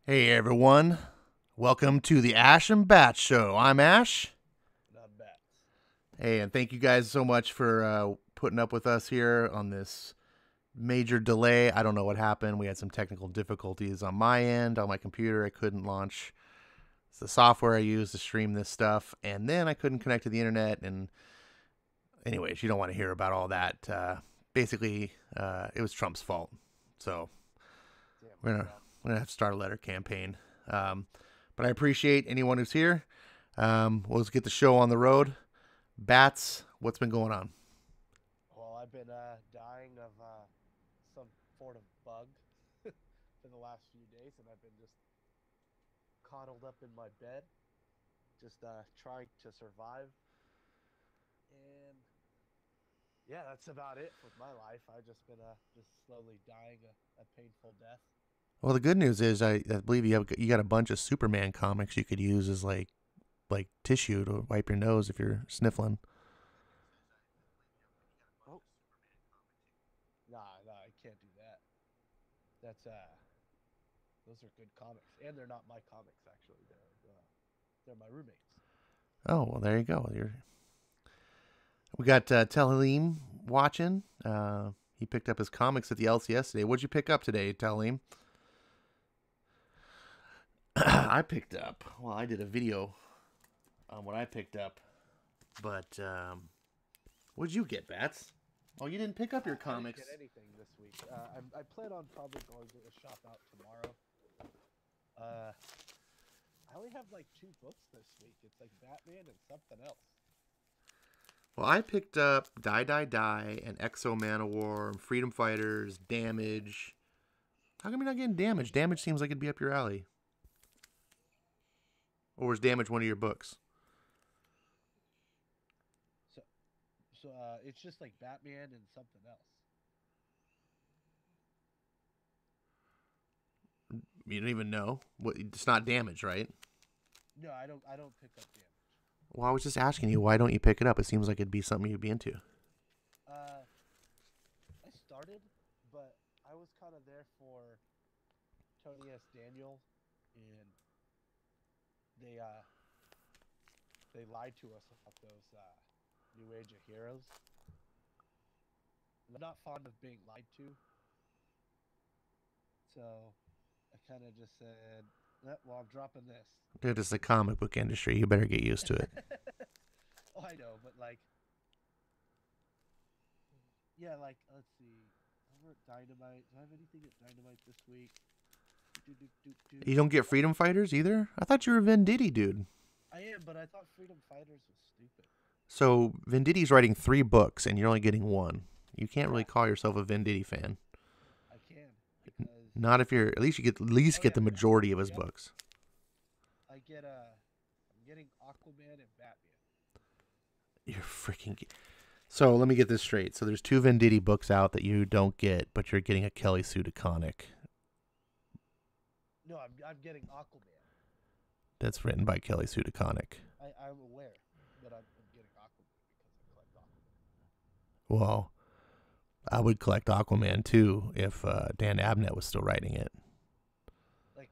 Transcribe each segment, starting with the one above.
Hey everyone, welcome to the Ash and Bat Show. I'm Ash. Not bad. Hey, and thank you guys so much for putting up with us here on this major delay. I don't know what happened. We had some technical difficulties on my end, on my computer. I couldn't launch the software I use to stream this stuff, and then I couldn't connect to the internet. And anyways, you don't want to hear about all that. Basically, it was Trump's fault. So Damn we're gonna Trump. we're gonna have to start a letter campaign. But I appreciate anyone who's here. Let's get the show on the road. Bats, what's been going on? Well, I've been dying of some sort of bug for the last few days, and I've been just coddled up in my bed, just trying to survive. And yeah, that's about it with my life. I've just been just slowly dying a painful death. Well, the good news is I believe you got a bunch of Superman comics you could use as like tissue to wipe your nose if you're sniffling. Oh, nah, I can't do that. That's those are good comics, and they're not my comics actually. They're my roommates. Oh well, there you go. We got Talim watching. He picked up his comics at the LCS today. What'd you pick up today, Talim? I picked up. Well, I did a video on what I picked up, but what'd you get, Bats? Oh, you didn't pick up your I didn't comics. get anything this week. I plan on probably going to the shop out tomorrow. Uh, I only have like two books this week. It's like Batman and something else. Well, I picked up Die Die Die and Exo Man of War and Freedom Fighters, Damage. How come you're not getting Damage? Damage seems like it'd be up your alley. Or was Damage one of your books? So, so it's just like Batman and something else. You don't even know. It's not Damage, right? No, I don't. I don't pick up Damage. Well, I was just asking you, why don't you pick it up? It seems like it'd be something you'd be into. Uh, I started, but I was kind of there for Tony S. Daniel, and they uh they lied to us about those New Age of Heroes. I'm not fond of being lied to, so I kind of just said, "Well, I'm dropping this." Dude, it's the comic book industry. You better get used to it. Oh, I know, but like, yeah, like let's see. Over at Dynamite, do I have anything at Dynamite this week? Do, do, do, do, You don't get Oh, Freedom Fighters either? I thought you were Venditti, dude. I am, but I thought Freedom Fighters was stupid. So Venditti's writing 3 books and you're only getting one. You can't really Yeah, call yourself a Venditti fan. I can because Not if you're at least you get at least oh get yeah, the majority of his yep, books. I get I'm getting Aquaman and Batman. You're freaking. So let me get this straight. So there's 2 Venditti books out that you don't get, but you're getting a Kelly Sue DeConnick No, I'm getting Aquaman. that's written by Kelly Sue DeConnick. I'm aware, but I'm getting Aquaman because I collect Aquaman. Well, I would collect Aquaman too if Dan Abnett was still writing it. Like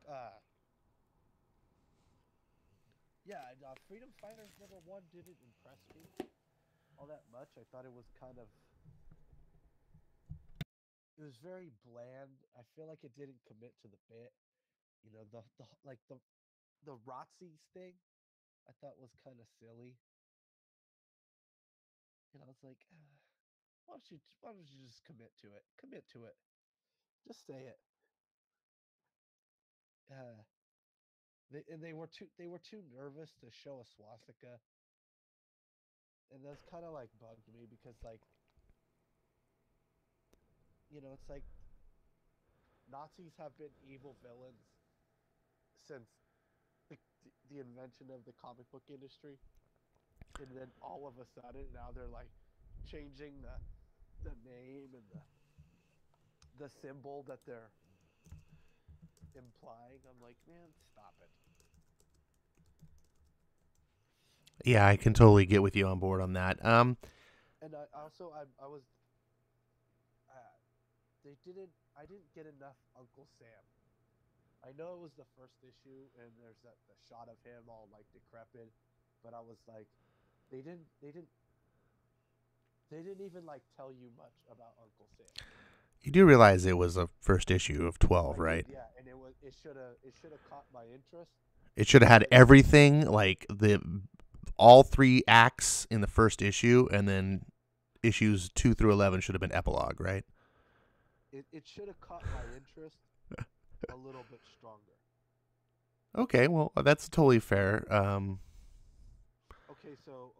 yeah, Freedom Fighters #1 didn't impress me all that much. I thought it was kind of it was very bland. I feel like it didn't commit to the bit. You know, the like the Rotzies thing I thought was kind of silly. And I was like, why don't you just commit to it? Commit to it. Just say it. Uh, they were too nervous to show a swastika, and that's kind of like bugged me because like it's like Nazis have been evil villains since the, the invention of the comic book industry, and then all of a sudden now they're like changing the name and the symbol that they're implying. I'm like, man, stop it. Yeah, I can totally get with you on board on that. And I was they didn't I didn't get enough Uncle Sam. I know it was the first issue, and there's that the shot of him all like decrepit, but I was like, they didn't they didn't they didn't even like tell you much about Uncle Sam. You do realize it was a first issue of 12, I did, right? yeah, and it should have caught my interest. It should have had everything, like the all three acts in the first issue, and then issues 2 through 11 should have been epilogue, right? It should have caught my interest a little bit stronger. Okay, well, that's totally fair. Okay, so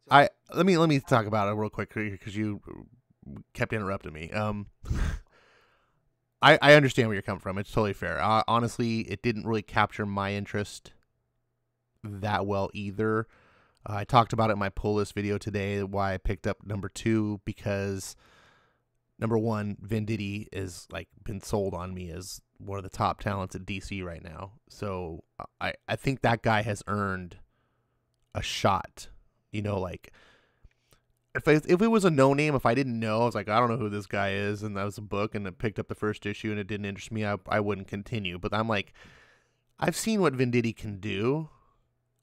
I let me talk about it real quick because you kept interrupting me. I understand where you're coming from. It's totally fair. Honestly, it didn't really capture my interest that well either. I talked about it in my pull list video today, why I picked up number 2, because number 1, Venditti is like been sold on me as one of the top talents at DC right now. So I think that guy has earned a shot. You know, like if it was a no name, if I didn't know, I was like, I don't know who this guy is, and that was a book, and I picked up the first issue and it didn't interest me, I wouldn't continue. But I'm like, I've seen what Venditti can do.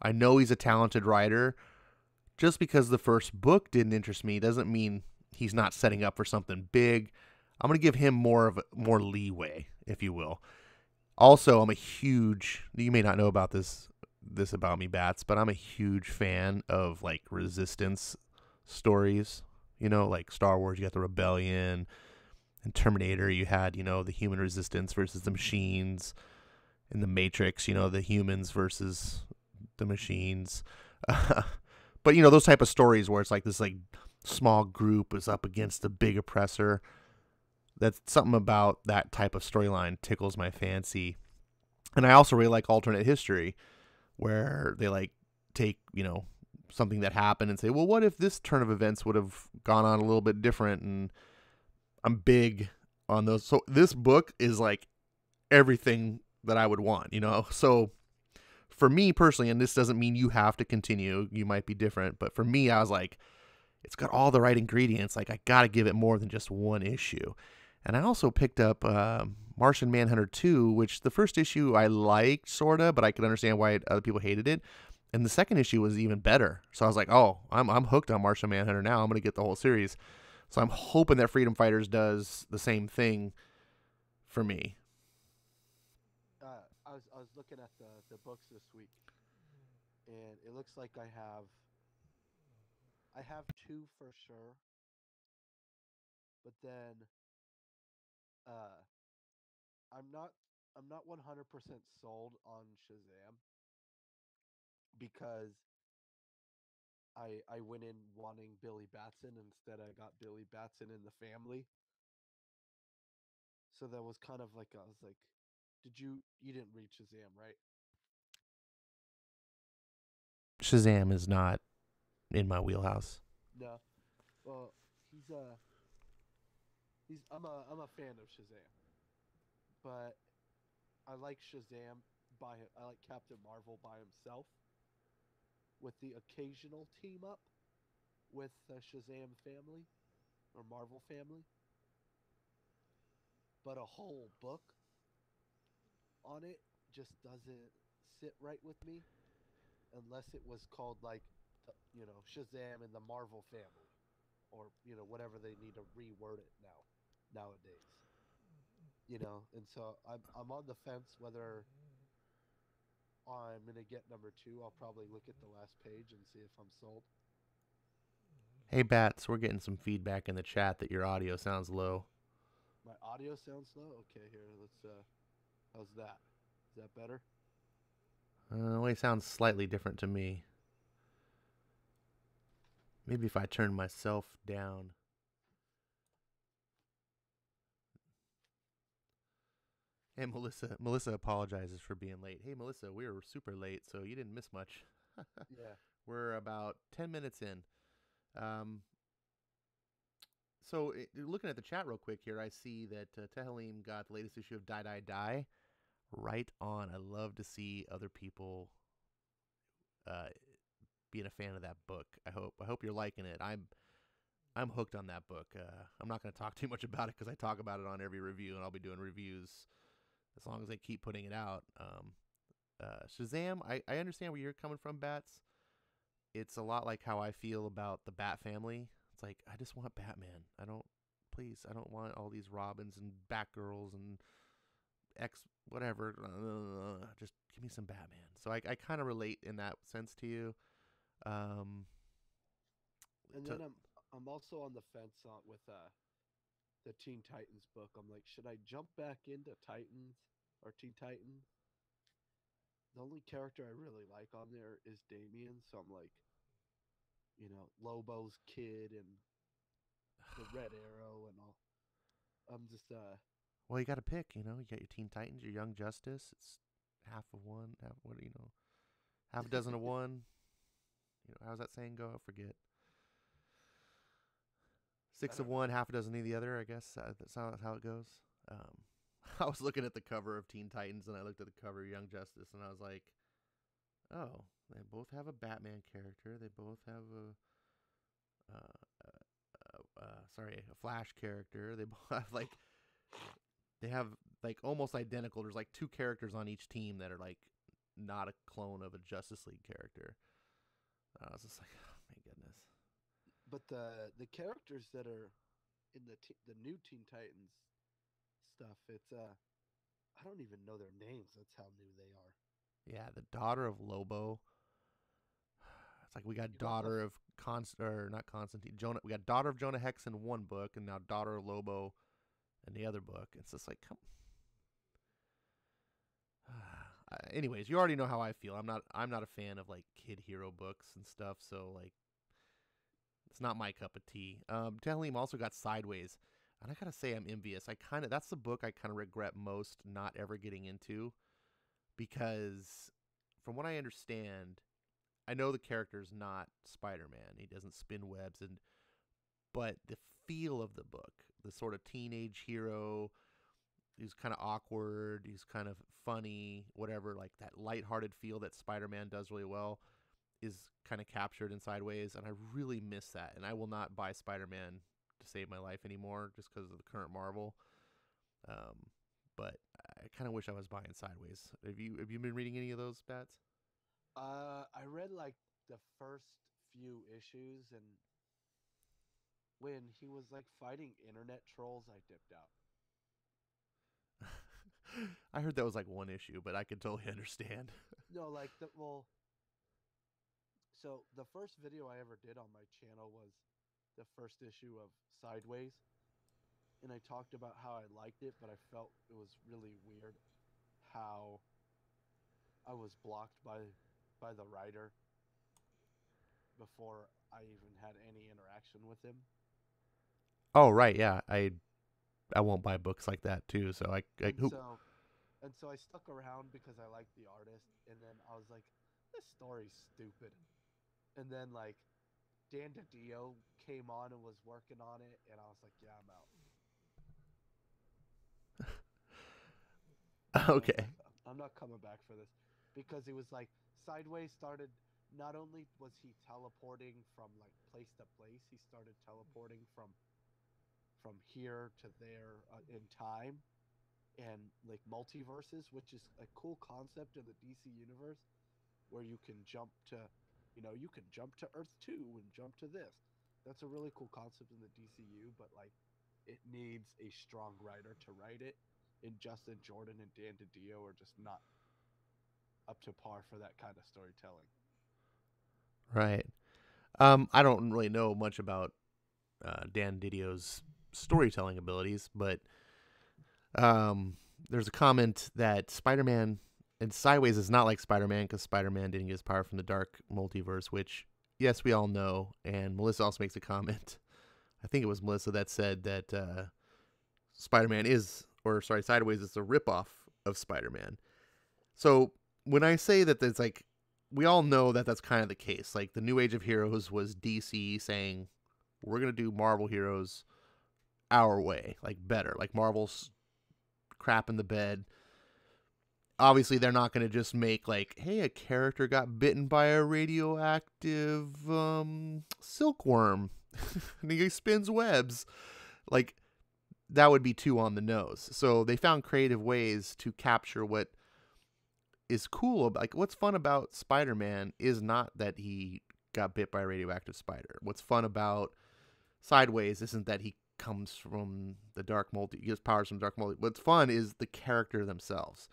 I know he's a talented writer. Just because the first book didn't interest me doesn't mean he's not setting up for something big. I'm going to give him more leeway, if you will. Also, I'm a huge, you may not know about this about me, Bats, but I'm a huge fan of like resistance stories. You know, like Star Wars, you got the Rebellion, and Terminator, you had, you know, the human resistance versus the machines. In the Matrix, you know, the humans versus the machines. But, you know, those type of stories where it's like this like small group is up against the big oppressor. That's something about that type of storyline tickles my fancy. And I also really like alternate history, where they like take, you know, something that happened and say, well, what if this turn of events would have gone on a little bit different? And I'm big on those. So this book is like everything that I would want, you know? So for me personally, and this doesn't mean you have to continue, you might be different, but for me, I was like, it's got all the right ingredients. Like, I got to give it more than just one issue. And I also picked up Martian Manhunter 2, which the first issue I liked, sort of, but I could understand why other people hated it. And the second issue was even better. So I was like, oh, I'm hooked on Martian Manhunter now. I'm going to get the whole series. So I'm hoping that Freedom Fighters does the same thing for me. I was looking at the books this week, and it looks like I have 2 for sure, but then uh, I'm not I'm not 100% sold on Shazam because I went in wanting Billy Batson, instead I got Billy Batson in the family. So that was kind of like, I was like, you didn't read Shazam, right? Shazam is not in my wheelhouse. No. Well, he's I'm a fan of Shazam, but I like Shazam I like Captain Marvel by himself, with the occasional team up with the Shazam family or Marvel family. But a whole book on it just doesn't sit right with me, unless it was called like, Shazam and the Marvel family, or whatever they need to reword it nowadays. And so I'm on the fence whether I'm gonna get number 2. I'll probably look at the last page and see if I'm sold. Hey, Bats, we're getting some feedback in the chat that your audio sounds low. My audio sounds low. Okay, here, let's. How's that? Is that better? Well, it sounds slightly different to me. Maybe if I turn myself down. Hey, Melissa apologizes for being late. Hey, Melissa, we were super late, so you didn't miss much. Yeah. We're about 10 minutes in. So looking at the chat real quick here, I see that Tehalim got the latest issue of Die Die Die. Right on. I love to see other people being a fan of that book. I hope you're liking it. I'm hooked on that book. I'm not going to talk too much about it because I talk about it on every review, and I'll be doing reviews as long as they keep putting it out. Shazam, I understand where you're coming from, Bats. It's a lot like how I feel about the Bat family. It's like, I just want Batman. I don't want all these Robins and Batgirls and X whatever. Just give me some Batman. So I kind of relate in that sense to you. Um, And then I'm also on the fence with the Teen Titans book. I'm like, should I jump back into Titans or Teen Titans? The only character I really like on there is Damian, so I'm like, Lobo's kid and the Red Arrow and all. I'm just well, you got to pick. You got your Teen Titans, your Young Justice. It's half of one, half a dozen of one. How's that saying go? I forget. 6 of one, half a dozen of the other. I guess that's how it goes. I was looking at the cover of Teen Titans, and I looked at the cover of Young Justice, and I was like, oh, they both have a Batman character. They both have a Flash character. They both have almost identical. There's like 2 characters on each team that are like not a clone of a Justice League character. I was just like, oh my goodness. But the characters that are in the new Teen Titans stuff, it's I don't even know their names. That's how new they are. Yeah, the daughter of Lobo. It's like we got daughter of not Constantine. Jonah. We got daughter of Jonah Hex in one book, and now daughter of Lobo in the other book. It's just like, come. Anyways, you already know how I feel. I'm not a fan of like kid hero books and stuff. So like, it's not my cup of tea. Talim also got Sideways, and I gotta say I'm envious. That's the book I kind of regret most not ever getting into, because from what I understand, I know the character's not Spider-Man. He doesn't spin webs, but the feel of the book, the sort of teenage hero, he's kind of awkward, he's kind of funny, whatever, like that lighthearted feel that Spider-Man does really well is kind of captured in Sideways, and I really miss that. And I will not buy Spider-Man to save my life anymore just because of the current Marvel. But I kind of wish I was buying Sideways. Have you been reading any of those, Bats? I read like the first few issues, and when he was like fighting internet trolls, I dipped out. I heard that was like one issue, but I could totally understand. No, like so the first video I ever did on my channel was the first issue of Sideways, and I talked about how I liked it, but I felt it was really weird how I was blocked by the writer before I even had any interaction with him. Oh right, yeah. I won't buy books like that too. So So I stuck around because I liked the artist, and then I was like, this story's stupid. And then like Dan DiDio came on and was working on it, and I was like, yeah, I'm out. Okay. I'm not coming back for this, because it was like Sideways started. Not only was he teleporting from like place to place, he started teleporting from here to there in time, and like multiverses, which is a cool concept in the DC universe, where you can jump to, you can jump to Earth 2 and jump to this. That's a really cool concept in the DCU, but like, it needs a strong writer to write it, and Justin Jordan and Dan DiDio are just not up to par for that kind of storytelling. Right. I don't really know much about Dan Didio's storytelling abilities, but there's a comment that Spider-Man and Sideways is not like Spider-Man because Spider-Man didn't get his power from the dark multiverse, which, yes, we all know. And Melissa also makes a comment. I think it was Melissa that said that Sideways is a ripoff of Spider-Man. So when I say that it's like, we all know that that's kind of the case. Like, the New Age of Heroes was DC saying, we're going to do Marvel heroes our way, like better. Like, Marvel's crap in the bed. Obviously, they're not going to just make, like, hey, a character got bitten by a radioactive silkworm and he spins webs. Like, that would be too on the nose. So they found creative ways to capture what is cool. Like, what's fun about Spider-Man is not that he got bit by a radioactive spider. What's fun about Sideways isn't that he comes from the dark multi, he gets powers from dark multi. What's fun is the character themselves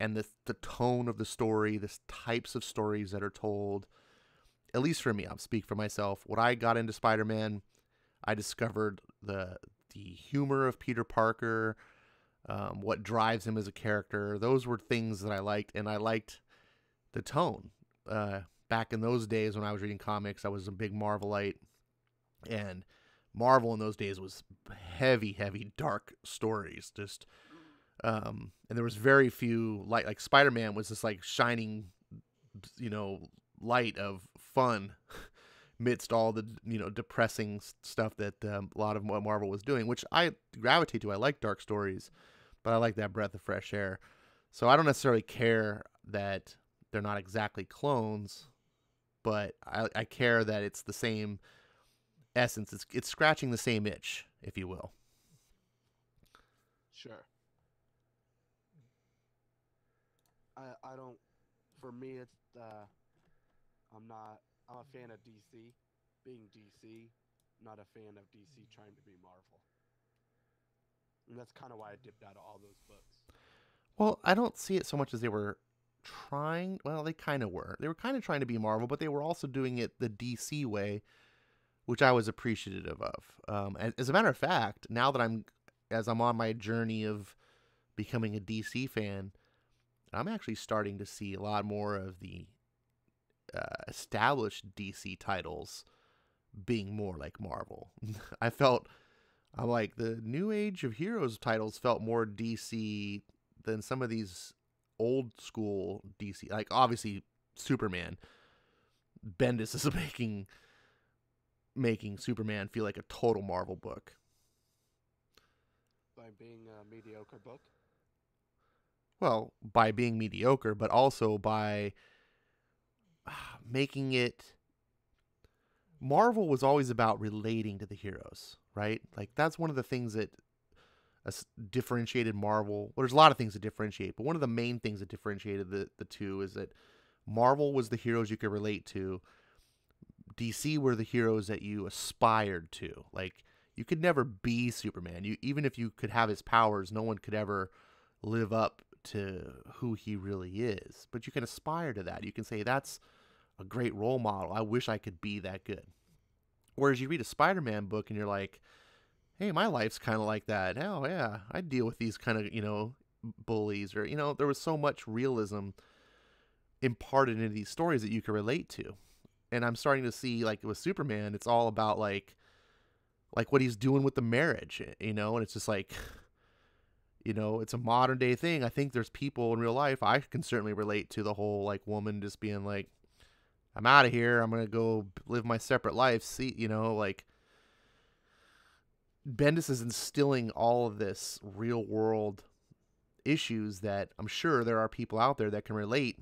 and the tone of the story, the types of stories that are told. At least for me, I'll speak for myself. When I got into Spider-Man, I discovered the humor of Peter Parker, what drives him as a character. Those were things that I liked, and I liked the tone. Back in those days when I was reading comics, I was a big Marvelite, and Marvel in those days was heavy, heavy, dark stories. Just and there was very few like Spider-Man was this like shining, light of fun amidst all the depressing stuff that a lot of what Marvel was doing, which I gravitate to. I like dark stories, but I like that breath of fresh air. So I don't necessarily care that they're not exactly clones, but I care that it's the same essence. It's scratching the same itch, if you will. Sure. I don't. For me, it's I'm a fan of DC. Being DC, not a fan of DC trying to be Marvel. And that's kind of why I dipped out of all those books. Well, I don't see it so much as they were trying. Well, they kind of were. They were kind of trying to be Marvel, but they were also doing it the DC way, which I was appreciative of. As a matter of fact, now that as I'm on my journey of becoming a DC fan, I'm actually starting to see a lot more of the established DC titles being more like Marvel. I'm like, the New Age of Heroes titles felt more DC than some of these old school DC. Like, obviously, Superman. Bendis is making Superman feel like a total Marvel book. By being a mediocre book? Well, by being mediocre, but also by making it... Marvel was always about relating to the heroes, right? Like, that's one of the things that differentiated Marvel. Well, there's a lot of things that differentiate, but one of the main things that differentiated the two is that Marvel was the heroes you could relate to. DC were the heroes that you aspired to. Like, you could never be Superman. Even if you could have his powers, no one could ever live up to who he really is. But you can aspire to that. You can say, that's a great role model. I wish I could be that good. Whereas you read a Spider-Man book and you're like, hey, my life's kind of like that. Oh, yeah, I deal with these kind of, bullies. Or, there was so much realism imparted into these stories that you could relate to. And I'm starting to see, like, with Superman, it's all about, like what he's doing with the marriage, and it's just like, it's a modern day thing. I think there's people in real life, I can certainly relate to the whole, like, woman just being like, I'm out of here. I'm going to go live my separate life. See, like, Bendis is instilling all of this real world issues that I'm sure there are people out there that can relate.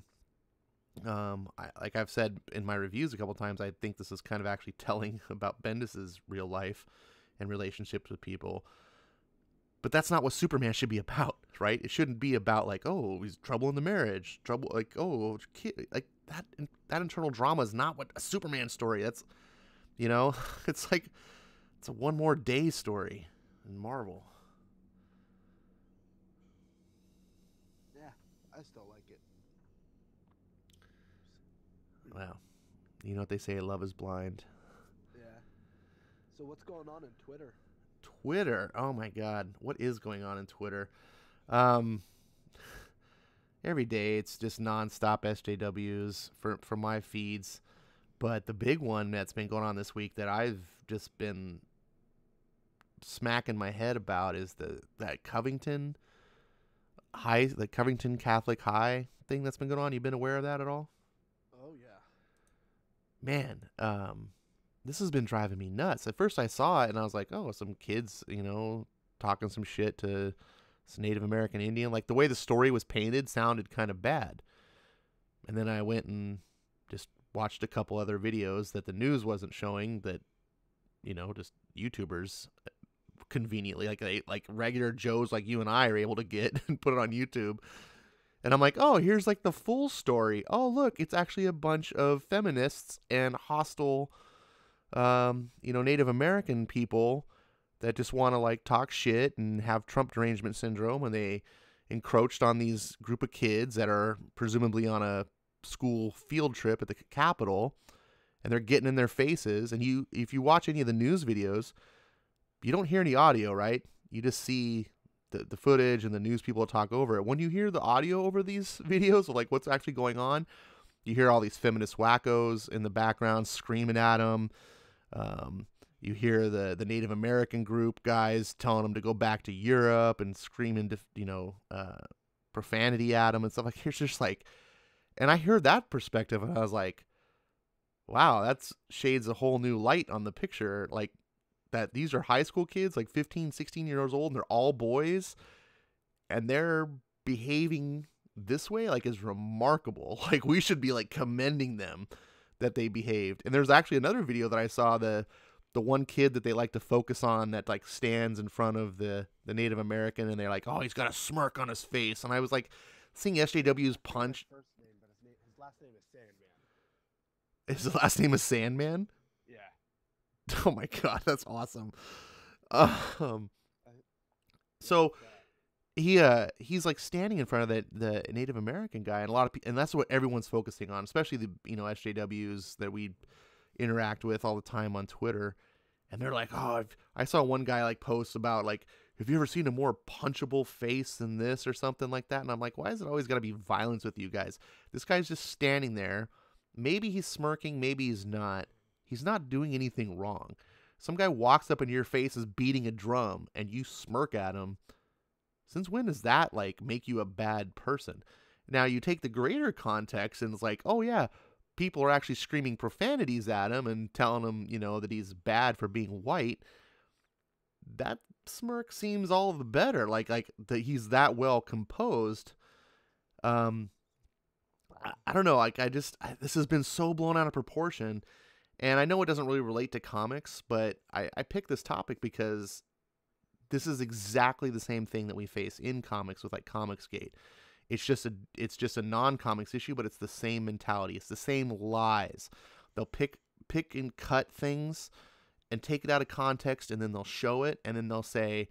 Like I've said in my reviews a couple times, I think this is kind of actually telling about Bendis's real life and relationships with people. But that's not what Superman should be about, right? It shouldn't be about, like, oh, he's trouble in the marriage, trouble, like, oh, kid, like that internal drama is not what a Superman story. That's, it's like, it's a one more day story in Marvel. Yeah, I still like it. Wow. You know what they say, love is blind. Yeah. So what's going on in Twitter? Twitter. Oh my God. What is going on in Twitter? Every day it's just nonstop SJWs for my feeds. But the big one that's been going on this week that I've just been smacking my head about is that Covington High, the Covington Catholic High thing that's been going on. You been aware of that at all? Oh yeah. Man, this has been driving me nuts. At first I saw it and I was like, oh, some kids, talking some shit to some Native American Indian. Like, the way the story was painted sounded kind of bad. And then I went and just watched a couple other videos that the news wasn't showing that, just YouTubers conveniently, like regular Joes like you and I are able to get and put it on YouTube. And I'm like, oh, here's like the full story. Oh, look, it's actually a bunch of feminists and hostile, Native American people that just want to like talk shit and have Trump derangement syndrome, and they encroached on these group of kids that are presumably on a school field trip at the Capitol, and they're getting in their faces. And if you watch any of the news videos, you don't hear any audio, right? You just see the footage and the news people talk over it. When you hear the audio over these videos of like what's actually going on, you hear all these feminist wackos in the background screaming at them. You hear the Native American group guys telling them to go back to Europe and screaming, profanity at them and stuff like. It's just like, and I heard that perspective and I was like, wow, that's shades a whole new light on the picture. Like that these are high school kids, like 15, 16 years old, and they're all boys, and they're behaving this way, like, is remarkable. Like, we should be like commending them that they behaved. And there's actually another video that I saw, the one kid that they like to focus on that like stands in front of the Native American, and they're like, oh, he's got a smirk on his face. And I was like, seeing SJW's punch. First name, but his last name is Sandman. His last name is Sandman? Yeah. Oh my god, that's awesome. So he's like standing in front of the Native American guy, and a lot of people, and that's what everyone's focusing on, especially the SJWs that we interact with all the time on Twitter. And they're like, oh, I saw one guy like post about like, have you ever seen a more punchable face than this or something like that? And I'm like, why is it always got to be violence with you guys? This guy's just standing there. Maybe he's smirking, maybe he's not. He's not doing anything wrong. Some guy walks up in your face, is beating a drum, and you smirk at him. Since when does that like make you a bad person? Now you take the greater context and it's like, oh yeah, people are actually screaming profanities at him and telling him, that he's bad for being white. That smirk seems all the better. Like that he's that well composed. I don't know. Like this has been so blown out of proportion, and I know it doesn't really relate to comics, but I picked this topic because this is exactly the same thing that we face in comics with like Comicsgate. It's just a non-comics issue, but it's the same mentality. It's the same lies. They'll pick and cut things and take it out of context, and then they'll show it, and then they'll say,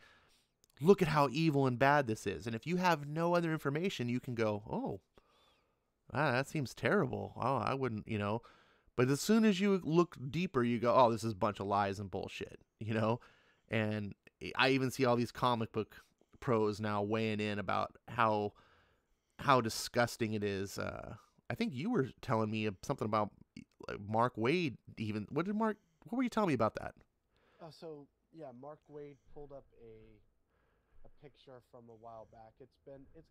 look at how evil and bad this is. And if you have no other information, you can go, oh, that seems terrible. Oh, I wouldn't, But as soon as you look deeper, you go, oh, this is a bunch of lies and bullshit, And I even see all these comic book pros now weighing in about how disgusting it is. I think you were telling me something about Mark Waid. Even what were you telling me about that? So yeah, Mark Waid pulled up a picture from a while back. It's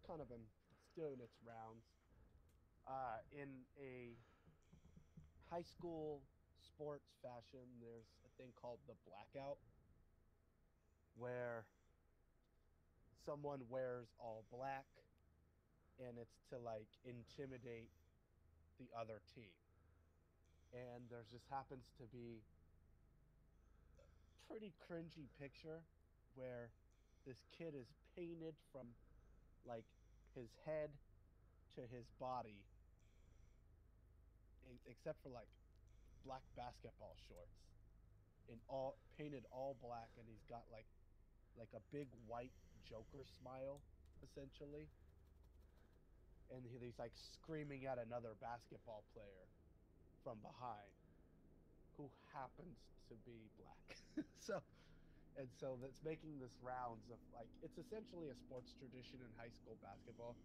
kind of been doing its rounds. In a high school sports fashion, there's a thing called the blackout, where someone wears all black, and it's to like intimidate the other team. And there just happens to be a pretty cringy picture where this kid is painted from like his head to his body, except for like black basketball shorts, and all painted all black, and he's got like a big white Joker smile essentially, and he's like screaming at another basketball player from behind who happens to be black. so that's making this rounds of like, it's essentially a sports tradition in high school basketball,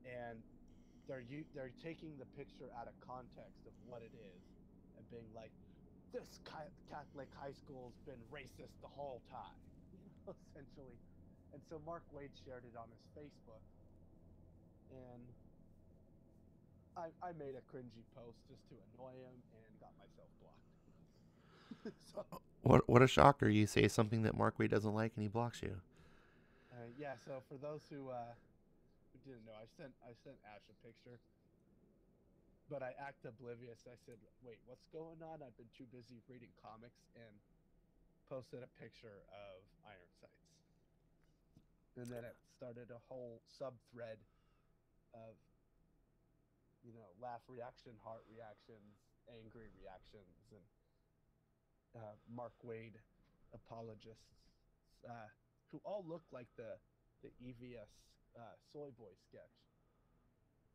and they're taking the picture out of context of what it is and being like, this Catholic high school's been racist the whole time, essentially. And so Mark Waid shared it on his Facebook, and I made a cringy post just to annoy him and got myself blocked. So, what a shocker! You say something that Mark Waid doesn't like, and he blocks you. yeah. So for those who didn't know, I sent Ash a picture, but I act oblivious. I said, "Wait, what's going on?" I've been too busy reading comics and posted a picture of iron sights, and then it started a whole sub thread of laugh reaction, heart reactions, angry reactions, and Mark Wade apologists, uh, who all look like the EVS Soy Boy sketch,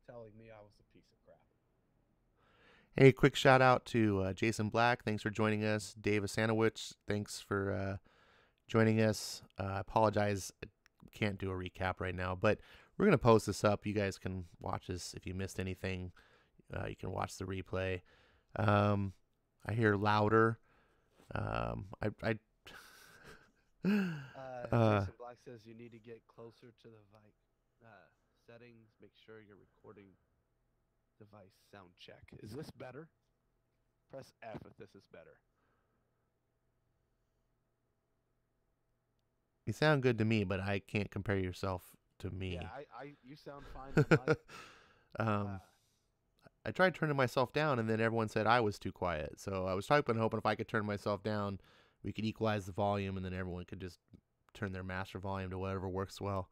telling me I was a piece of crap. Hey, quick shout out to Jason Black. Thanks for joining us. Dave Asanowicz, thanks for joining us. I apologize, I can't do a recap right now, but we're going to post this up. You guys can watch this. If you missed anything, you can watch the replay. I hear louder. Jason Black says you need to get closer to the settings. Make sure you're recording device sound check. Is this better? Press F if this is better. You sound good to me, but I can't compare yourself to me. Yeah, you sound fine on mine. I tried turning myself down, and then everyone said I was too quiet. So I was hoping if I could turn myself down, we could equalize the volume, and then everyone could just turn their master volume to whatever works well.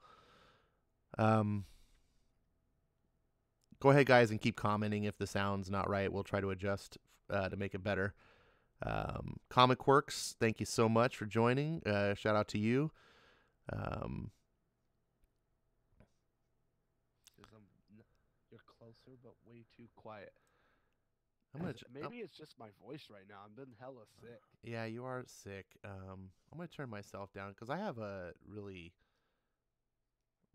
Go ahead, guys, and keep commenting if the sound's not right. We'll try to adjust to make it better. Comic Works, thank you so much for joining. Shout out to you. You're closer, but way too quiet. Maybe it's just my voice right now. I'm been hella sick. Yeah, you are sick. I'm gonna turn myself down because I have a really,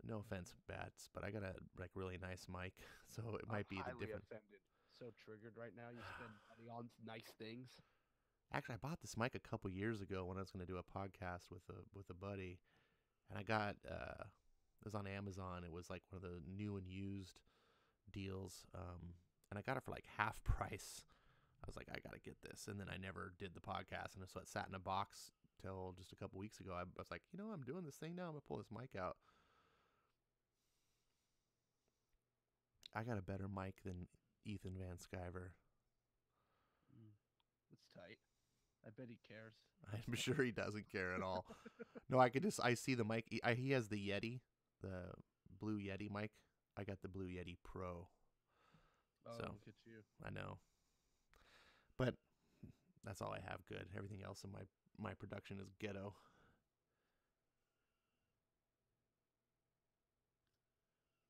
no offense, Bats, but I got a really nice mic, so it might be the difference. Offended. So triggered right now. You spend money on nice things. Actually, I bought this mic a couple years ago when I was gonna do a podcast with a buddy, and I got it was on Amazon. It was like one of the new and used deals. And I got it for like half price. I was like, I got to get this. And then I never did the podcast. And so it sat in a box till just a couple weeks ago. I was like, I'm doing this thing now. I'm going to pull this mic out. I got a better mic than Ethan Van Sciver. It's tight. I bet he cares. I'm sure he doesn't care at all. No, I see the mic. He has the Yeti, the Blue Yeti mic. I got the Blue Yeti Pro. Oh, so, look at you. I know. But that's all I have good. Everything else in my production is ghetto.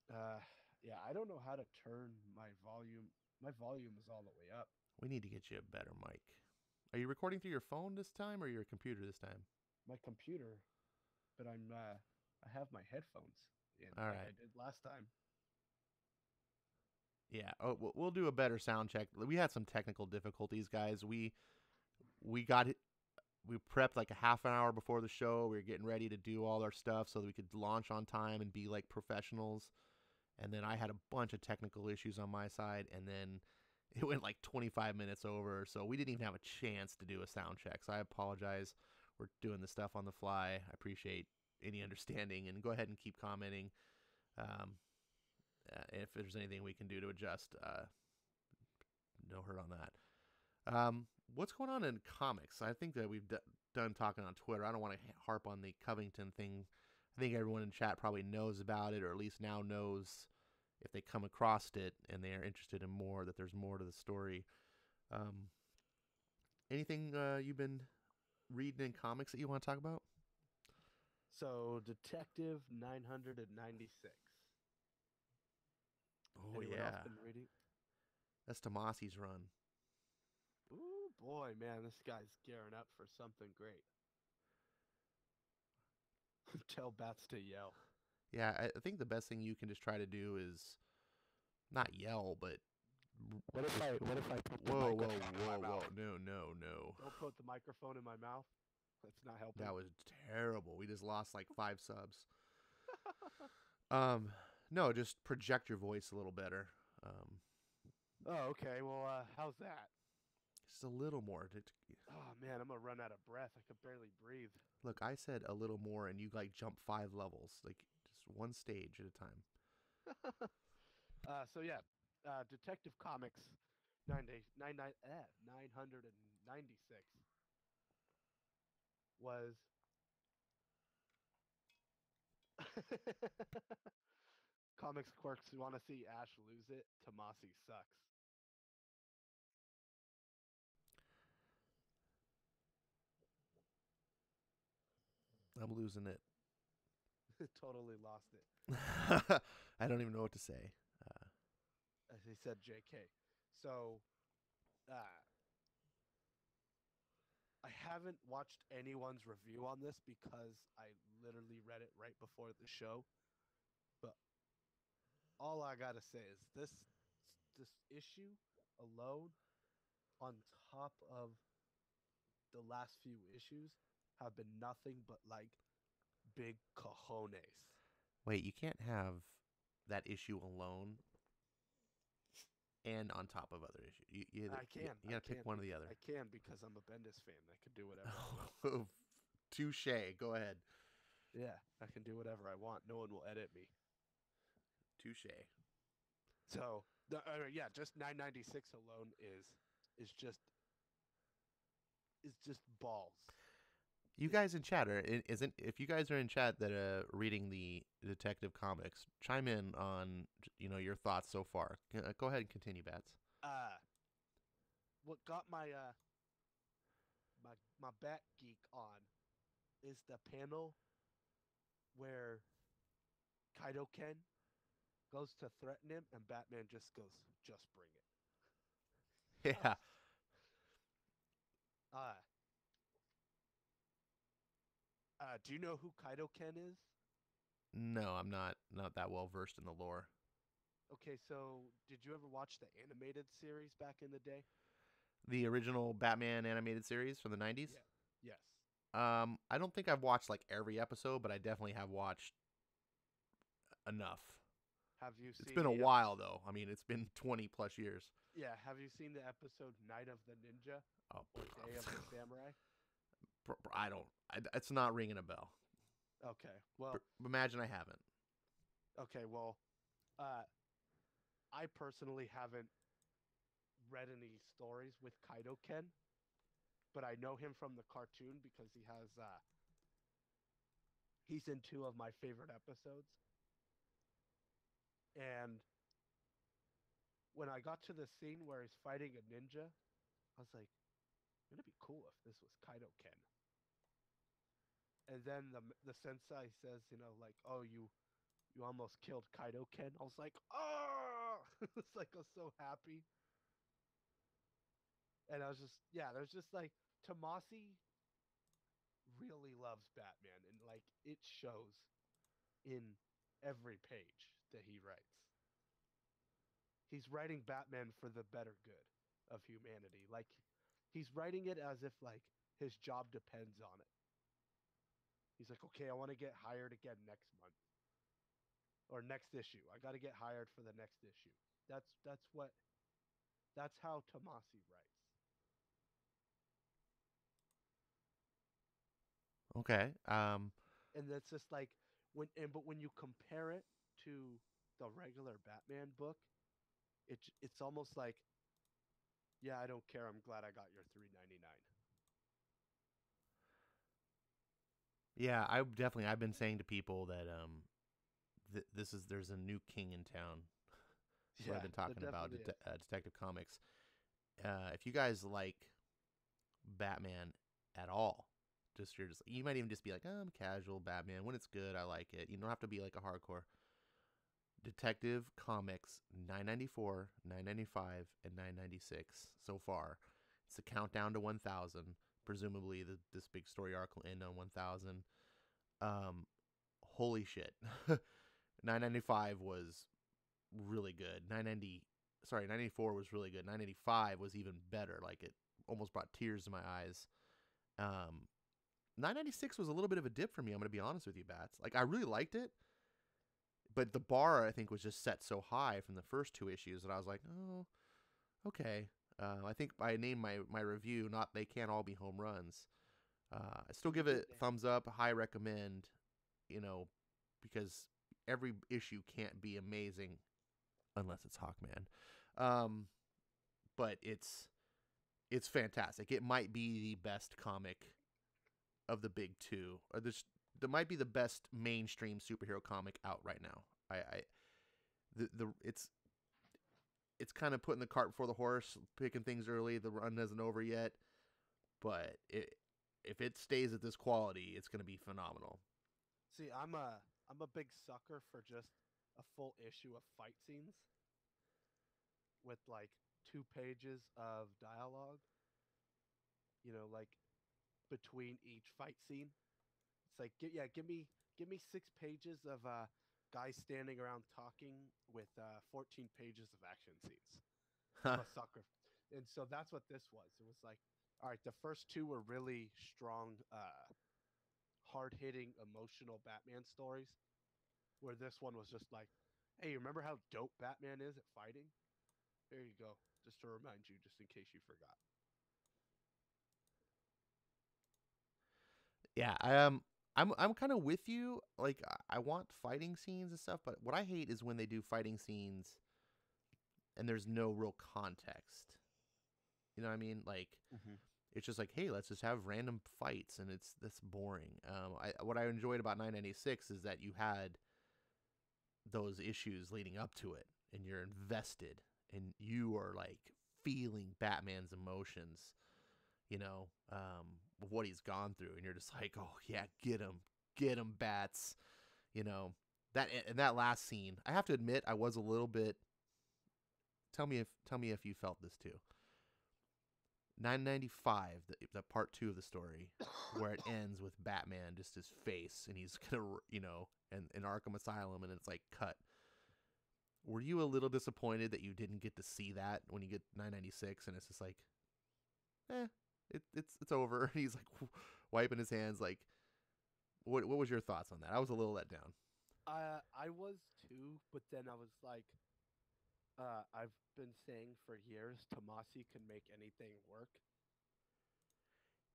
Yeah, I don't know how to turn my volume. My volume is all the way up. We need to get you a better mic. Are you recording through your phone this time or your computer this time? My computer, but I have my headphones in all like right. I did last time. Yeah, we'll do a better sound check. We had some technical difficulties, guys. We prepped like a half an hour before the show. We were getting ready to do all our stuff so that we could launch on time and be like professionals. And then I had a bunch of technical issues on my side, and then it went like 25 minutes over, so we didn't even have a chance to do a sound check. So I apologize. We're doing this stuff on the fly. I appreciate any understanding, and go ahead and keep commenting. If there's anything we can do to adjust, no hurt on that. What's going on in comics? I think that we've done talking on Twitter. I don't want to harp on the Covington thing. I think everyone in chat probably knows about it, or at least now knows if they come across it and they are interested in more, that there's more to the story. Anything you've been reading in comics that you want to talk about? So, Detective 996. Oh, Anyone yeah. else been reading? That's Tomasi's run. Ooh, boy, man, this guy's gearing up for something great. Tell Bats to yell. Yeah, I think the best thing you can just try to do is not yell, but what if I put the whoa, microphone in my mouth? No. Don't put the microphone in my mouth. That's not helping. That was terrible. We just lost like 5 subs. No, just project your voice a little better. Oh, okay. Well, how's that? Just a little more. Oh man, I'm gonna run out of breath. I could barely breathe. Look, I said a little more, and you like jump 5 levels, like just one stage at a time. So yeah, Detective Comics 996. was Comics Quirks want to see Ash lose it. Tomasi sucks. I'm losing it. Totally lost it. I don't even know what to say. As he said, JK. So, uh, I haven't watched anyone's review on this because I literally read it right before the show. But all I gotta say is this issue alone, on top of the last few issues, have been nothing but like big cojones. Wait, you can't have that issue alone and on top of other issues. I can. You gotta pick one or the I other. can because I'm a Bendis fan. I can do whatever I want. Touche. Go ahead. Yeah, I can do whatever I want. No one will edit me. Touche. So yeah, just 996 alone is just balls. You guys in chat isn't if you guys are in chat that are reading the Detective Comics, chime in on your thoughts so far. Go ahead and continue, Bats. What got my my Bat Geek on is the panel where Kaido Ken goes to threaten him and Batman just goes, "Just bring it." Yeah. Do you know who Kaido Ken is? No, I'm not that well versed in the lore. Okay, so did you ever watch the animated series back in the day? The original Batman animated series from the 90s? Yeah. Yes. I don't think I've watched like every episode, but I definitely have watched enough. Have you seen It's been a while though. I mean, it's been 20 plus years. Yeah, have you seen the episode Night of the Ninja Oh, or Day of the Samurai? I don't. It's not ringing a bell. Okay. Well, Imagine I haven't. okay, well, I personally haven't read any stories with Kaido Ken, but I know him from the cartoon because he's in two of my favorite episodes. And when I got to the scene where he's fighting a ninja, I was like, it'd be cool if this was Kaido Ken. And then the sensei says, like, oh, you almost killed Kaido Ken. I was like, oh, it's like I was so happy. And I was just, yeah, there's just like Tomasi really loves Batman, and like it shows in every page that he writes. He's writing Batman for the better good of humanity. Like he's writing it as if like his job depends on it. He's like, okay, I want to get hired again next month or next issue. I got to get hired for the next issue. That's how Tomasi writes. Okay. And that's just like but when you compare it to the regular Batman book, it's almost like, yeah, I don't care. I'm glad I got your $3.99. Yeah, I've been saying to people that there's a new king in town. That's what I've been talking about. Detective Comics. If you guys like Batman at all, you might even just be like, oh, I'm casual Batman. When it's good, I like it. You don't have to be like a hardcore. Detective Comics 994, 995, and 996 so far. It's a countdown to 1,000. Presumably, this big story arc will end on 1,000. Holy shit. 995 was really good. 994 was really good. 995 was even better. Like it almost brought tears to my eyes. 996 was a little bit of a dip for me. I'm going to be honest with you, Bats. Like I really liked it, but the bar I think was just set so high from the first two issues that I was like, oh, okay. I think I named my review not They Can't All Be Home Runs. I still give it thumbs up, high recommend, because every issue can't be amazing unless it's Hawkman. But it's fantastic. It might be the best comic of the big two. Or this that might be the best mainstream superhero comic out right now. I the it's kind of putting the cart before the horse, picking things early. The run isn't over yet, but if it stays at this quality, it's going to be phenomenal. See, I'm a big sucker for just a full issue of fight scenes with like 2 pages of dialogue. Like between each fight scene. It's like, yeah, give me 6 pages of guys standing around talking with 14 pages of action scenes. I'm a sucker, and so that's what this was. It was like, all right, the first two were really strong, hard hitting, emotional Batman stories, where this one was just like, hey, remember how dope Batman is at fighting? There you go, just to remind you, just in case you forgot. Yeah, I'm kind of with you. Like I want fighting scenes and stuff, but what I hate is when they do fighting scenes and there's no real context. You know what I mean? Like Mm-hmm. it's just like, hey, let's just have random fights, and that's boring. What I enjoyed about 996 is that you had those issues leading up to it, and you're invested, and you are like feeling Batman's emotions, of what he's gone through, and you're just like, oh yeah, get him, bats, you know. That and that last scene, I have to admit, I was a little bit. Tell me if you felt this too. 995, the part two of the story, where it ends with Batman, just his face, and he's gonna, and in Arkham Asylum, and it's like cut. Were you a little disappointed that you didn't get to see that when you get 996, and it's just like, it's over? And he's like wiping his hands. Like, what was your thoughts on that? I was a little let down. I was too, but then I was like, I've been saying for years, Tomasi can make anything work,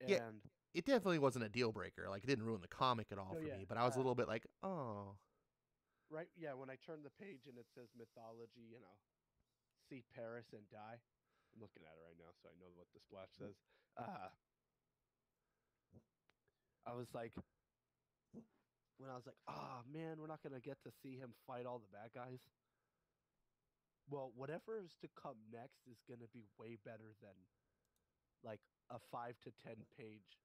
Yeah, and it definitely wasn't a deal breaker. Like, it didn't ruin the comic at all no, for yeah, me. But I was a little bit like, oh, right, yeah. When I turn the page and it says mythology, see Paris and die. I'm looking at it right now, so I know what the splash says. Uh, I was like, when I was like, oh man, we're not gonna get to see him fight all the bad guys. Well, whatever is to come next is gonna be way better than like a 5 to 10 page,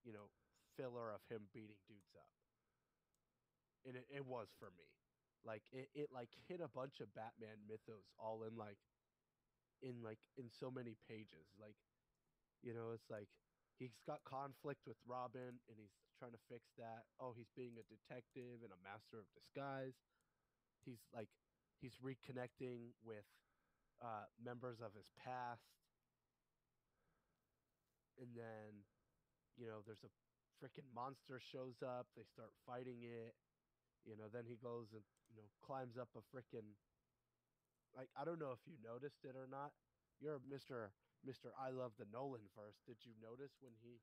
you know, filler of him beating dudes up. And it was for me. Like it like hit a bunch of Batman mythos all in so many pages. Like, it's like he's got conflict with Robin and he's trying to fix that. Oh, he's being a detective and a master of disguise. He's reconnecting with members of his past, and then there's a freaking monster shows up. They start fighting it. Then he goes and climbs up a freaking, like, I don't know if you noticed it or not. You're Mister I love the Nolan verse. Did you notice when he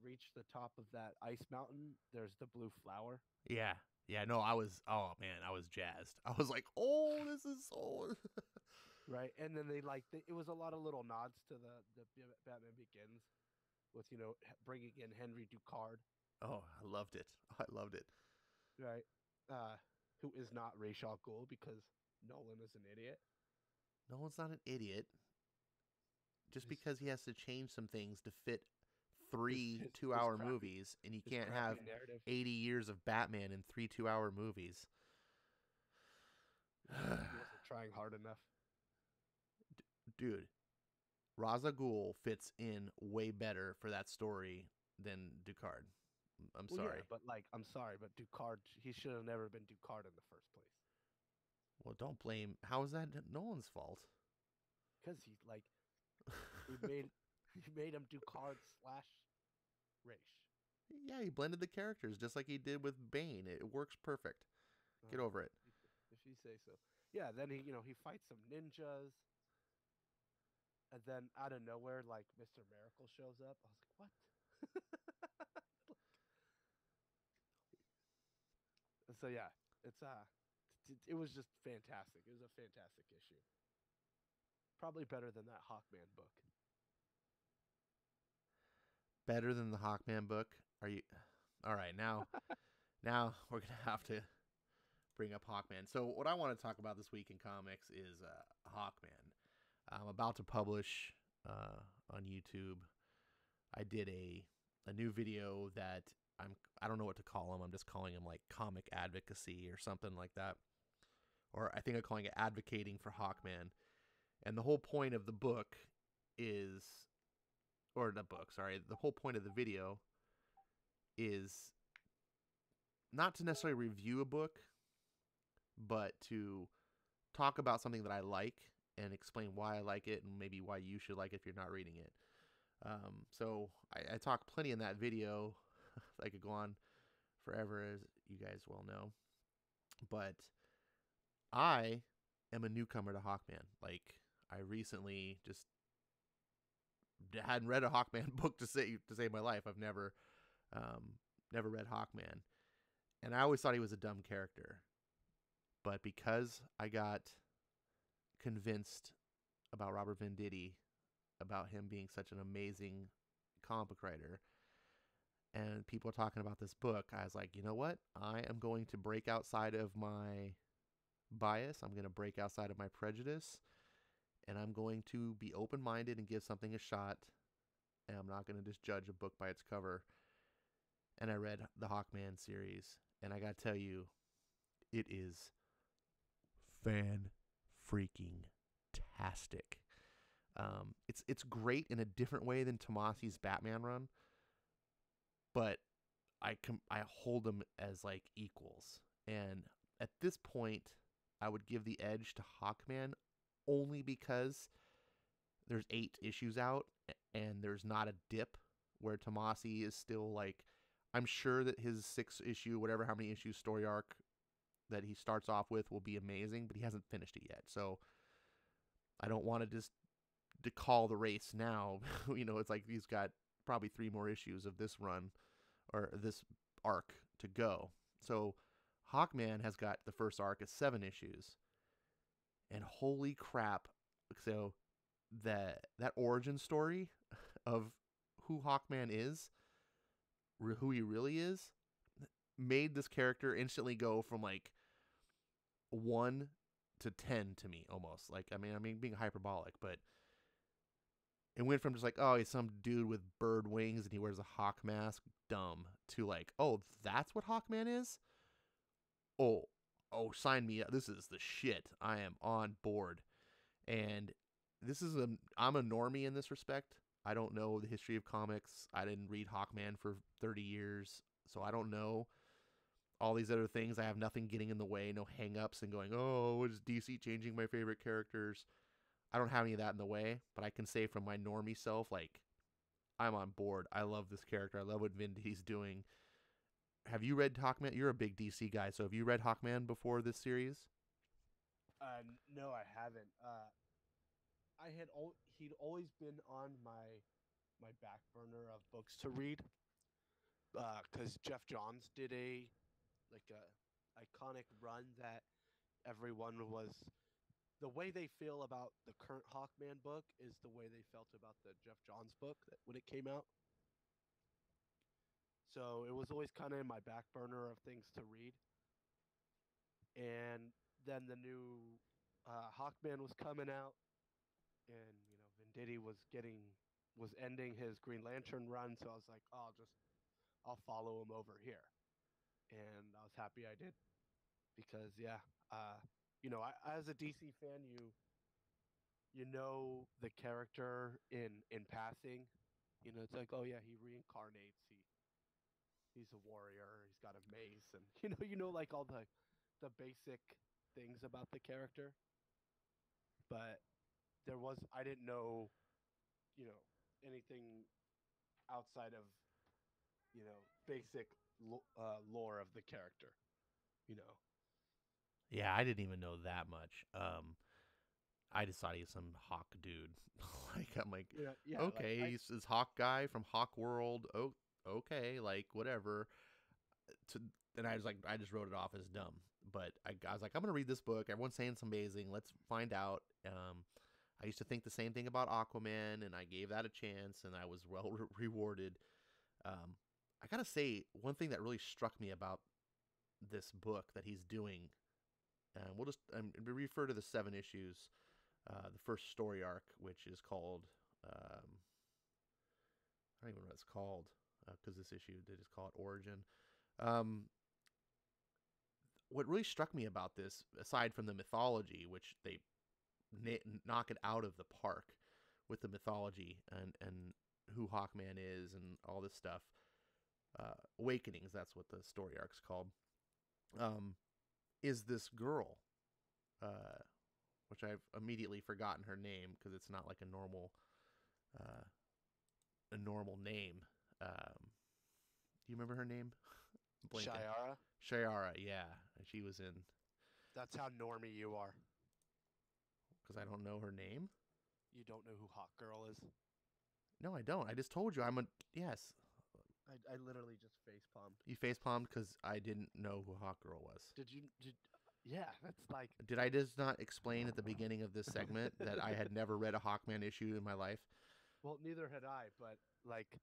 reached the top of that ice mountain? There's the blue flower. yeah, yeah. No, I was. Oh man, I was jazzed. I was like, oh, this is so. Right, and then it was a lot of little nods to the Batman Begins with bringing in Henry Ducard, Oh, I loved it. I loved it. right? Uh, who is not Ra's al Ghul because Nolan is an idiot. No one's not an idiot. Just His because he has to change some things to fit his three his, his two-hour crappy movies, and you his can't crappy have narrative. 80 years of Batman in three 2-hour movies. He wasn't trying hard enough. Dude, Raza Ghul fits in way better for that story than Ducard. I'm Well, yeah, sorry. but like, I'm sorry, but Ducard, he should have never been Ducard in the first place Well, don't blame. How is that Nolan's fault? because he made he made him Ducard slash Ra's. Yeah, he blended the characters just like he did with Bane. It works perfect. Get Uh, over it. if you say so. Yeah, then he fights some ninjas, and then out of nowhere, like Mr. Miracle shows up. I was like, what? So yeah, it's it was just fantastic. It was a fantastic issue. Probably better than that Hawkman book. better than the Hawkman book? Are you? All right, now we're gonna have to bring up Hawkman. So what I want to talk about this week in comics is Hawkman. I'm about to publish on YouTube. I did a new video that I don't know what to call him. I'm just calling him like comic advocacy or something like that. Or I think I'm calling it advocating for Hawkman. And the whole point of the book is, or the book, sorry, the whole point of the video is not to necessarily review a book, but to talk about something that I like and explain why I like it and maybe why you should like it if you're not reading it. So I talk plenty in that video. I could go on forever, as you guys well know. But I am a newcomer to Hawkman. Like, I recently just hadn't read a Hawkman book to save my life. I've never read Hawkman, and I always thought he was a dumb character. But because I got convinced about Robert Venditti, about him being such an amazing comic book writer, and people are talking about this book, I was like, you know what? I am going to break outside of my bias. I'm going to break outside of my prejudice, and I'm going to be open-minded and give something a shot, and I'm not going to just judge a book by its cover. And I read the Hawkman series, and I got to tell you, it is fan-freaking-tastic. It's great in a different way than Tomasi's Batman run, but I hold them as like equals. And at this point, I would give the edge to Hawkman only because there's 8 issues out and there's not a dip where Tomasi is still like, I'm sure that his 6 issue, whatever how many issues story arc that he starts off with will be amazing, but he hasn't finished it yet. So I don't want to just call the race now. It's like he's got probably 3 more issues of this run or this arc to go. So Hawkman has got the first arc is 7 issues. And holy crap. So that origin story of who Hawkman is, who he really is, made this character instantly go from like 1 to 10 to me almost. Like, I mean being hyperbolic, but it went from just like, oh, he's some dude with bird wings and he wears a hawk mask, dumb, to like, oh, that's what Hawkman is? Oh, sign me up. This is the shit. I am on board. And I'm a normie in this respect. I don't know the history of comics. I didn't read Hawkman for 30 years, so I don't know all these other things. I have nothing getting in the way, no hang-ups and going, oh, is DC changing my favorite characters? I don't have any of that in the way, but I can say from my normie self, like, I'm on board. I love this character. I love what Venditti's doing. Have you read Hawkman? You're a big DC guy, so have you read Hawkman before this series? No, I haven't. He'd always been on my back burner of books to read. Because Jeff Johns did a iconic run that everyone was. The way they feel about the current Hawkman book is the way they felt about the Jeff Johns book when it came out. So it was always kind of in my back burner of things to read. And then the new Hawkman was coming out, and Venditti was ending his Green Lantern run. So I was like, oh, I'll follow him over here, and I was happy I did, because as a DC fan, you know the character in passing. It's like, oh yeah, he reincarnates. He's a warrior. He's got a mace, and like all the basic things about the character. But I didn't know, anything outside of, basic lore of the character. Yeah, I didn't even know that much. I just thought he was some hawk dude. I'm like, yeah, okay, like he's this hawk guy from Hawk World. Oh, okay, like whatever. And I just wrote it off as dumb. But I was like, I'm gonna read this book. Everyone's saying it's amazing. Let's find out. I used to think the same thing about Aquaman, and I gave that a chance, and I was well rewarded. I gotta say, one thing that really struck me about this book that he's doing, and we'll just refer to the 7 issues, the first story arc, which is called, I don't even know what it's called, because this issue they just call it Origin. Um, what really struck me about this, aside from the mythology, which they knock it out of the park with the mythology and who Hawkman is and all this stuff, Awakenings, that's what the story arc's called, is this girl, uh, which I've immediately forgotten her name because it's not like uh, a normal name. Do you remember her name? Blanking. Shiara. Shiara, yeah, she was in. That's how normie you are. Because I don't know her name. You don't know who Hawk Girl is. No, I don't. I just told you I'm a yes. I literally just facepalmed. You facepalmed because I didn't know who Hawk Girl was. Yeah, that's like. Did I just not explain at the beginning of this segment that I had never read a Hawkman issue in my life? Well, neither had I, but like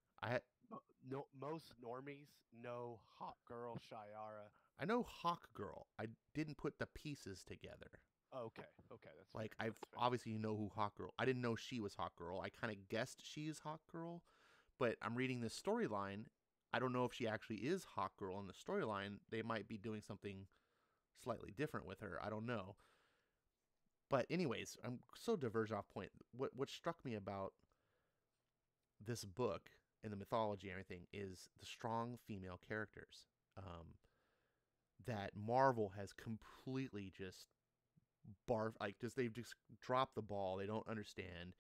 no, most normies know Hawk Girl, Shiara. I know Hawk Girl. I didn't put the pieces together. Oh, okay, that's like fair. I've obviously you know who Hawk Girl. I didn't know she was Hawk Girl. I kind of guessed she's Hawk Girl, but I'm reading this storyline. I don't know if she actually is Hawk Girl in the storyline. They might be doing something slightly different with her. I don't know. But anyways, I'm so diverged off point. What struck me about this book and the mythology and everything is the strong female characters, that Marvel has completely just they've just dropped the ball. They don't understand.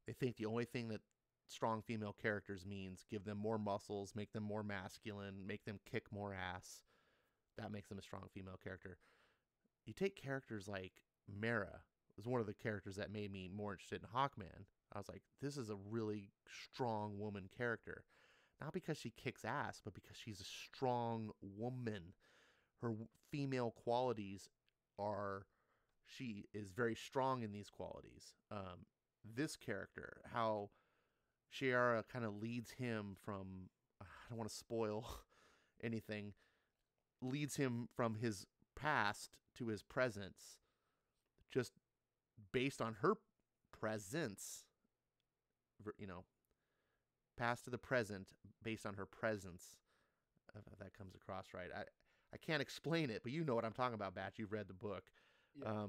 They think the only thing that strong female characters means give them more muscles, make them more masculine, make them kick more ass. That makes them a strong female character. You take characters like Mera, was one of the characters that made me more interested in Hawkman. I was like, this is a really strong woman character. Not because she kicks ass, but because she's a strong woman. Her female qualities are, she is very strong in these qualities. This character, how Shiara kind of leads him from, I don't want to spoil anything, leads him from his past to his presence, just based on her presence, past to the present based on her presence. If that comes across right. I can't explain it, but you know what I'm talking about, Batch. You've read the book. Yeah.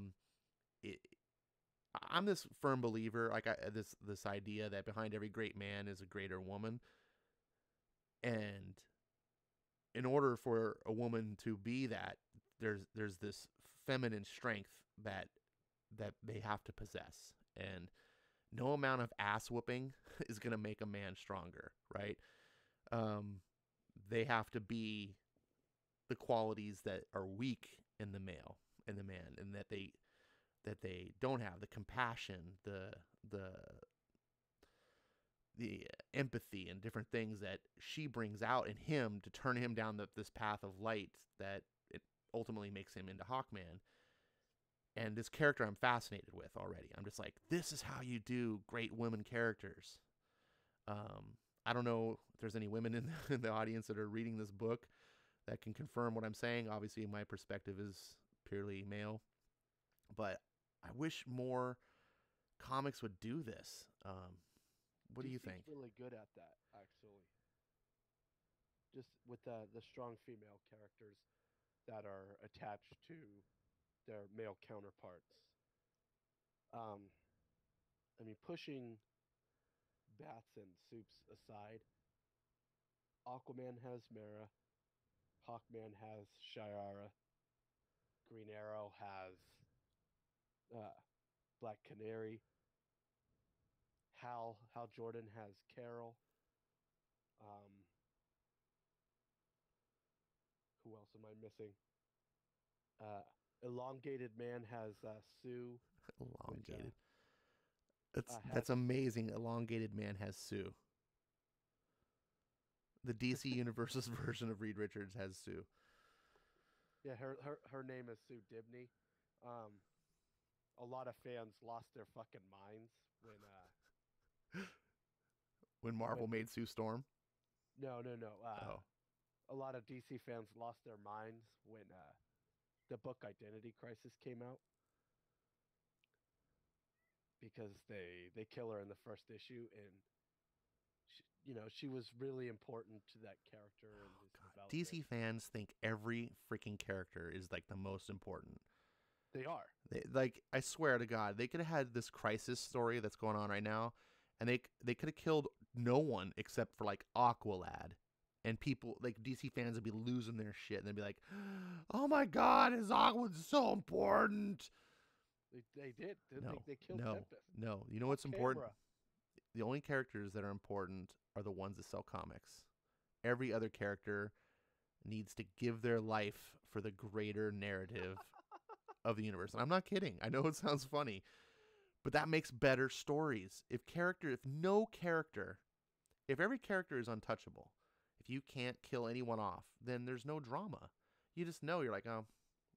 I'm this firm believer, like this idea that behind every great man is a greater woman, and in order for a woman to be that, there's this feminine strength that they have to possess, and no amount of ass whooping is going to make a man stronger, right? They have to be the qualities that are weak in the man, and that they don't have: the compassion, the empathy, and different things that she brings out in him to turn him down this path of light that it ultimately makes him into Hawkman. And this character I'm fascinated with already. I'm just like, this is how you do great women characters. I don't know if there's any women in the audience that are reading this book that can confirm what I'm saying. Obviously, my perspective is purely male, but I wish more comics would do this. What do you think? DC's really good at that, actually. Just with the strong female characters that are attached to their male counterparts. I mean, pushing bats and soups aside, Aquaman has Mera, Hawkman has Shiara, Green Arrow has Black Canary, Hal Jordan has Carol. Who else am I missing? Elongated Man has Sue. Elongated. Which, that's amazing. Elongated Man has Sue. The DC Universe's version of Reed Richards has Sue. Yeah, her name is Sue Dibney. A lot of fans lost their fucking minds when when Marvel made Sue Storm. No, no, no. Oh, A lot of DC fans lost their minds when the book Identity Crisis came out because they kill her in the first issue, and she was really important to that character and his God. development. DC fans think every freaking character is like the most important. They are. Like, I swear to God, they could have had this crisis story that's going on right now, and they could have killed no one except for like Aqualad, and people like DC fans would be losing their shit, and they'd be like, "Oh my God, his Aqualad's so important." They did. No, They killed no, Tempest no. You know off what's important? camera. The only characters that are important are the ones that sell comics. Every other character needs to give their life for the greater narrative of the universe. And I'm not kidding. I know it sounds funny, but that makes better stories. If no character, if every character is untouchable, if you can't kill anyone off, then there's no drama. You just know, you're like, oh,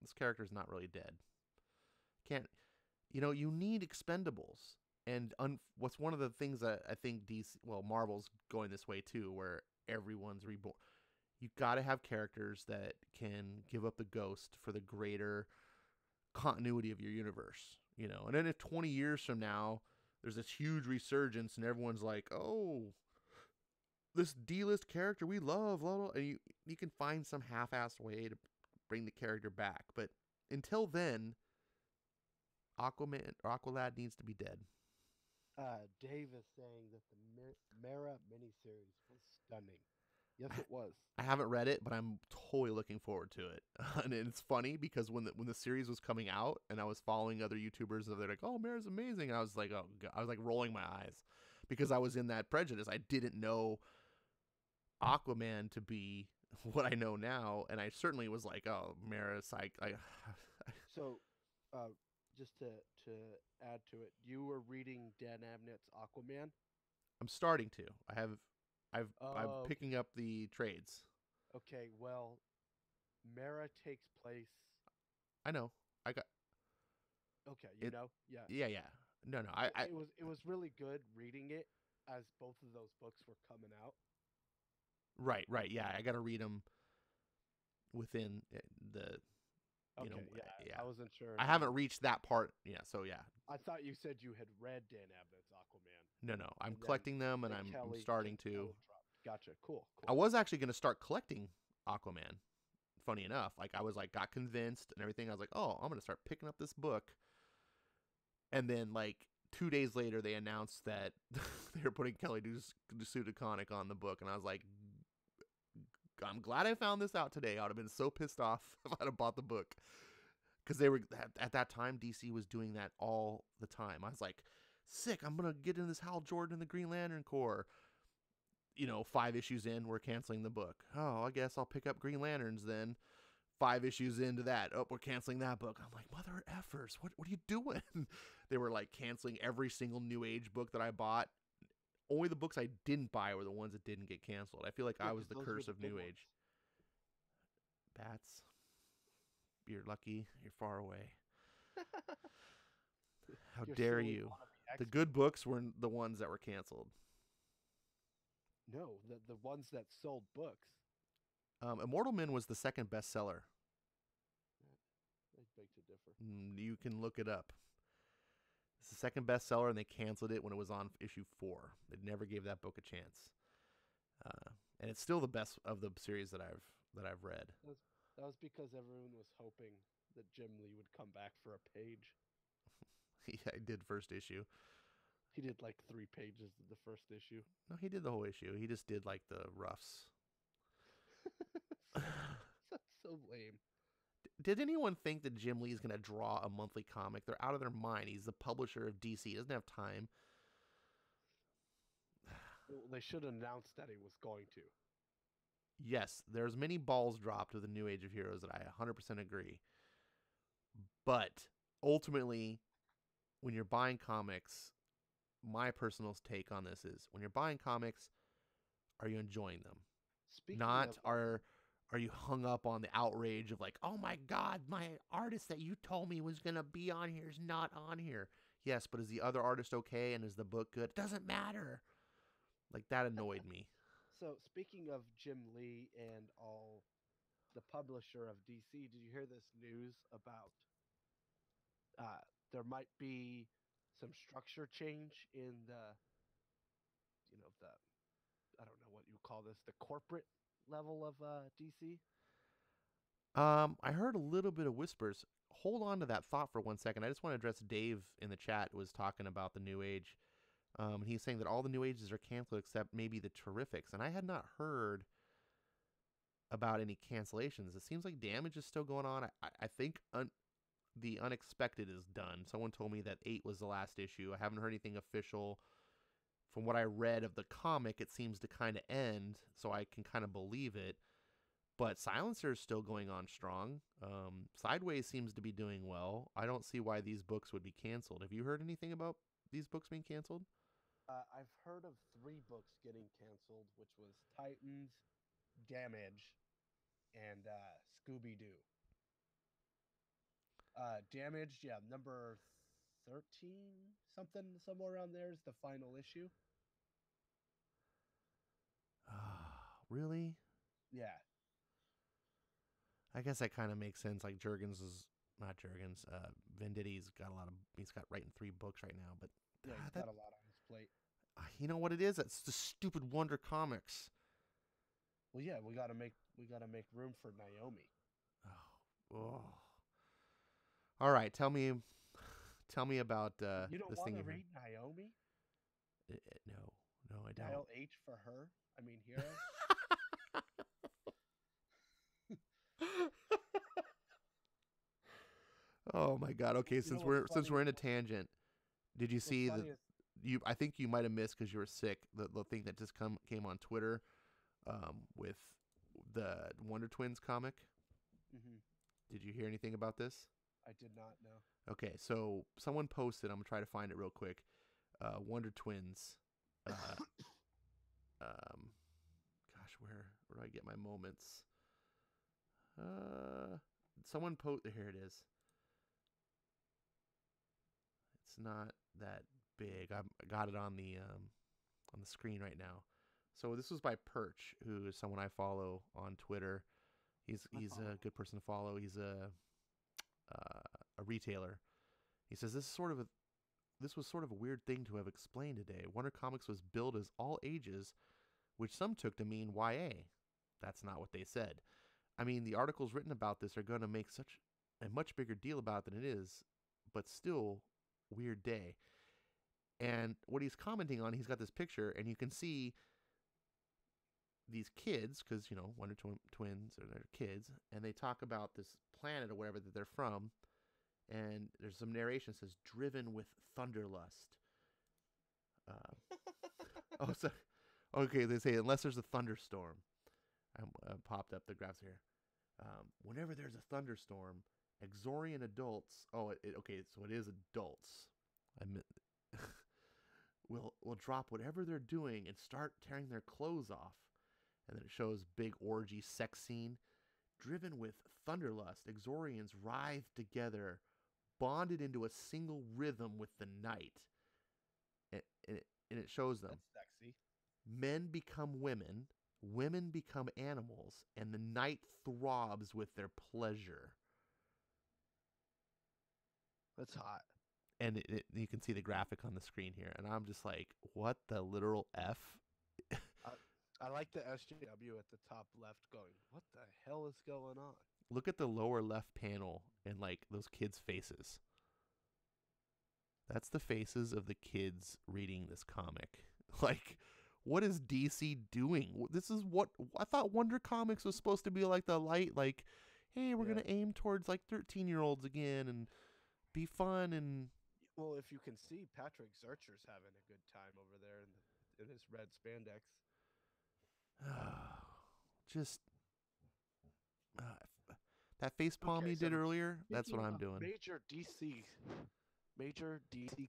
this character's not really dead. Can't, you need expendables. And what's one of the things that I think Marvel's going this way too, where everyone's reborn. You got to have characters that can give up the ghost for the greater continuity of your universe, And then if 20 years from now, there's this huge resurgence and everyone's like, oh, this D-list character we love, blah, blah, and you can find some half-assed way to bring the character back. But until then, Aqualad needs to be dead. Dave is saying that the Mara miniseries was stunning. Yes, it was. I haven't read it, but I'm totally looking forward to it. And it's funny because when the series was coming out, and I was following other YouTubers, and they're like, "Oh, Mara's amazing," and I was like, "Oh," God. I was like rolling my eyes because I was in that prejudice. I didn't know Aquaman to be what I know now, and I certainly was like, "Oh, Mara's psych." So, just to add to it, you were reading Dan Abnett's Aquaman. I'm starting to. I'm Oh, picking up the trades. okay. Well, Mara takes place. I know. I got Okay, it. yeah. Yeah, yeah. No, no. It was really good reading it as both of those books were coming out. Right, right. Yeah, I got to read them within the Okay, yeah. yeah. I wasn't sure I if haven't reached that part. Yeah, so yeah. I thought you said you had read Dan Abnett's Aquaman, No, no. I'm and then collecting them and then I'm Kelly starting to. Kelly dropped. Gotcha. Cool, I cool. was actually going to start collecting Aquaman. Funny enough, like I was like got convinced and everything. I was like, "Oh, I'm going to start picking up this book." And then like 2 days later they announced that they were putting Kelly Sue on the book, and I was like, I'm glad I found this out today. I would have been so pissed off if I'd have bought the book. Because they were at that time, DC was doing that all the time. I was like, sick. I'm gonna get in this Hal Jordan and the Green Lantern Corps. 5 issues in, we're canceling the book. Oh, I guess I'll pick up Green Lanterns then. 5 issues into that, oh, we're canceling that book. I'm like, mother effers, what are you doing? They were like canceling every single New Age book that I bought. Only the books I didn't buy were the ones that didn't get canceled. I feel like Yeah, I 'cause was the those were curse the of good New ones. Age. Bats. You're lucky. You're far away. How You're dare silly you? wannabe The X-Men. good books were the ones that were canceled. No, the ones that sold books. Immortal Men was the second bestseller. I beg to differ. You can look it up. It's the second bestseller, and they canceled it when it was on issue 4. They never gave that book a chance. And it's still the best of the series that I've read. That was because everyone was hoping that Jim Lee would come back for a page. Yeah, I did first issue. He did like 3 pages of the first issue. No, he did the whole issue. He just did like the roughs. So lame. Did anyone think that Jim Lee is going to draw a monthly comic? They're out of their mind. He's the publisher of DC. He doesn't have time. Well, they should have announced that he was going to. Yes, there's many balls dropped with the New Age of Heroes that I 100% agree. But ultimately, when you're buying comics, my personal take on this is when you're buying comics, are you enjoying them? Speaking Not of, are you hung up on the outrage of like, oh my God, my artist that you told me was going to be on here is not on here. Yes, but is the other artist okay and is the book good? It doesn't matter. Like, that annoyed me. So speaking of Jim Lee and all the publisher of DC, did you hear this news about uh, there might be some structure change in the I don't know what you call this, the corporate level of DC? I heard a little bit of whispers. Hold on to that thought for 1 second. I just want to address Dave in the chat who was talking about the New Age. And he's saying that all the New Ages are canceled except maybe the Terrifics. And I had not heard about any cancellations. It seems like Damage is still going on. I think the Unexpected is done. Someone told me that 8 was the last issue. I haven't heard anything official. From what I read of the comic, it seems to kind of end, so I can kind of believe it. But Silencer is still going on strong. Sideways seems to be doing well. I don't see why these books would be canceled. Have you heard anything about these books being canceled? I've heard of 3 books getting canceled, which was Titans, Damage, and Scooby Doo. Damage, yeah, number 13, something somewhere around there is the final issue. Really? Yeah. I guess that kind of makes sense. Like Jurgens is not Jurgens. Venditti's got he's got writing 3 books right now. But Yeah, he's got a lot on his plate. You know what it is? It's the stupid Wonder Comics. Well, yeah, we gotta make room for Naomi. Oh. All right, tell me about you don't this want thing to you heard. read Naomi? No, I don't. Dial H for her. I mean, Hero. Oh my God. Okay, since we're in a tangent, did you see I think you might have missed because you were sick. The thing that just came on Twitter, with the Wonder Twins comic. Mm-hmm. Did you hear anything about this? I did not know. Okay, so someone posted. I'm gonna try to find it real quick. Wonder Twins. Gosh, where do I get my moments? Someone here it is. It's not that big. I got it on the screen right now. So this was by Perch, who is someone I follow on Twitter. He's a good person to follow. He's a retailer. He says this was sort of a weird thing to have explained today. Wonder Comics was billed as all ages, which some took to mean YA. That's not what they said. I mean, the articles written about this are going to make such a much bigger deal about it than it is, but still, weird day. And what he's commenting on, he's got this picture, and you can see these kids, because, Wonder Twins are their kids, and they talk about this planet or whatever that they're from, and there's some narration that says, driven with thunderlust. Okay, they say, unless there's a thunderstorm. I popped up the graphs here. Whenever there's a thunderstorm, Exorian adults, okay, so it is adults. will drop whatever they're doing and start tearing their clothes off. And then it shows big orgy sex scene. Driven with thunderlust, Exorians writhe together, bonded into a single rhythm with the night. And it shows them. That's sexy. Men become women, women become animals, and the night throbs with their pleasure. That's hot. And you can see the graphic on the screen here. And I'm just like, what the literal F? I like the SJW at the top left going, what the hell is going on? Look at the lower left panel and like those kids' faces. That's the faces of the kids reading this comic. Like, what is DC doing? This is what I thought Wonder Comics was supposed to be like the light, like, hey, we're going to aim towards like 13-year-olds again and be fun. And well, if you can see, Patrick Zurcher's having a good time over there in his red spandex. Just that face palm you did earlier, that's what I'm doing. Major DC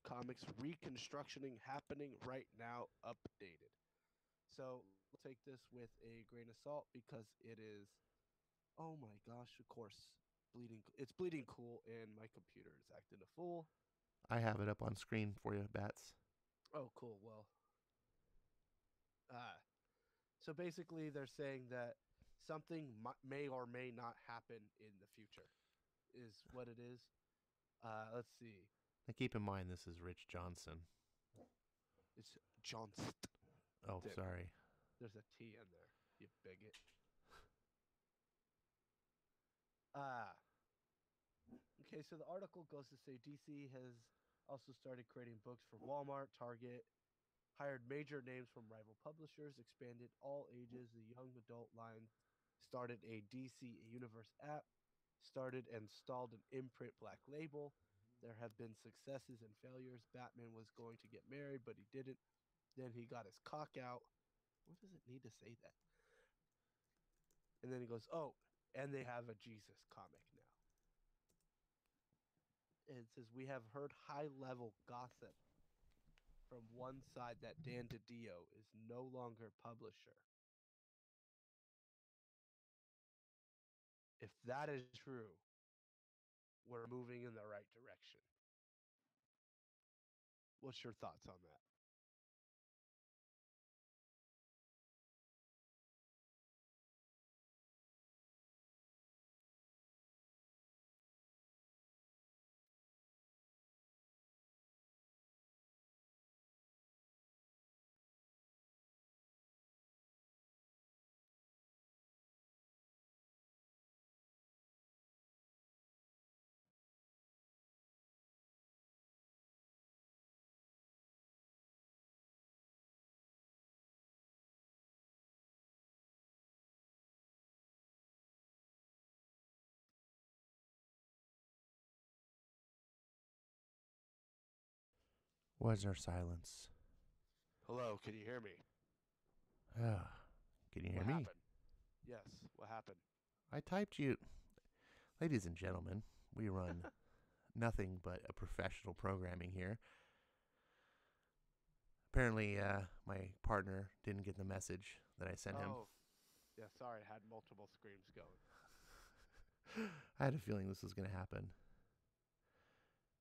Comics reconstructioning happening right now, updated. So we'll take this with a grain of salt because it is, oh my gosh, of course, it's bleeding cool, and my computer is acting a fool. I have it up on screen for you, Bats. Oh, cool. Well, So basically, they're saying that something may or may not happen in the future, is what it is. Let's see. Now keep in mind this is Rich Johnson. It's Johnston. Oh, sorry. There's a T in there, you bigot. Ah. Okay, so the article goes to say DC has also started creating books for Walmart, Target, hired major names from rival publishers, expanded all ages, the young adult line, started a DC Universe app, started and installed an imprint black label. There have been successes and failures. Batman was going to get married, but he didn't. Then he got his cock out. What does it need to say that? And then he goes, oh, and they have a Jesus comic now. And it says, we have heard high level gossip from one side that Dan DiDio is no longer publisher. If that is true, we're moving in the right direction. What's your thoughts on that? What's our silence? Hello, can you hear me? Can you hear What me? happened? Yes, what happened? I typed you. Ladies and gentlemen, we run nothing but a professional programming here. Apparently, my partner didn't get the message that I sent him. Oh, yeah, sorry, I had multiple screams going. I had a feeling this was going to happen.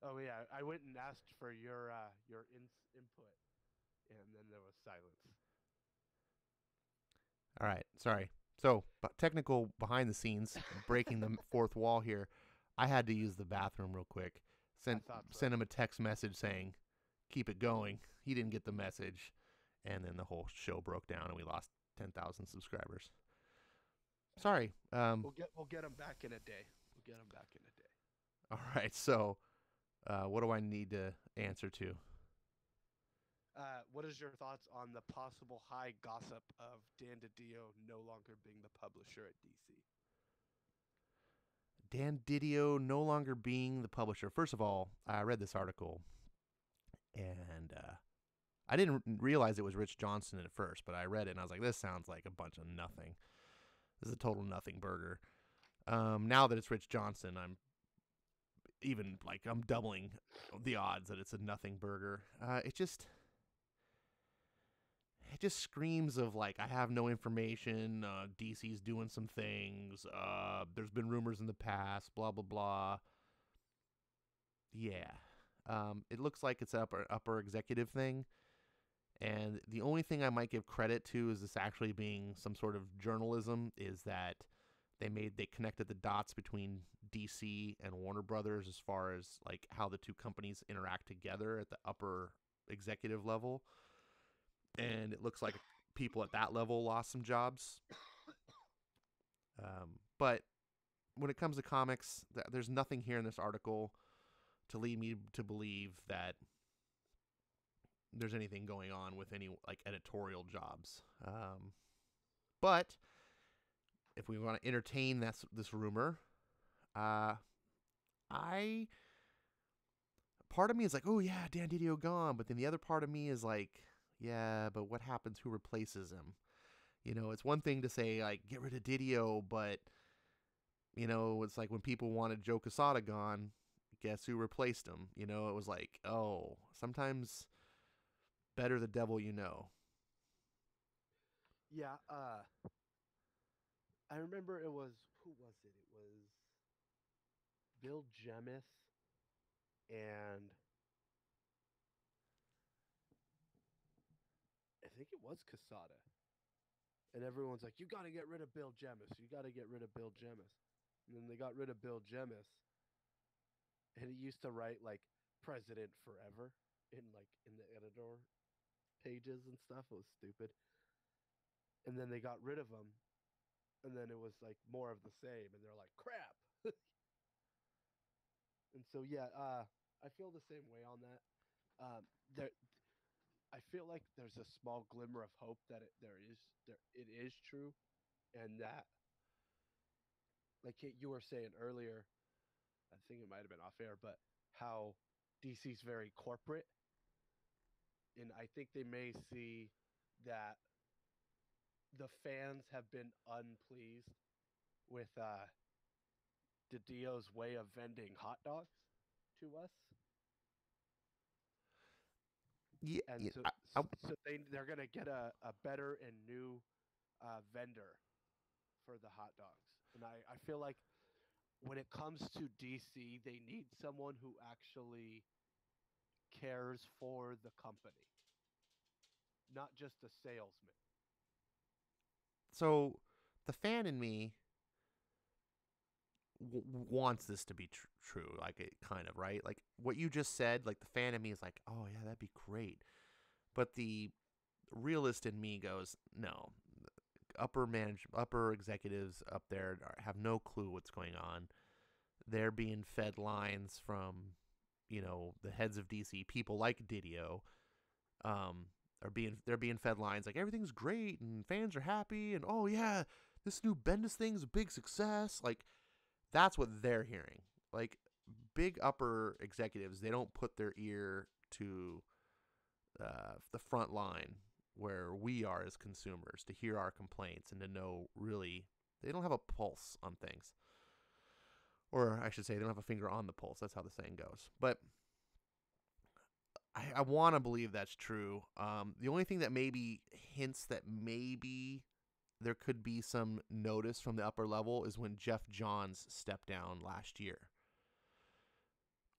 Oh yeah, I went and asked for your input, and then there was silence. All right, sorry. So, technical behind the scenes, breaking the fourth wall here. I had to use the bathroom real quick. Sent him a text message saying, "Keep it going." He didn't get the message, and then the whole show broke down, and we lost 10,000 subscribers. Sorry. We'll get him back in a day. We'll get him back in a day. All right. So, what do I need to answer to? What is your thoughts on the possible high gossip of Dan DiDio no longer being the publisher at DC? Dan DiDio no longer being the publisher. First of all, I read this article, and I didn't realize it was Rich Johnson at first, but I read it and I was like, this sounds like a bunch of nothing. This is a total nothing burger. Now that it's Rich Johnson, I'm doubling the odds that it's a nothing burger. It just screams of like, I have no information. DC's doing some things. There's been rumors in the past. Blah blah blah. Yeah. It looks like it's upper executive thing. And the only thing I might give credit to is this actually being some sort of journalism is that they connected the dots between DC and Warner Brothers as far as like how the two companies interact together at the upper executive level. And it looks like people at that level lost some jobs. But when it comes to comics, there's nothing here in this article to lead me to believe that there's anything going on with any like editorial jobs. But if we want to entertain this rumor, part of me is like, oh yeah, Dan DiDio gone, but then the other part of me is like, yeah, but what happens? Who replaces him? You know, it's one thing to say like get rid of DiDio, but you know, it's like when people wanted Joe Quesada gone, guess who replaced him? You know, it was like, oh, sometimes better the devil you know. Yeah, I remember it was, who was it? It was Bill Jemas and I think it was Quesada. And everyone's like, you got to get rid of Bill Jemas. You got to get rid of Bill Jemas. And then they got rid of Bill Jemas, and he used to write like President Forever in the editor pages and stuff. It was stupid. And then they got rid of him, and then it was like more of the same, and they're like, crap. And so yeah, I feel the same way on that. There, I feel like there's a small glimmer of hope that it is true, and that like you were saying earlier, I think it might have been off air, but how DC's very corporate, and I think they may see that the fans have been unpleased with DiDio's way of vending hot dogs to us, Yeah, and yeah, so I, they're gonna get a better and new vendor for the hot dogs, and I feel like when it comes to DC, they need someone who actually cares for the company, not just a salesman. so the fan in me wants this to be true, like it kind of right, like what you just said. Like the fan in me is like, oh yeah, that'd be great, but the realist in me goes, no. Upper executives up there have no clue what's going on. They're being fed lines from, the heads of DC, people like Didio, they're being fed lines like everything's great and fans are happy and oh yeah, this new Bendis thing's a big success. Like that's what they're hearing. Like big upper executives, they don't put their ear to the front line where we are as consumers to hear our complaints and to know really they don't have a pulse on things. Or I should say, they don't have a finger on the pulse. That's how the saying goes. But I want to believe that's true. The only thing that maybe hints that maybe there could be some notice from the upper level is when Jeff Johns stepped down last year.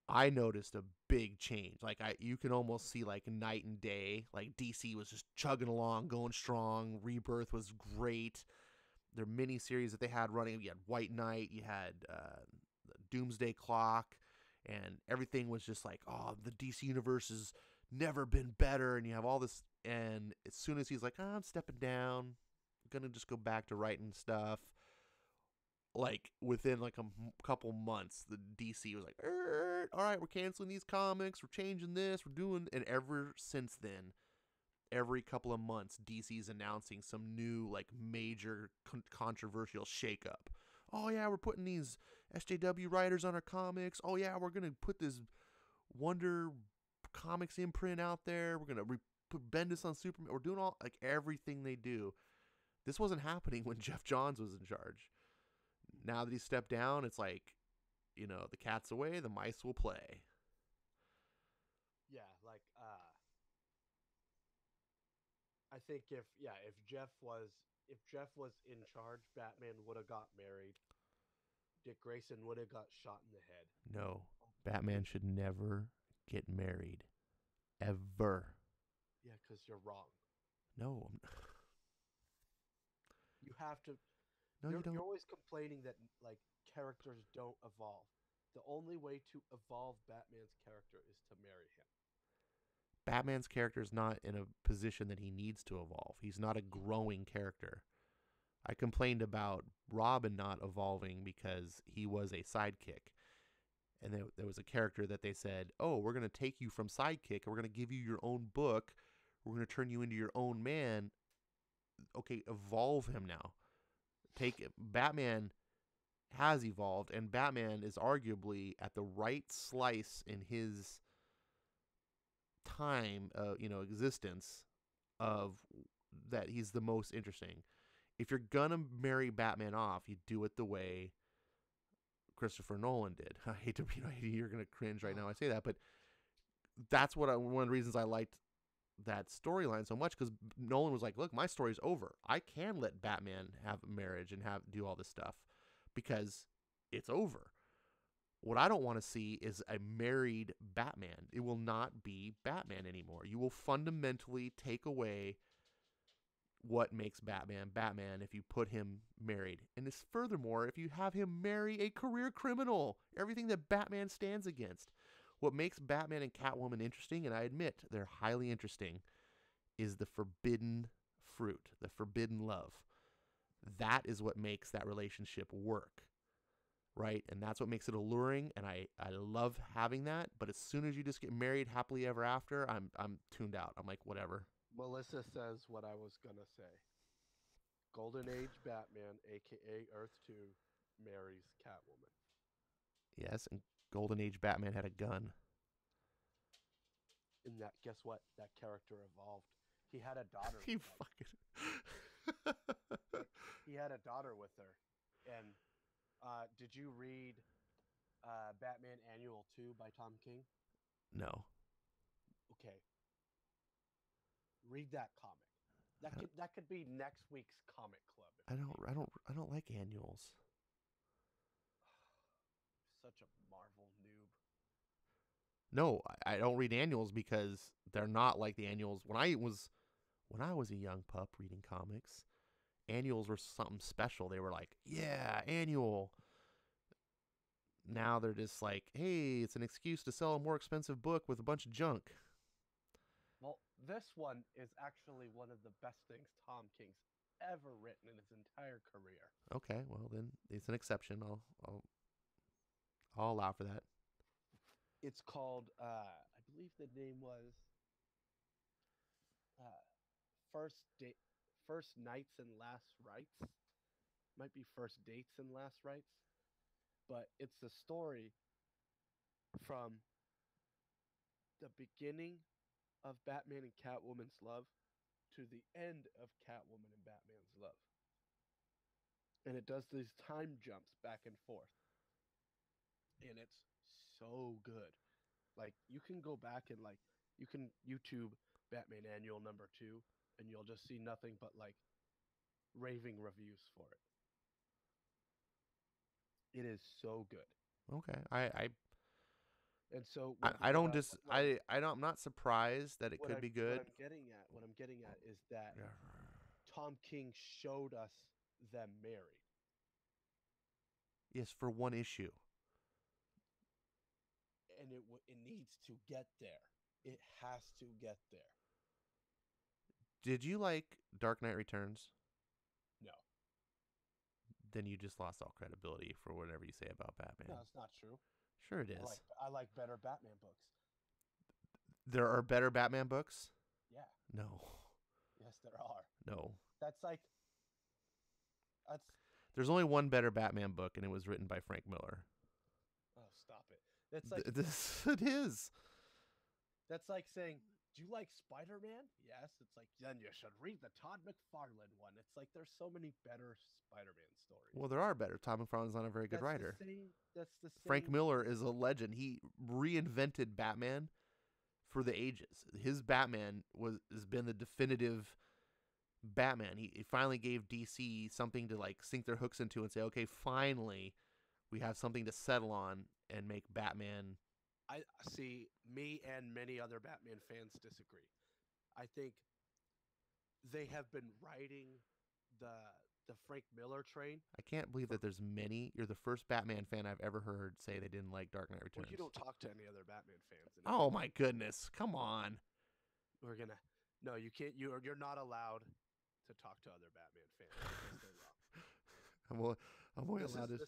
I noticed a big change. Like you can almost see like night and day. Like DC was just chugging along, going strong. Rebirth was great. Their mini series that they had running, you had White Knight, you had the Doomsday Clock, and everything was just like, oh, the DC universe has never been better. And you have all this, and as soon as he's like, oh, I'm stepping down, I'm gonna just go back to writing stuff. Like within like a couple months, the DC was like, all right, we're canceling these comics, we're changing this, we're doing, and ever since then, every couple of months, DC's announcing some new like major controversial shakeup. Oh yeah, we're putting these SJW writers on our comics. Oh yeah, we're gonna put this Wonder Comics imprint out there. We're gonna put Bendis on Superman. We're doing all like everything they do. This wasn't happening when Jeff Johns was in charge. Now that he stepped down, it's like, the cat's away, the mice will play. Yeah, like I think if Jeff was in charge, Batman would have got married. Dick Grayson would have got shot in the head. No, Batman should never get married. Ever. Yeah, because you're wrong. No. You have to. No, you don't. You're always complaining that like characters don't evolve. The only way to evolve Batman's character is to marry him. Batman's character is not in a position that he needs to evolve. He's not a growing character. I complained about Robin not evolving because he was a sidekick. And there was a character that they said, oh, we're going to take you from sidekick and we're going to give you your own book. We're going to turn you into your own man. Okay, evolve him now. Batman has evolved, and Batman is arguably at the right slice in his time, existence of that he's the most interesting. If you're gonna marry Batman off, you do it the way Christopher Nolan did. I hate to be, you're gonna cringe right now. I say that, but that's one of the reasons I liked that storyline so much, because Nolan was like, look, my story's over. I can let Batman have a marriage and do all this stuff because it's over. What I don't want to see is a married Batman. It will not be Batman anymore. You will fundamentally take away what makes Batman Batman if you put him married. And it's furthermore, if you have him marry a career criminal, everything that Batman stands against. What makes Batman and Catwoman interesting, and I admit they're highly interesting, is the forbidden fruit, the forbidden love. That is what makes that relationship work, right? And that's what makes it alluring, and I love having that. But as soon as you just get married happily ever after, I'm tuned out. I'm like, whatever. Melissa says what I was gonna say. Golden Age Batman, aka Earth 2, marries Catwoman. Yes, and Golden Age Batman had a gun. In that, guess what? That character evolved. He had a daughter. You with fucking. he had a daughter with her. And did you read Batman Annual 2 by Tom King? No. Okay. Read that comic. That could be next week's comic club. I don't like annuals. Such a Marvel noob. No, I don't read annuals because they're not like the annuals when I was a young pup reading comics. Annuals were something special. They were like, yeah, annual. Now they're just like, hey, it's an excuse to sell a more expensive book with a bunch of junk. Well, this one is actually one of the best things Tom King's ever written in his entire career. Okay, well then it's an exception. I'll allow for that. It's called, I believe the name was First Nights and Last Rites. Might be First Dates and Last Rites. But it's the story from the beginning of Batman and Catwoman's love to the end of Catwoman and Batman's love. And it does these time jumps back and forth. And it's so good. Like, you can go back and, like, you can YouTube Batman Annual number 2, and you'll just see nothing but, like, raving reviews for it. It is so good. Okay, And so I'm not surprised that it could be good. What I'm getting at is that Tom King showed us them married. Yes, for one issue. And it needs to get there. It has to get there. Did you like Dark Knight Returns? No. Then you just lost all credibility for whatever you say about Batman. No, it's not true. Sure it is. I like better Batman books. There are better Batman books? Yeah. No. Yes, there are. No. There's only one better Batman book, and it was written by Frank Miller. Oh, stop it. That's like it is. That's like saying, do you like Spider-Man? Yes. It's like, then you should read the Todd McFarlane one. It's like there's so many better Spider-Man stories. Well, there are better. Todd McFarlane's not a very good writer. That's the same. Frank Miller is a legend. He reinvented Batman for the ages. His Batman has been the definitive Batman. He finally gave DC something to like sink their hooks into and say, okay, finally we have something to settle on and make Batman. I see. Me and many other Batman fans disagree. I think they have been riding the Frank Miller train. I can't believe that there's many. You're the first Batman fan I've ever heard say they didn't like Dark Knight Returns. Well, you don't talk to any other Batman fans. Oh my goodness! Come on. No, you can't. You're not allowed to talk to other Batman fans because they're wrong. I'm only allowed to.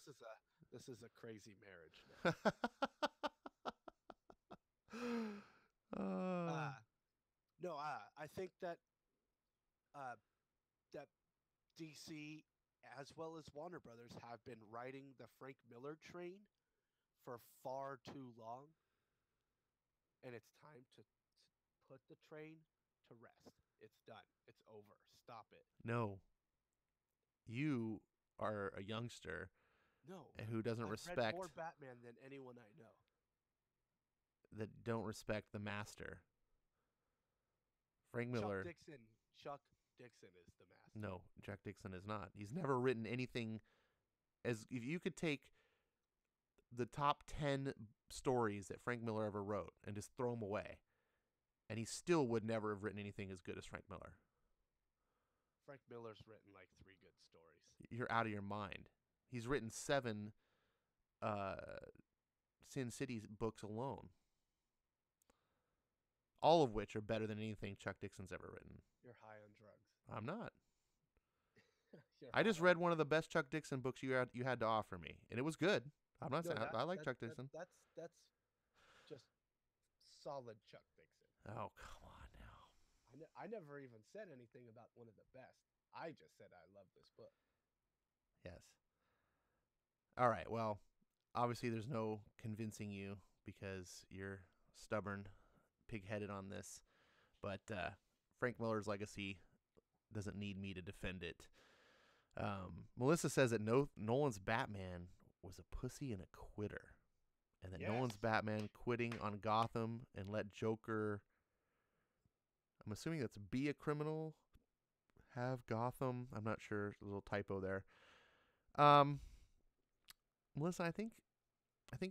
This is a crazy marriage. I think that that DC as well as Warner Brothers have been riding the Frank Miller train for far too long, and it's time to put the train to rest. It's done. It's over. Stop it. No. You are a youngster. No. And who doesn't respect read more Batman than anyone I know. That don't respect the master. Frank Miller. Chuck Dixon is the master. No, Chuck Dixon is not. He's never written anything if you could take the top 10 stories that Frank Miller ever wrote and just throw them away, and he still would never have written anything as good as Frank Miller. Miller's written like 3 good stories. You're out of your mind. He's written 7 Sin City books alone, all of which are better than anything Chuck Dixon's ever written. You're high on drugs. I'm not. You're I just high read on- one of the best Chuck Dixon books you had to offer me, and it was good. I'm not saying I like Chuck Dixon. That's just solid Chuck Dixon. Oh, come on now. I never even said anything about one of the best. I just said I love this book. Yes. All right. Well, obviously there's no convincing you because you're stubborn, pig-headed on this. But Frank Miller's legacy doesn't need me to defend it. Melissa says that Nolan's Batman was a pussy and a quitter. And that Nolan's Batman quitting on Gotham and let Joker, I'm assuming that's be a criminal, have Gotham. I'm not sure. A little typo there. Melissa, I think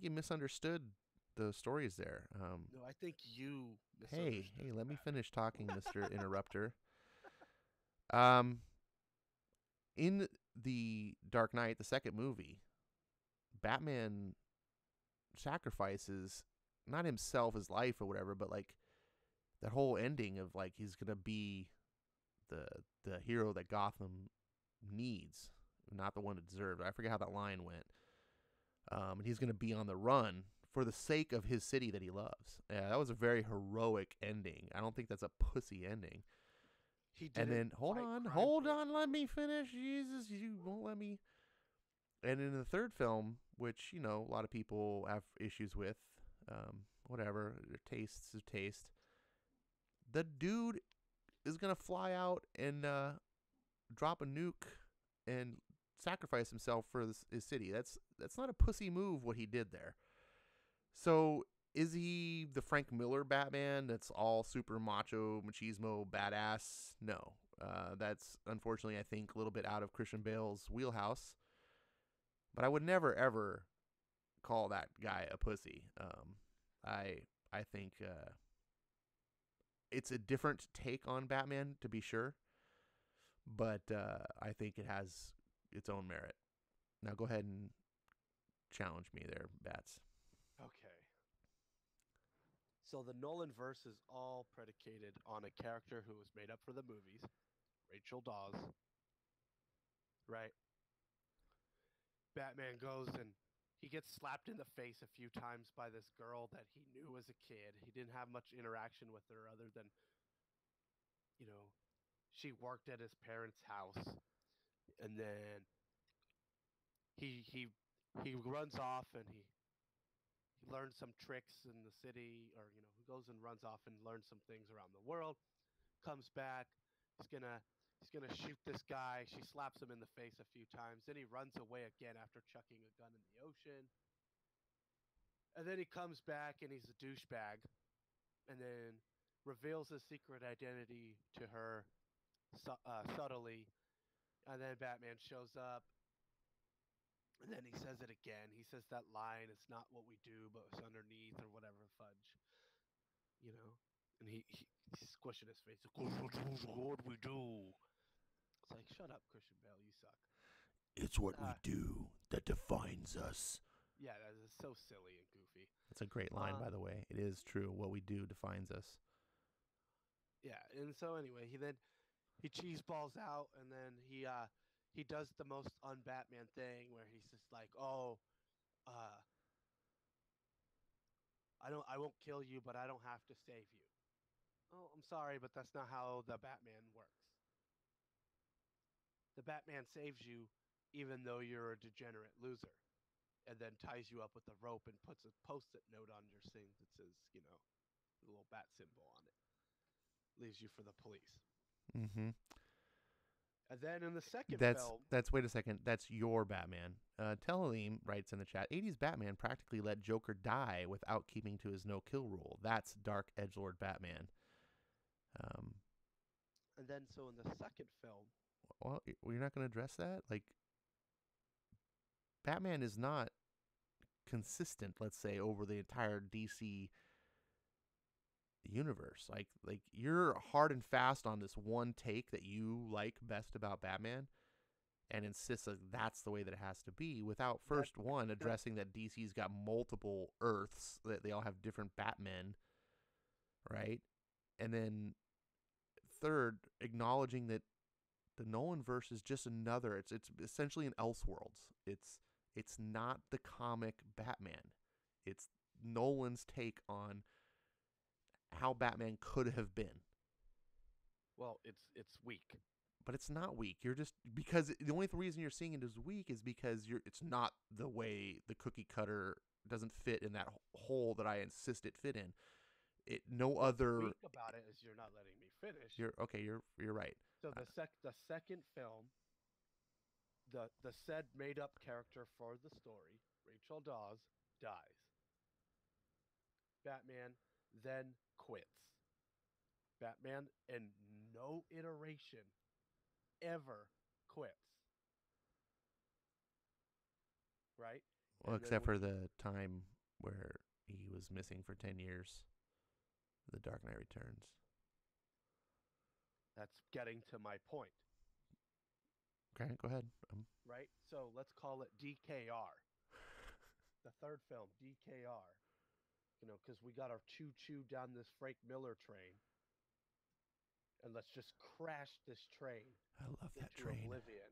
you misunderstood the stories there. No, I think you Hey, misunderstood let me that. finish talking, Mr. Interrupter. In the Dark Knight, the second movie, Batman sacrifices not himself, his life or whatever, but like that whole ending of like he's gonna be the hero that Gotham needs, not the one it deserved. I forget how that line went. And he's gonna be on the run for the sake of his city that he loves. Yeah, that was a very heroic ending. I don't think that's a pussy ending. He didn't. And then hold on, let me finish. Jesus, you won't let me. And in the third film, which, you know, a lot of people have issues with, whatever, their tastes is taste. The dude is gonna fly out and drop a nuke and sacrifice himself for his city. That's not a pussy move what he did there. So is he the Frank Miller Batman that's all super macho, machismo, badass? No. That's unfortunately, I think, a little bit out of Christian Bale's wheelhouse. But I would never, ever call that guy a pussy. I think it's a different take on Batman, to be sure. But I think it has its own merit. Now go ahead and challenge me there, Bats. Okay. So the Nolan verse is all predicated on a character who was made up for the movies, Rachel Dawes. Right? Batman goes and he gets slapped in the face a few times by this girl that he knew as a kid. He didn't have much interaction with her other than, you know, she worked at his parents' house. And then he runs off and he learns some tricks in the city, or he goes and runs off and learns some things around the world. Comes back, he's gonna shoot this guy. She slaps him in the face a few times. Then he runs away again after chucking a gun in the ocean. And then he comes back and he's a douchebag, and then reveals his secret identity to her subtly. And then Batman shows up. And then he says it again. He says that line, "It's not what we do, but it's underneath," or whatever fudge. And he's squishing his face. What we do? It's like, shut up, Christian Bale, you suck. It's what we do that defines us. Yeah, that is so silly and goofy. That's a great line, by the way. It is true. What we do defines us. Yeah, and so anyway, he cheese balls out, and then he does the most un-Batman thing where he's just like, "Oh, I won't kill you, but I don't have to save you." Oh, I'm sorry, but that's not how the Batman works. The Batman saves you even though you're a degenerate loser, and then ties you up with a rope and puts a post-it note on your thing that says, the little bat symbol on it. Leaves you for the police. Mm-hmm. And then in the second film... Wait a second. That's your Batman. Telelim writes in the chat, 80s Batman practically let Joker die without keeping to his no-kill rule. That's dark edgelord Batman. And then, so in the second film... Well, you're not going to address that? Like, Batman is not consistent, let's say, over the entire DC universe. Like you're hard and fast on this one take that you like best about Batman and insist that that's the way that it has to be without That first one that addressing that DC's got multiple Earths, that they all have different Batmen, right? And then third, acknowledging that the Nolan verse is just another. It's essentially an Elseworlds. It's not the comic Batman. It's Nolan's take on how Batman could have been. well, it's weak. But it's not weak. You're just, because the only reason you're seeing it as weak is because it's not the way the cookie cutter doesn't fit in that hole that I insist it fit in. It no What's other. weak about it is you're not letting me finish. You're okay. You're right. So the second film, the said made up character for the story, Rachel Dawes, dies. Batman then quits. Batman in no iteration ever quits. Right? Well, And then except for the time where he was missing for 10 years, The Dark Knight Returns. that's getting to my point. Okay, go ahead. Right? So let's call it DKR. The third film, DKR. You know, because we got our choo-choo down this Frank Miller train, and let's just crash this train I love that into train. oblivion.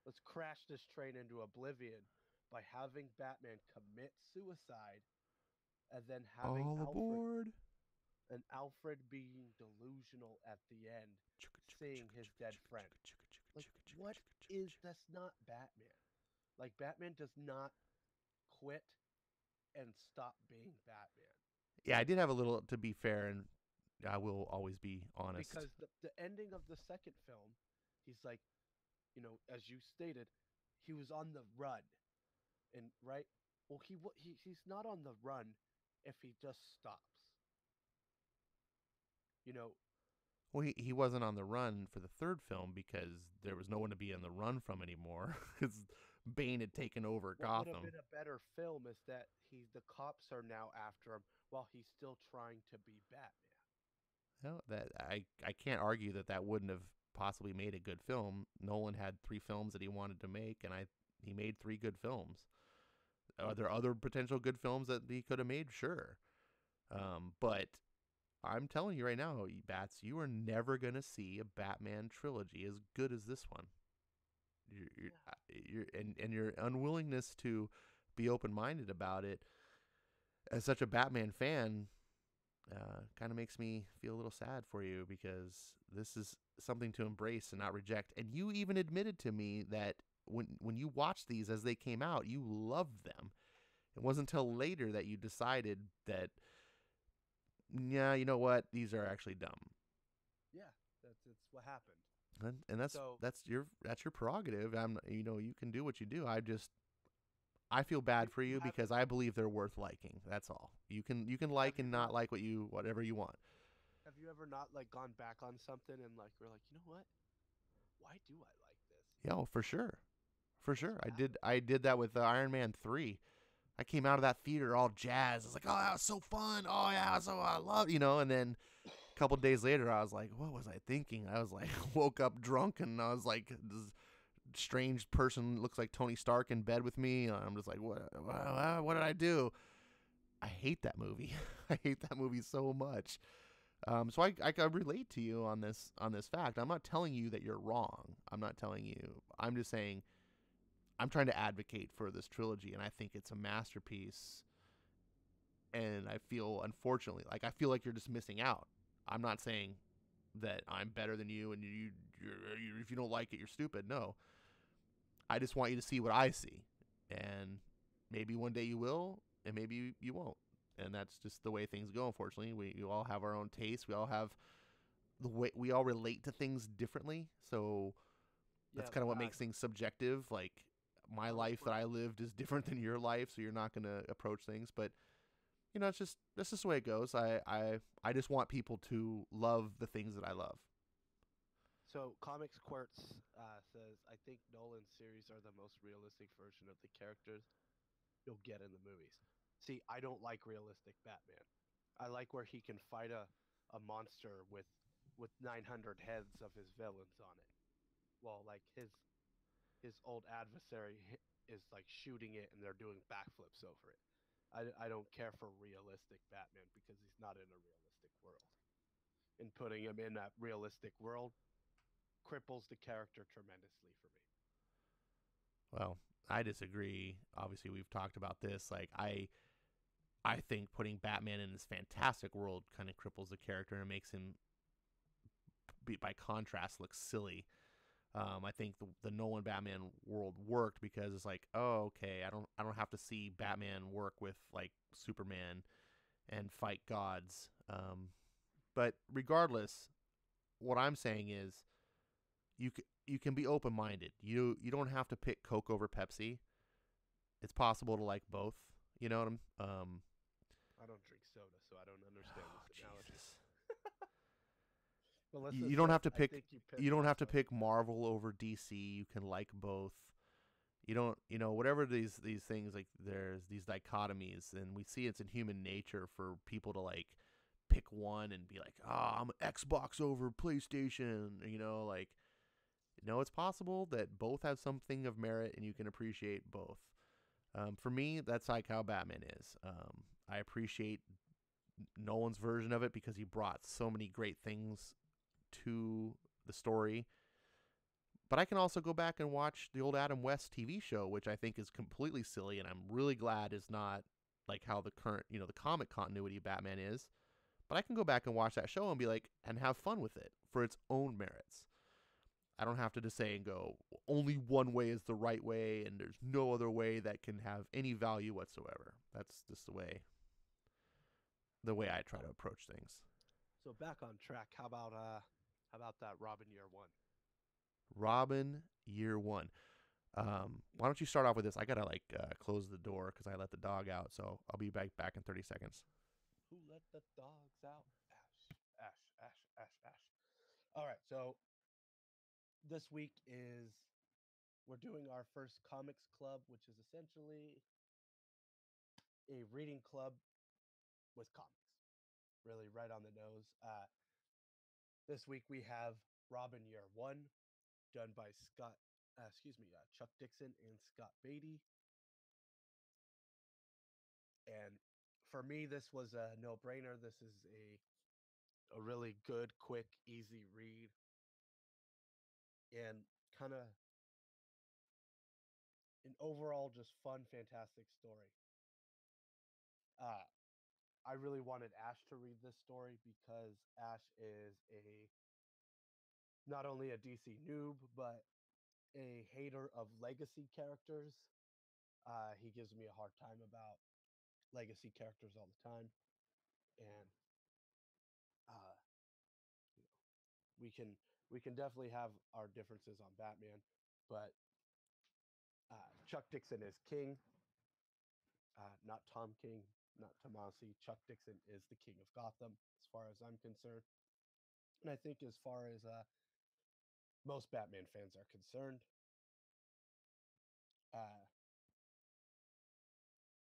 Let's crash this train into oblivion by having Batman commit suicide, and then having All aboard. Alfred being delusional at the end, seeing his dead friend. Like, what is that's not Batman? Like, Batman does not quit and stop being Batman. Yeah, I did have a little, to be fair, and I will always be honest. Because the ending of the second film, he's like, you know, as you stated, he was on the run, and right. Well, he's not on the run if he just stops. You know, Well, he wasn't on the run for the third film because there was no one to be on the run from anymore because Bane had taken over what would have Gotham. been a better film is that the cops are now after him while he's still trying to be Batman. Well, that I can't argue that that wouldn't have possibly made a good film. Nolan had 3 films that he wanted to make, and he made 3 good films. Are there other potential good films that he could have made? Sure. But I'm telling you right now, Bats, you are never going to see a Batman trilogy as good as this one. And your unwillingness to be open-minded about it as such a Batman fan kind of makes me feel a little sad for you, because this is something to embrace and not reject. And you even admitted to me that when you watched these as they came out, you loved them. It wasn't until later that you decided that, yeah, you know what, these are actually dumb. Yeah, that's what happened. And that's your prerogative. You can do what you do. I feel bad for you because I believe they're worth liking. That's all. You can like and not like whatever you want. Have you ever not like gone back on something and like we're like, you know what? Why do I like this? Yeah, well, for sure. For sure. I did that with Iron Man 3. I came out of that theater all jazzed. I was like, "Oh, that was so fun. Oh yeah, so I love," and then a couple days later I was like, "What was I thinking?" I was like, woke up drunk, and I was like, this strange person looks like Tony Stark in bed with me. I'm just like, what did I do? I hate that movie. I hate that movie so much. So I can relate to you on this fact. I'm not telling you that you're wrong. I'm not telling you. I'm just saying I'm trying to advocate for this trilogy, and I think it's a masterpiece. And I feel, unfortunately, like I feel like you're just missing out. I'm not saying that I'm better than you, and if you don't like it, you're stupid. No, I just want you to see what I see, and maybe one day you will, and maybe you won't. And that's just the way things go. Unfortunately, we all have our own tastes. We all have the way we all relate to things differently. So that's kind of what makes things subjective. Like my life that I lived is different than your life, so you're not going to approach things. But that's just the way it goes. I just want people to love the things that I love. So Comics Quartz says, I think Nolan's series are the most realistic version of the characters you'll get in the movies. See, I don't like realistic Batman. I like where he can fight a a monster with 900 heads of his villains on it. Well, like his old adversary is like shooting it and they're doing backflips over it. I don't care for realistic Batman because he's not in a realistic world. And putting him in that realistic world cripples the character tremendously for me. Well, I disagree. Obviously, we've talked about this. Like, I think putting Batman in this fantastic world kind of cripples the character and makes him, by contrast, look silly. I think the Nolan Batman world worked because it's like, oh, okay, I don't have to see Batman work with like Superman and fight gods. But regardless, what I'm saying is you can be open minded. You don't have to pick Coke over Pepsi. It's possible to like both. You know what I'm. I don't drink soda, so I don't understand Oh, this analogy. Jesus. Melissa You don't said, have to "I pick. think you You pissed don't off have to soda." pick Marvel over DC. You can like both. You don't, whatever these things, like there's these dichotomies, and we see it's in human nature for people to like pick one and be like, I'm Xbox over PlayStation. Like, it's possible that both have something of merit, and you can appreciate both. For me, that's like how Batman is. I appreciate Nolan's version of it because he brought so many great things to the story. But I can also go back and watch the old Adam West TV show, which I think is completely silly, and I'm really glad is not like how the current, the comic continuity of Batman is. But I can go back and watch that show and be like, and have fun with it for its own merits. I don't have to just say and go, only one way is the right way, and there's no other way that can have any value whatsoever. That's just the way I try to approach things. So back on track. How about that Robin Year One? Robin Year One. Why don't you start off with this? I gotta close the door because I let the dog out, so I'll be back in 30 seconds. Who let the dogs out? Ash, Ash, Ash, Ash, Ash. All right, so this week is we're doing our first comics club, which is essentially a reading club with comics. Really, right on the nose. This week we have Robin Year One, done by Chuck Dixon and Scott Beatty. And for me, this was a no-brainer. This is a really good, quick, easy read, and kind of an overall just fun, fantastic story. Uh, I really wanted Ash to read this story because Ash is a not only a DC noob but a hater of legacy characters. He gives me a hard time about legacy characters all the time, and uh, we can we can definitely have our differences on Batman, but Chuck Dixon is king, not Tom King, not Tomasi. Chuck Dixon is the king of Gotham, as far as I'm concerned, and I think as far as most Batman fans are concerned. Uh,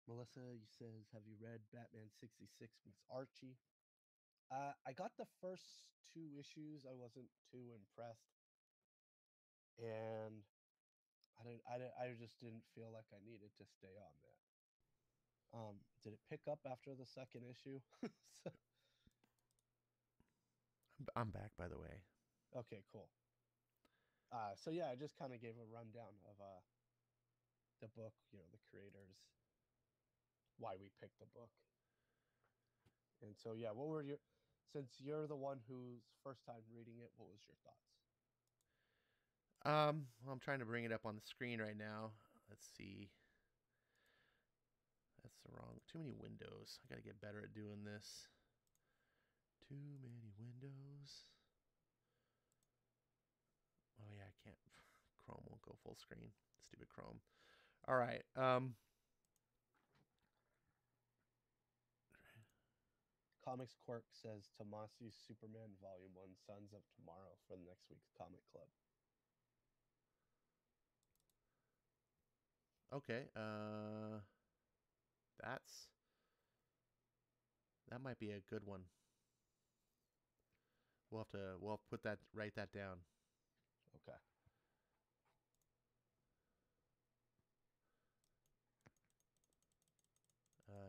Melissa, you says, have you read Batman 66 meets Archie? I got the first two issues. I wasn't too impressed, and I just didn't feel like I needed to stay on that. Did it pick up after the second issue? So, I'm back, by the way. okay, cool. So yeah, I just kind of gave a rundown of the book, the creators, why we picked the book, and so yeah, what were your since you're the one who's first time reading it, what was your thoughts? Well, I'm trying to bring it up on the screen right now. Let's see. That's the wrong. Too many windows. I gotta get better at doing this. Too many windows. Oh yeah, I can't. Chrome won't go full screen. Stupid Chrome. All right. Comics Quirk says Tomasi's Superman Volume 1 Sons of Tomorrow for the next week's comic club. Okay. That might be a good one. we'll put that write that down. Okay.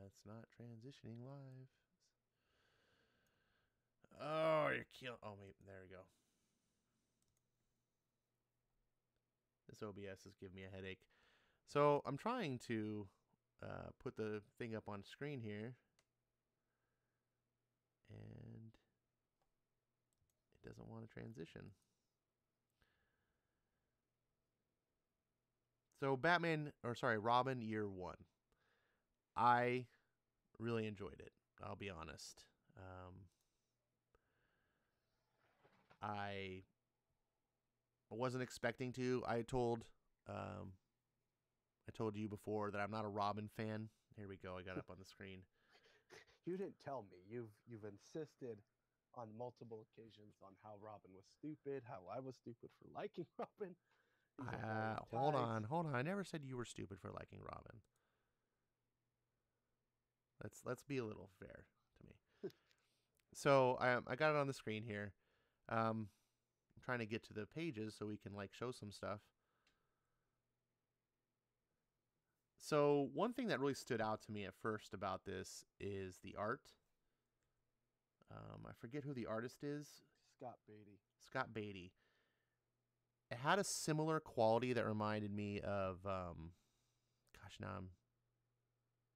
It's not transitioning live. Oh, you're killing. Oh, wait, there we go. This OBS is giving me a headache. So I'm trying to put the thing up on screen here, and it doesn't want to transition. So Robin Year One. I really enjoyed it. I'll be honest. I wasn't expecting to. I told you before that I'm not a Robin fan. Here we go. I got it up on the screen. You didn't tell me. You've insisted on multiple occasions on how Robin was stupid, how I was stupid for liking Robin. Hold on. I never said you were stupid for liking Robin. Let's be a little fair to me. So I got it on the screen here. I'm trying to get to the pages so we can like show some stuff. So one thing that really stood out to me at first about this is the art. I forget who the artist is. Scott Beatty. It had a similar quality that reminded me of,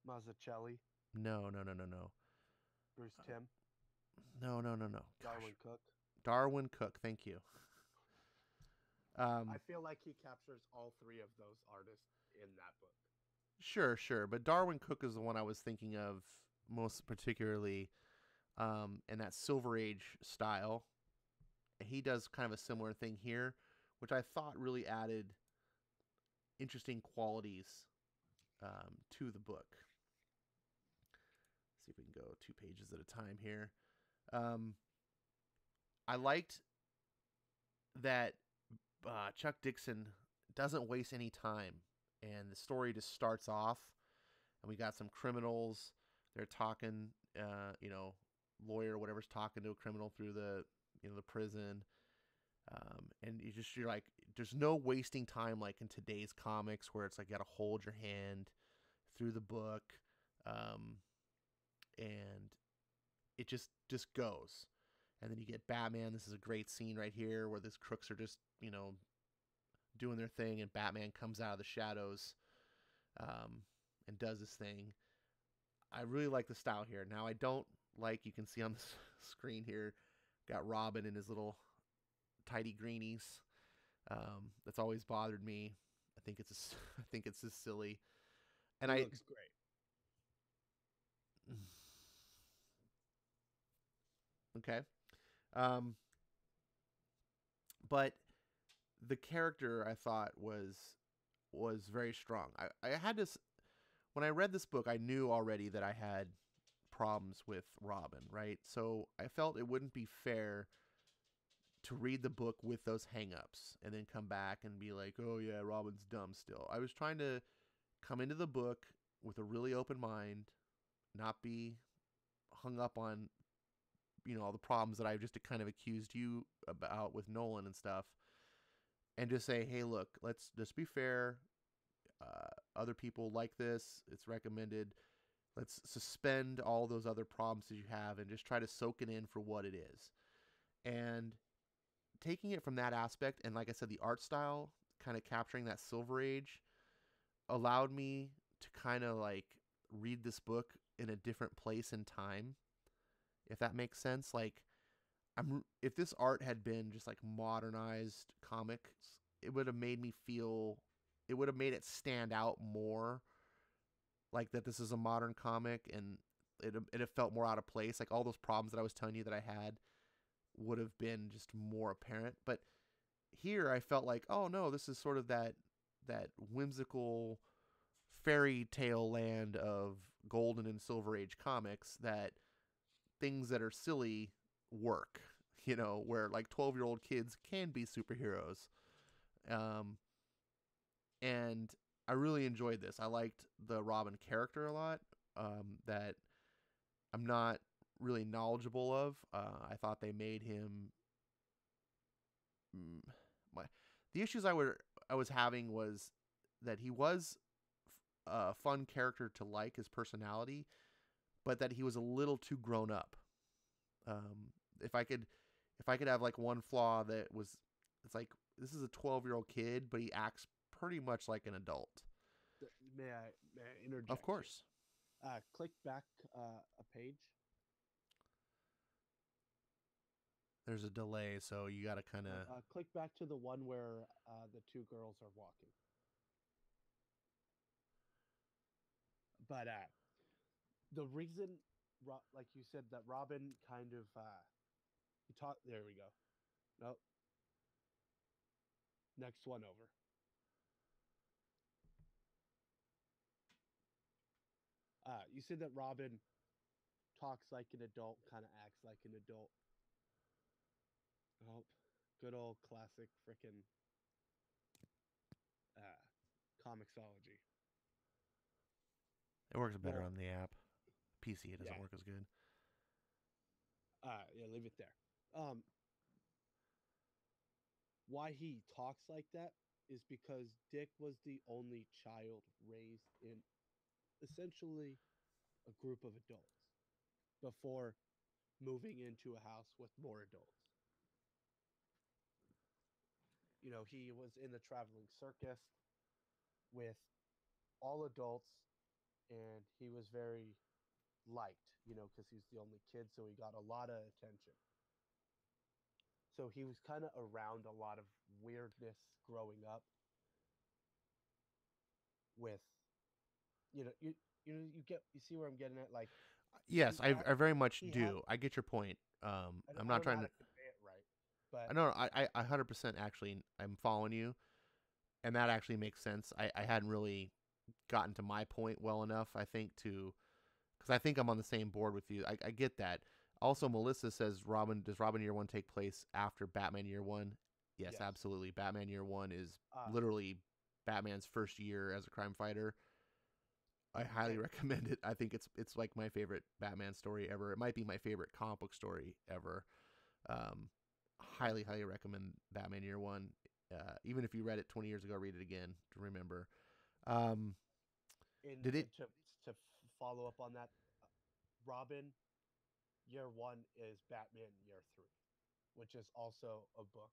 Mazzucchelli. No. Bruce Timm. No. Darwyn Cooke. Darwyn Cooke, thank you. I feel like he captures all three of those artists in that book. Sure. But Darwyn Cooke is the one I was thinking of most particularly in that Silver Age style. He does kind of a similar thing here, which I thought really added interesting qualities to the book. Let's see if we can go 2 pages at a time here. I liked that Chuck Dixon doesn't waste any time, and the story just starts off, and we got some criminals. They're talking, lawyer, whatever's talking to a criminal through the prison. And you're like, there's no wasting time like in today's comics where it's like you got to hold your hand through the book, and it just goes. And then you get Batman. This is a great scene right here where these crooks are just doing their thing, and Batman comes out of the shadows and does his thing. I really like the style here. Now I don't like, you can see on the screen here, got Robin in his little tidy greenies. That's always bothered me. I think it's just silly. And He looks great. Okay. But the character I thought was very strong. I had this, when I read this book, I knew already that I had problems with Robin, right? So I felt it wouldn't be fair to read the book with those hangups and then come back and be like, oh yeah, Robin's dumb still. I was trying to come into the book with a really open mind, not be hung up on, all the problems that I've just kind of accused you about with Nolan and stuff, and just say, hey, look, let's just be fair. Other people like this. It's recommended. Let's suspend all those other problems that you have and just try to soak it in for what it is. And taking it from that aspect, and like I said, the art style, kind of capturing that Silver Age, allowed me to kind of like read this book in a different place in time, if that makes sense. Like, if this art had been just like modernized comics, it would have made it stand out more, like that this is a modern comic, and it have felt more out of place. Like all those problems that I was telling you that I had would have been just more apparent. But here I felt like, oh no, this is sort of that whimsical fairy tale land of Golden and Silver Age comics, that things that are silly work, where like 12-year-old kids can be superheroes. And I really enjoyed this. I liked the Robin character a lot. That I'm not really knowledgeable of. I thought they made him my the issues I was having was that he was a fun character to like, his personality, but that he was a little too grown up. Um, if I could have like one flaw that was, it's like this is a 12-year-old kid, but he acts pretty much like an adult. May I interject? Of course. Click back a page. There's a delay, so you got to kind of. Click back to the one where the two girls are walking. But the reason, like you said, that Robin kind of he taught. There we go. Nope. Next one over. You said that Robin talks like an adult, kind of acts like an adult. Oh, good old classic frickin' comicsology. It works better Well, on the app. PC, it doesn't yeah. work as good. Yeah, leave it there. Why he talks like that is because Dick was the only child raised in essentially a group of adults before moving into a house with more adults. You know, he was in the traveling circus with all adults, and he was very liked, you know, because he's the only kid, so he got a lot of attention. So he was kind of around a lot of weirdness growing up with, you see where I'm getting at, like Yes, I very much he had do. I get your point. I'm I not don't know trying how to. to convey it right, but I know. I 100% actually. I'm following you, and that actually makes sense. I hadn't really gotten to my point well enough. I think to because I think I'm on the same board with you. I get that. Also, Melissa says, does Robin Year One take place after Batman Year One? Yes, yes. absolutely. Batman Year One is Uh, literally Batman's first year as a crime fighter. I highly recommend it. I think it's like my favorite Batman story ever. It might be my favorite comic book story ever. Highly recommend Batman Year One. Even if you read it 20 years ago, read it again to remember. Did it? To follow up on that, Robin Year One is Batman Year Three, which is also a book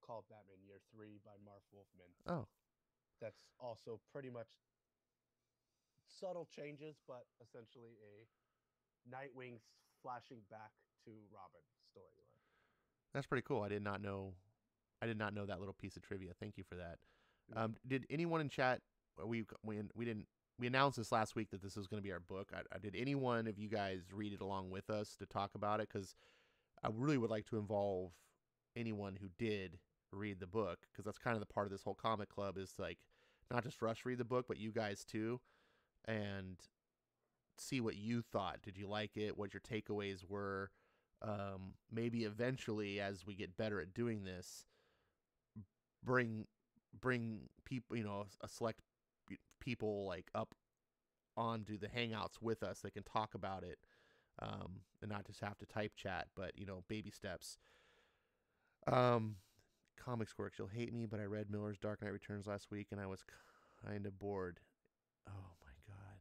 called Batman Year Three by Marv Wolfman. Oh, That's also pretty much subtle changes, but essentially a Nightwing flashing back to Robin storyline. that's pretty cool. I did not know. I did not know that little piece of trivia. Thank you for that. You're welcome. Did anyone in chat? We didn't. We announced this last week that this was going to be our book. Did anyone of you guys read it along with us to talk about it? Because I really would like to involve anyone who did read the book, because that's kind of the part of this whole comic club is like not just for us to read the book, but you guys too, and see what you thought. Did you like it? What your takeaways were? Maybe eventually, as we get better at doing this, bring people, a select people like up onto the hangouts with us that can talk about it, and not just have to type chat, but baby steps. Comics Quirks, you'll hate me, but I read Miller's Dark Knight Returns last week and I was kind of bored. Oh my god.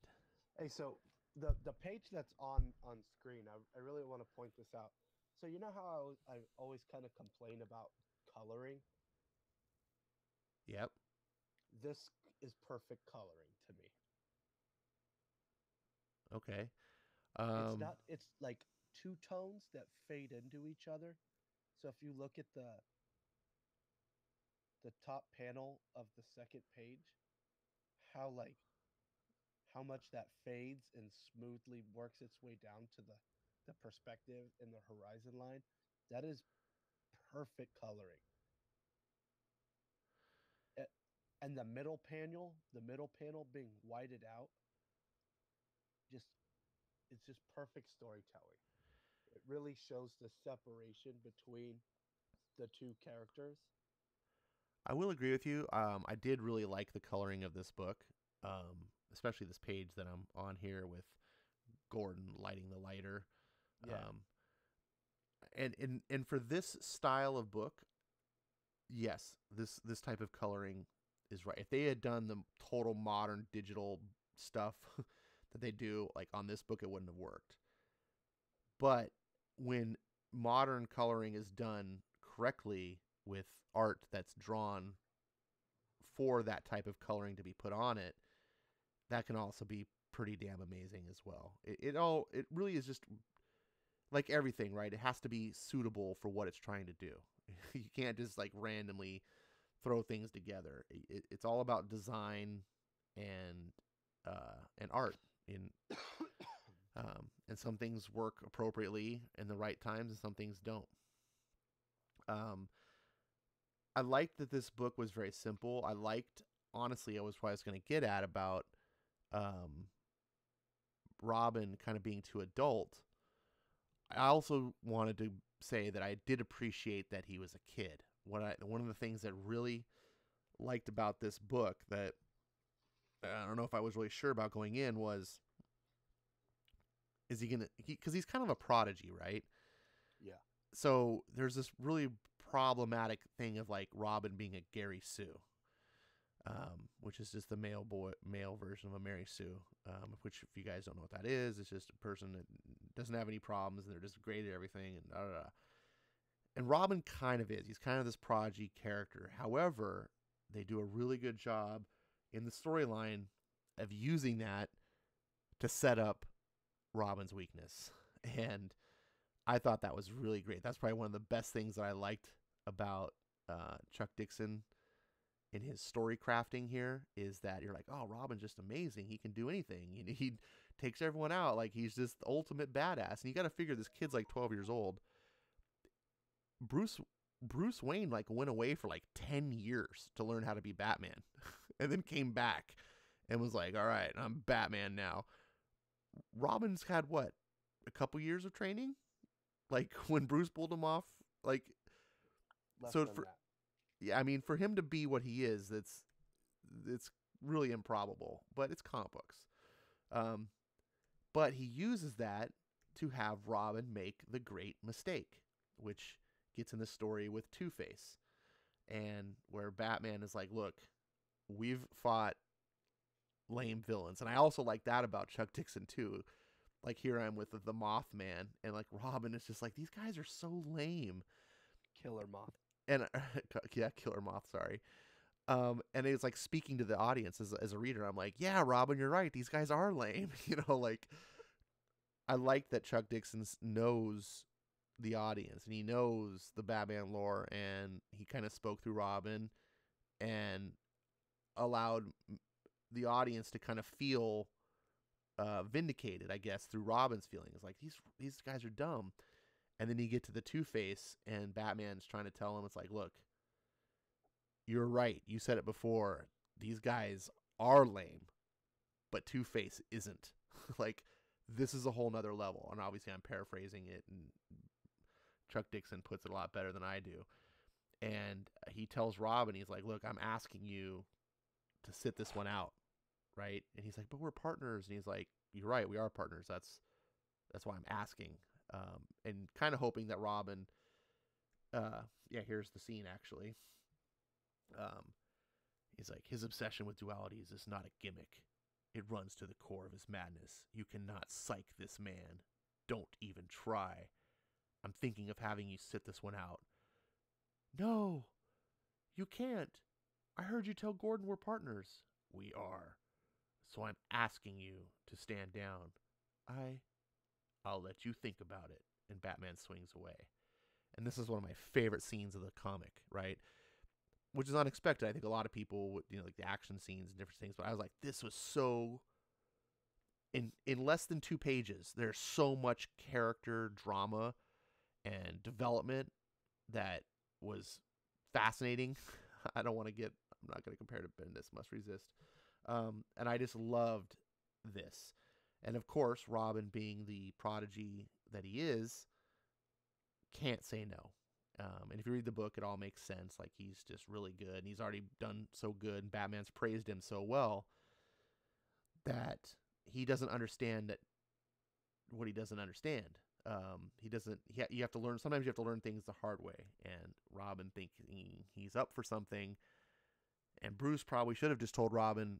Hey, so the page that's on screen, I really want to point this out. So you know how I always kind of complain about coloring? Yep. This is perfect coloring to me. Okay. It's like two tones that fade into each other. So if you look at the top panel of the second page, how much that fades and smoothly works its way down to the perspective and the horizon line, that is perfect coloring. And the middle panel being whited out, it's just perfect storytelling. It really shows the separation between the two characters. I will agree with you. I did really like the coloring of this book, especially this page that I'm on here with Gordon lighting the lighter. Yeah. And for this style of book, yes, this type of coloring is right. If they had done the total modern digital stuff that they do like on this book, it wouldn't have worked. But when modern coloring is done correctly with art that's drawn for that type of coloring to be put on it, that can also be pretty damn amazing as well. It really is just like everything, right? It has to be suitable for what it's trying to do. You can't just like randomly throw things together. It's all about design and and art. In and some things work appropriately in the right times, and some things don't. Um, I liked that this book was very simple. I liked, honestly, it was what I was going to get at about um, Robin kind of being too adult. I also wanted to say that I did appreciate that he was a kid. One of the things that really liked about this book that I don't know if I was really sure about going in was, is he gonna, because he's kind of a prodigy, right? Yeah. So there's this really problematic thing of like Robin being a Gary Sue, which is just the male version of a Mary Sue. Which, if you guys don't know what that is, it's just a person that doesn't have any problems and they're just great at everything and da da da. And Robin kind of is. He's kind of this prodigy character. However, they do a really good job in the storyline of using that to set up Robin's weakness. And I thought that was really great. That's probably one of the best things that I liked about Chuck Dixon in his story crafting here, is that you're like, oh, Robin's just amazing. He can do anything. He takes everyone out. Like, he's just the ultimate badass. And you got to figure this kid's like 12 years old. Bruce Wayne like went away for like 10 years to learn how to be Batman and then came back and was like, all right, I'm Batman now. Robin's had what, a couple years of training? Like when Bruce pulled him off, like, Less so than for, that. yeah, I mean, for him to be what he is, it's really improbable, but it's comic books. But he uses that to have Robin make the great mistake, which gets in the story with Two-Face, and where Batman is like, look, we've fought lame villains. And I also like that about Chuck Dixon too. Like, here I am with the Mothman, and like Robin is just like, these guys are so lame. Killer Moth. And yeah, Killer Moth, sorry. And it's like speaking to the audience as a reader. I'm like, yeah, Robin, you're right. These guys are lame. Like, I like that Chuck Dixon knows the audience and he knows the Batman lore, and he kind of spoke through Robin and allowed the audience to kind of feel vindicated, I guess, through Robin's feelings. Like, these guys are dumb. And then you get to the Two-Face, and Batman's trying to tell him, it's like, look, you're right. You said it before. These guys are lame, but Two-Face isn't. Like, this is a whole nother level. And obviously I'm paraphrasing it, and Chuck Dixon puts it a lot better than I do. And he tells Robin, he's like, look, I'm asking you to sit this one out, right? And he's like, but we're partners. And he's like, you're right, we are partners. That's why I'm asking. And kind of hoping that Robin, here's the scene actually. He's like, his obsession with dualities is not a gimmick. It runs to the core of his madness. You cannot psych this man. Don't even try. I'm thinking of having you sit this one out. No, you can't. I heard you tell Gordon we're partners. We are. So I'm asking you to stand down. I'll let you think about it. And Batman swings away. And this is one of my favorite scenes of the comic, right? Which is unexpected. I think a lot of people would, like the action scenes and different things, but I was like, this was so, in less than 2 pages, there's so much character drama and development that was fascinating. I'm not going to compare to Bendis Must Resist. And I just loved this. And of course, Robin, being the prodigy that he is, can't say no. And if you read the book, it all makes sense. Like, he's just really good, and he's already done so good, and Batman's praised him so well that he doesn't understand that what he doesn't understand. He doesn't. You have to learn. Sometimes you have to learn things the hard way. And Robin thinking he's up for something, and Bruce probably should have just told Robin,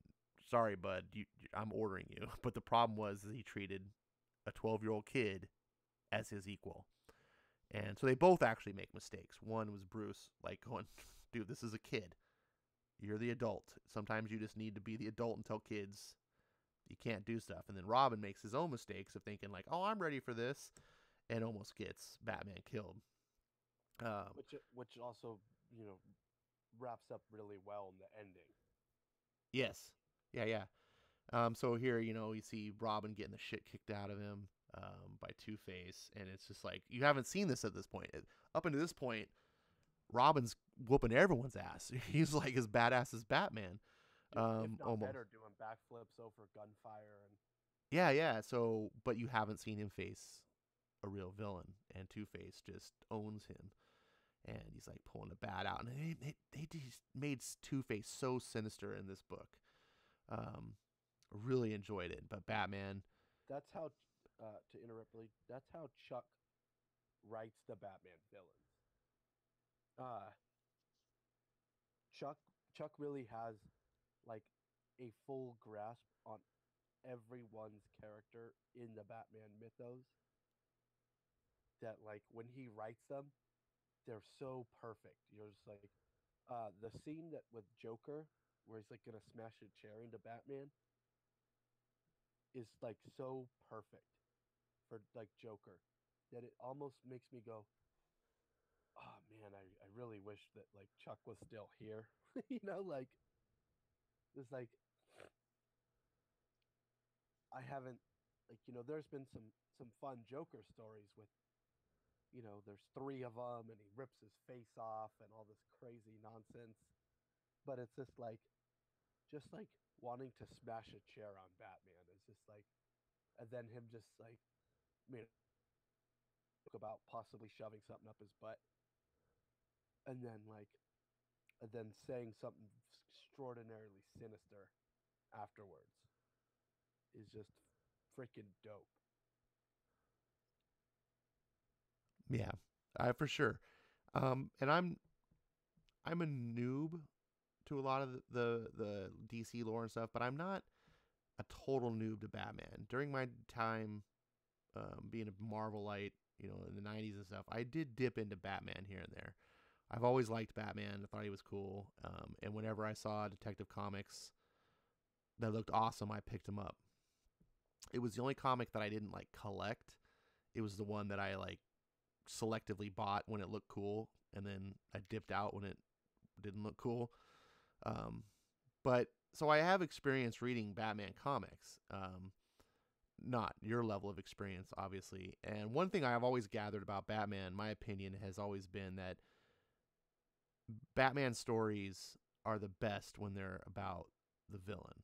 "Sorry, bud, I'm ordering you." But the problem was that he treated a 12-year-old kid as his equal. And so they both actually make mistakes. One was Bruce, like going, "Dude, this is a kid. You're the adult. Sometimes you just need to be the adult and tell kids you can't do stuff." And then Robin makes his own mistakes of thinking like, "Oh, I'm ready for this," and almost gets Batman killed. Which also, wraps up really well in the ending. Yes. Yeah. So here, you see Robin getting the shit kicked out of him by Two-Face, and it's just like, you haven't seen this at this point. Up until this point, Robin's whooping everyone's ass. He's like as badass as Batman. If not almost better, doing backflips over gunfire and Yeah. So, but you haven't seen him face a real villain, and Two-Face just owns him, and he's like pulling a bat out, and they just made Two-Face so sinister in this book. Really enjoyed it, but Batman. that's how to interrupt really. That's how Chuck writes the Batman villains. Uh, Chuck Chuck really has like a full grasp on everyone's character in the Batman mythos. That like when he writes them, they're so perfect. You're just like the scene that with Joker where he's like gonna smash a chair into Batman is like so perfect for like Joker that it almost makes me go, oh man, I really wish that like Chuck was still here. Like it's like I haven't like there's been some fun Joker stories with there's three of them and he rips his face off and all this crazy nonsense, but it's just like wanting to smash a chair on Batman is just like, and then him just like, about possibly shoving something up his butt, and then saying something extraordinarily sinister afterwards is just freaking dope. Yeah, for sure. And I'm a noob to a lot of the DC lore and stuff, but I'm not a total noob to Batman. During my time being a Marvelite, in the 90s and stuff, I did dip into Batman here and there. I've always liked Batman. I thought he was cool. And whenever I saw Detective Comics that looked awesome, I picked him up. It was the only comic that I didn't like collect. It was the one that I like selectively bought when it looked cool, and then I dipped out when it didn't look cool. But so I have experience reading Batman comics. Not your level of experience, obviously. And one thing I've always gathered about Batman, my opinion, has always been that Batman stories are the best when they're about the villain.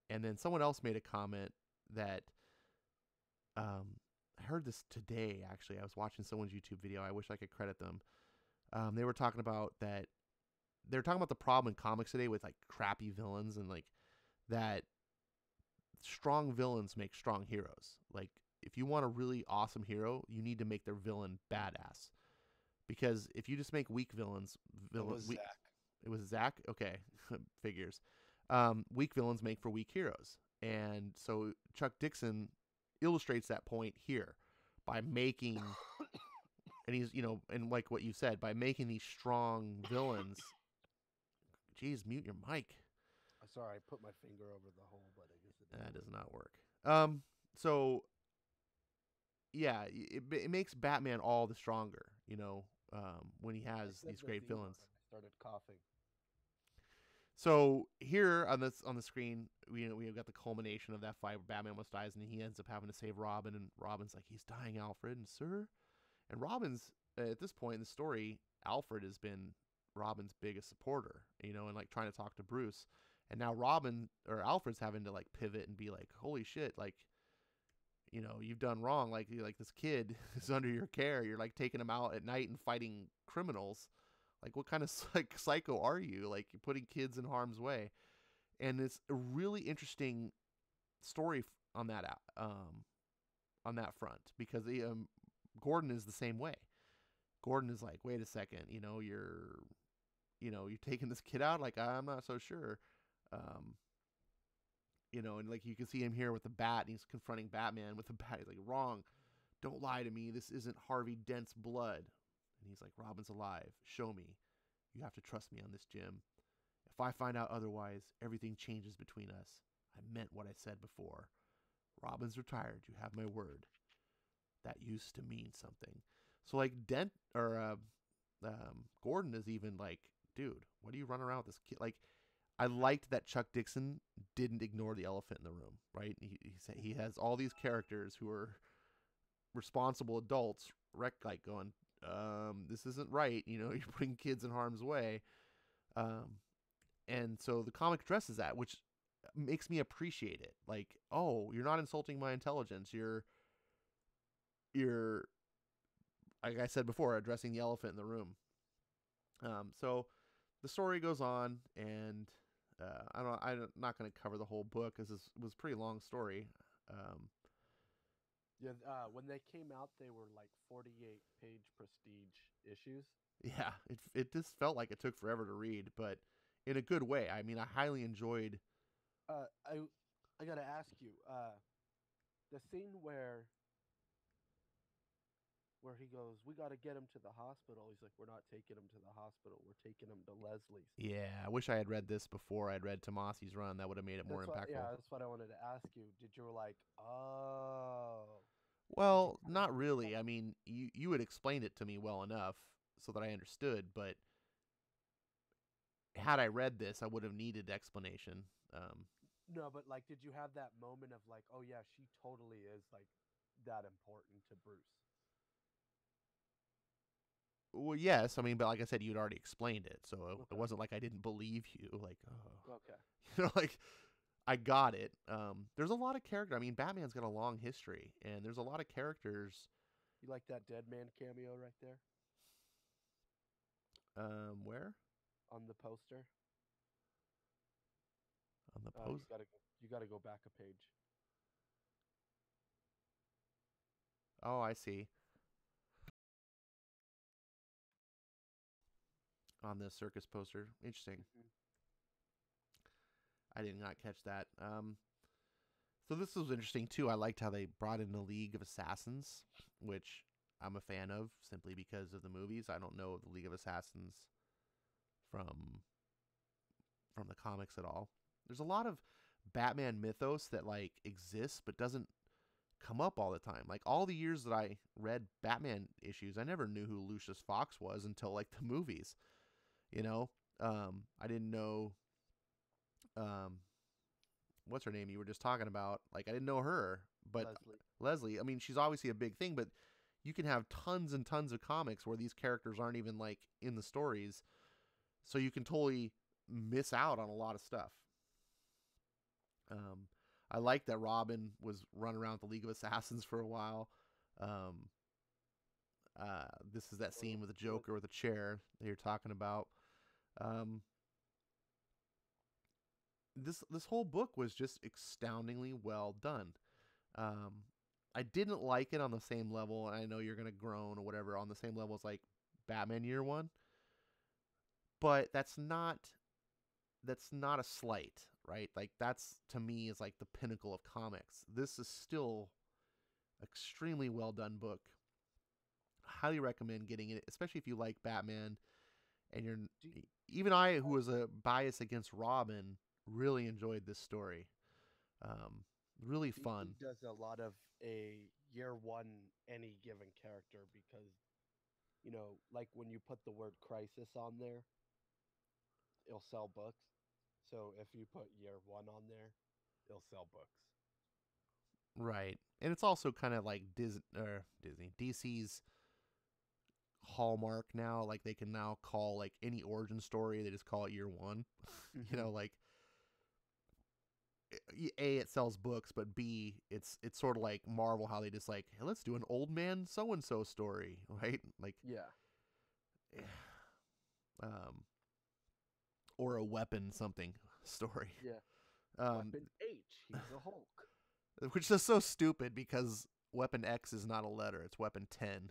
And then someone else made a comment that I heard this today, actually. I was watching someone's YouTube video. I wish I could credit them. They were talking about that. They're talking about the problem in comics today with like crappy villains, and like that strong villains make strong heroes. Like if you want a really awesome hero, you need to make their villain badass. Because if you just make weak villains, Zach. It was Zach? Okay. Figures. Weak villains make for weak heroes. And so Chuck Dixon illustrates that point here by making, and he's, and like what you said, by making these strong villains. Jeez, mute your mic. Sorry, I put my finger over the hole, but I guess that does not work. So yeah, it makes Batman all the stronger, when he has these great villains. I started coughing. So here on the screen, we've got the culmination of that fight where Batman almost dies, and he ends up having to save Robin, and Robin's like, "He's dying, Alfred," and "Sir," and Robin's at this point in the story, Alfred has been Robin's biggest supporter, and like trying to talk to Bruce, and now Alfred's having to like pivot and be like, "Holy shit, like, you've done wrong. Like this kid is under your care. You're like taking him out at night and fighting criminals. Like, what kind of psycho are you? Like, you're putting kids in harm's way." And it's a really interesting story on that on that front, because Gordon is the same way. Gordon is like, wait a second, you're taking this kid out. Like, I'm not so sure. Um, and like you can see him here with the bat, and he's confronting Batman with the bat. He's like, wrong. Don't lie to me. This isn't Harvey Dent's blood. And he's like, Robin's alive. Show me. You have to trust me on this, Jim. If I find out otherwise, everything changes between us. I meant what I said before. Robin's retired. You have my word. That used to mean something. So like Gordon is even like, dude, what do you run around with this kid? Like, I liked that Chuck Dixon didn't ignore the elephant in the room, right? He has all these characters who are responsible adults, like going, this isn't right. You're putting kids in harm's way. And so the comic addresses that, which makes me appreciate it. Like, oh, you're not insulting my intelligence. You're, like I said before, addressing the elephant in the room. So the story goes on, and I'm not going to cover the whole book, because this was a pretty long story. Yeah, when they came out, they were like 48-page prestige issues. Yeah, it just felt like it took forever to read, but in a good way. I mean, I highly enjoyed. I gotta ask you, the scene where he goes, "We gotta get him to the hospital." He's like, "We're not taking him to the hospital. We're taking him to Leslie's." Yeah, I wish I had read this before I'd read Tomasi's run. That would have made it more impactful. Yeah, that's what I wanted to ask you. Did you like, oh? Well, not really. I mean, you had explained it to me well enough so that I understood, but had I read this, I would have needed explanation. No, but like, did you have that moment of like, oh yeah, she totally is like that important to Bruce? Well, yes. I mean, but like I said, you'd already explained it, so Okay. it wasn't like I didn't believe you. Like, oh, Okay. like I got it. There's a lot of character. I mean, Batman's got a long history, and there's a lot of characters. You like that Dead Man cameo right there? Where? On the poster. On the post. You gotta go back a page. Oh, I see. On the circus poster. Interesting. Mm-hmm. I did not catch that. So this was interesting too. I liked how they brought in the League of Assassins, which I'm a fan of simply because of the movies. I don't know the League of Assassins from the comics at all. There's a lot of Batman mythos that like exists but doesn't come up all the time. Like all the years that I read Batman issues, I never knew who Lucius Fox was until like the movies. I didn't know what's her name you were just talking about. Like I didn't know her, but Leslie, I mean, she's obviously a big thing, but you can have tons and tons of comics where these characters aren't even like in the stories. So you can totally miss out on a lot of stuff. I like that Robin was running around with the League of Assassins for a while. This is that scene with the Joker with the chair that you're talking about. This whole book was just astoundingly well done. I didn't like it on the same level, and I know you're gonna groan or whatever, on the same level as like Batman Year One. But that's not a slight, right? Like that's to me is like the pinnacle of comics. This is still extremely well done book. Highly recommend getting it, especially if you like Batman. And even I, who was a bias against Robin, really enjoyed this story. Really fun. He does a lot of a year one any given character because, like when you put the word crisis on there, it'll sell books. So if you put year one on there, it'll sell books. Right. And it's also kind of like DC's hallmark now. Like they can now call like any origin story, they just call it year one. Like A, it sells books, but B, it's sort of like Marvel, how they just like, hey, let's do an old man so-and-so story, right? Like, yeah. Or a weapon something story. Yeah. Weapon H, he's a Hulk. Which is so stupid because Weapon X is not a letter; it's Weapon 10.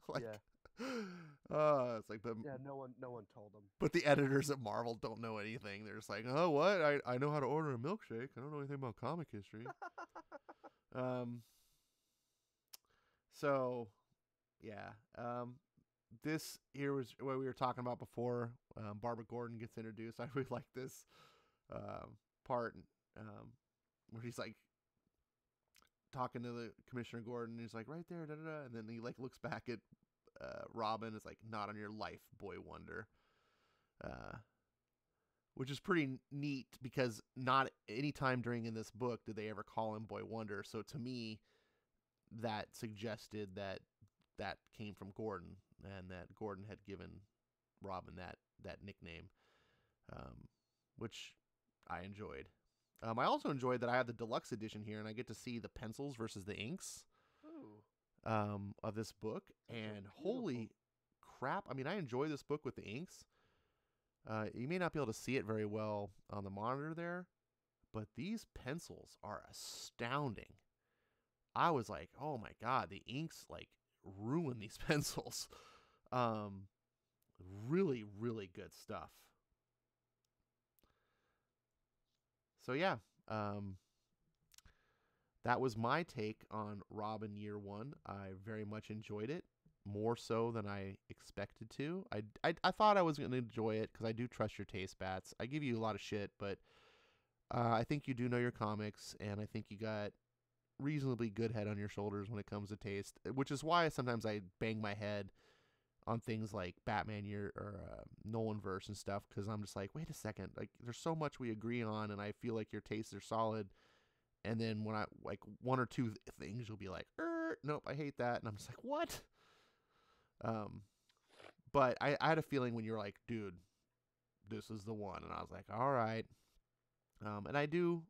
Like, Yeah. it's like, but Yeah, no one told him. but the editors at Marvel don't know anything. They're just like, oh, what? I know how to order a milkshake. I don't know anything about comic history. um. So, yeah. This here was what we were talking about before. Barbara Gordon gets introduced. I really like this part where he's like talking to the Commissioner Gordon. And he's like, right there, da da da. And then he like looks back at Robin. It's like, not on your life, Boy Wonder. Which is pretty neat because not any time during in this book did they ever call him Boy Wonder. So to me, that suggested that came from Gordon and that Gordon had given Robin that nickname, which I enjoyed. I also enjoyed that I have the deluxe edition here and I get to see the pencils versus the inks of this book. And holy crap, I mean, I enjoy this book with the inks. You may not be able to see it very well on the monitor there, but these pencils are astounding. I was like, oh my God, the inks like ruin these pencils. Really, really good stuff. So yeah, that was my take on Robin Year One. I very much enjoyed it, more so than I expected to. I thought I was going to enjoy it because I do trust your taste, Bats. I give you a lot of shit, but I think you do know your comics, and I think you got reasonably good head on your shoulders when it comes to taste, which is why sometimes I bang my head on things like Batman year or Nolanverse and stuff, because I'm just like, wait a second, like there's so much we agree on, and I feel like your tastes are solid. And then when I like one or two things, you'll be like, nope, I hate that, and I'm just like, what? But I had a feeling when you were like, dude, this is the one, and I was like, all right. And I do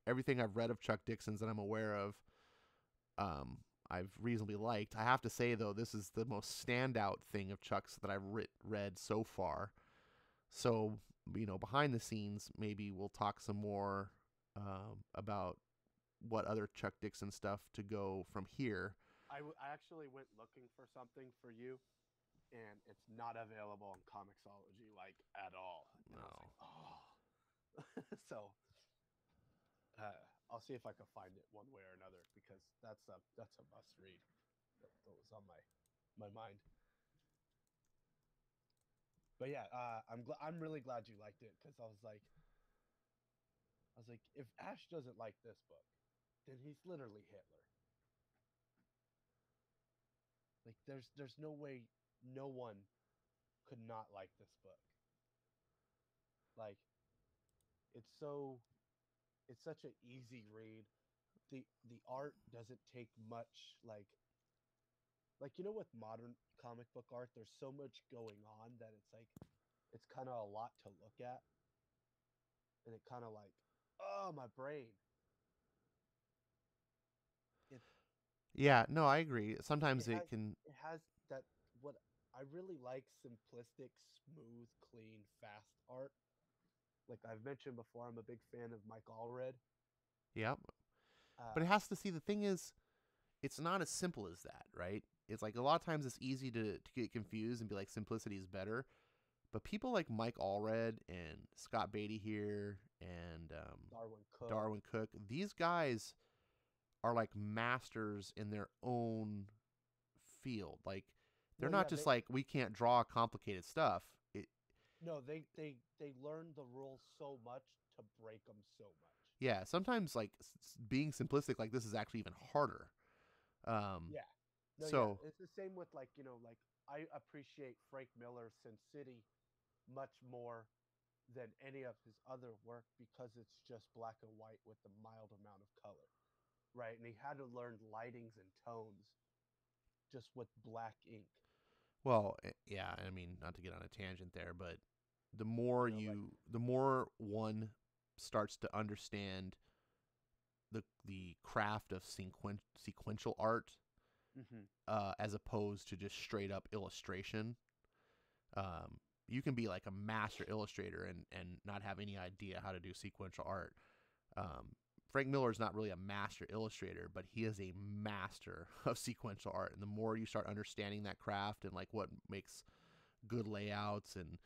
everything I've read of Chuck Dixon's that I'm aware of. I've reasonably liked. I have to say, though, this is the most standout thing of Chuck's that I've read so far. So, behind the scenes, maybe we'll talk some more about what other Chuck Dixon stuff to go from here. I actually went looking for something for you, and it's not available on Comixology, like, at all. And No. I was like, oh. So, I'll see if I can find it one way or another, because that's a must read. That was on my mind. But yeah, I'm really glad you liked it, because I was like, if Ash doesn't like this book, then he's literally Hitler. Like, there's no way no one could not like this book. Like, it's such an easy read. The art doesn't take much, like with modern comic book art, there's so much going on that it's kind of a lot to look at, and it kind of like, oh, my brain. Yeah, no, I agree. Sometimes it has that, what I really like, simplistic, smooth, clean, fast art. Like I've mentioned before, I'm a big fan of Mike Allred. Yeah. But it has to see, the thing is, it's not as simple as that, right? It's like a lot of times it's easy to get confused and be like, simplicity is better. But people like Mike Allred and Scott Beatty here and Darwin Cook, these guys are like masters in their own field. Like they're not just like, we can't draw complicated stuff. They learn the rules so much to break them so much. Yeah, sometimes like being simplistic like this is actually even harder. It's the same with like I appreciate Frank Miller's Sin City much more than any of his other work, because it's just black and white with a mild amount of color, right? And he had to learn lightings and tones just with black ink. Well, yeah, I mean, not to get on a tangent there, but the more the more one starts to understand the craft of sequential art, as opposed to just straight up illustration, you can be like a master illustrator and not have any idea how to do sequential art. Frank Miller is not really a master illustrator, but he is a master of sequential art. And the more you start understanding that craft and like what makes good layouts and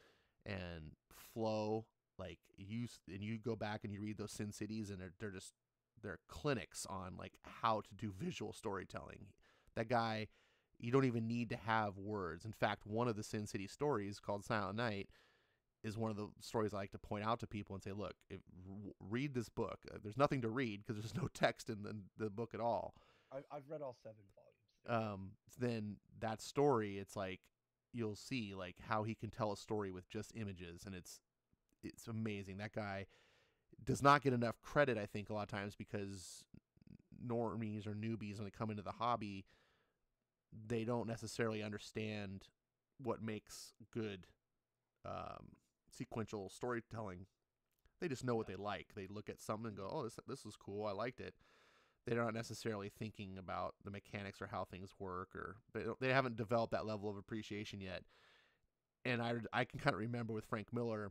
flow, like you go back and you read those Sin Cities, and they're clinics on like how to do visual storytelling. That guy, you don't even need to have words. In fact, one of the Sin City stories called Silent Night is one of the stories I like to point out to people and say, look, read this book. There's nothing to read because there's no text in the book at all. I've read all 7 volumes. Then that story, it's like you'll see like how he can tell a story with just images, and it's amazing. That guy does not get enough credit, I think, a lot of times, because normies or newbies, when they come into the hobby, they don't necessarily understand what makes good sequential storytelling. They just know what they like. They look at something and go, oh, this is cool, I liked it. They're not necessarily thinking about the mechanics or how things work, or they haven't developed that level of appreciation yet. And I can kind of remember with Frank Miller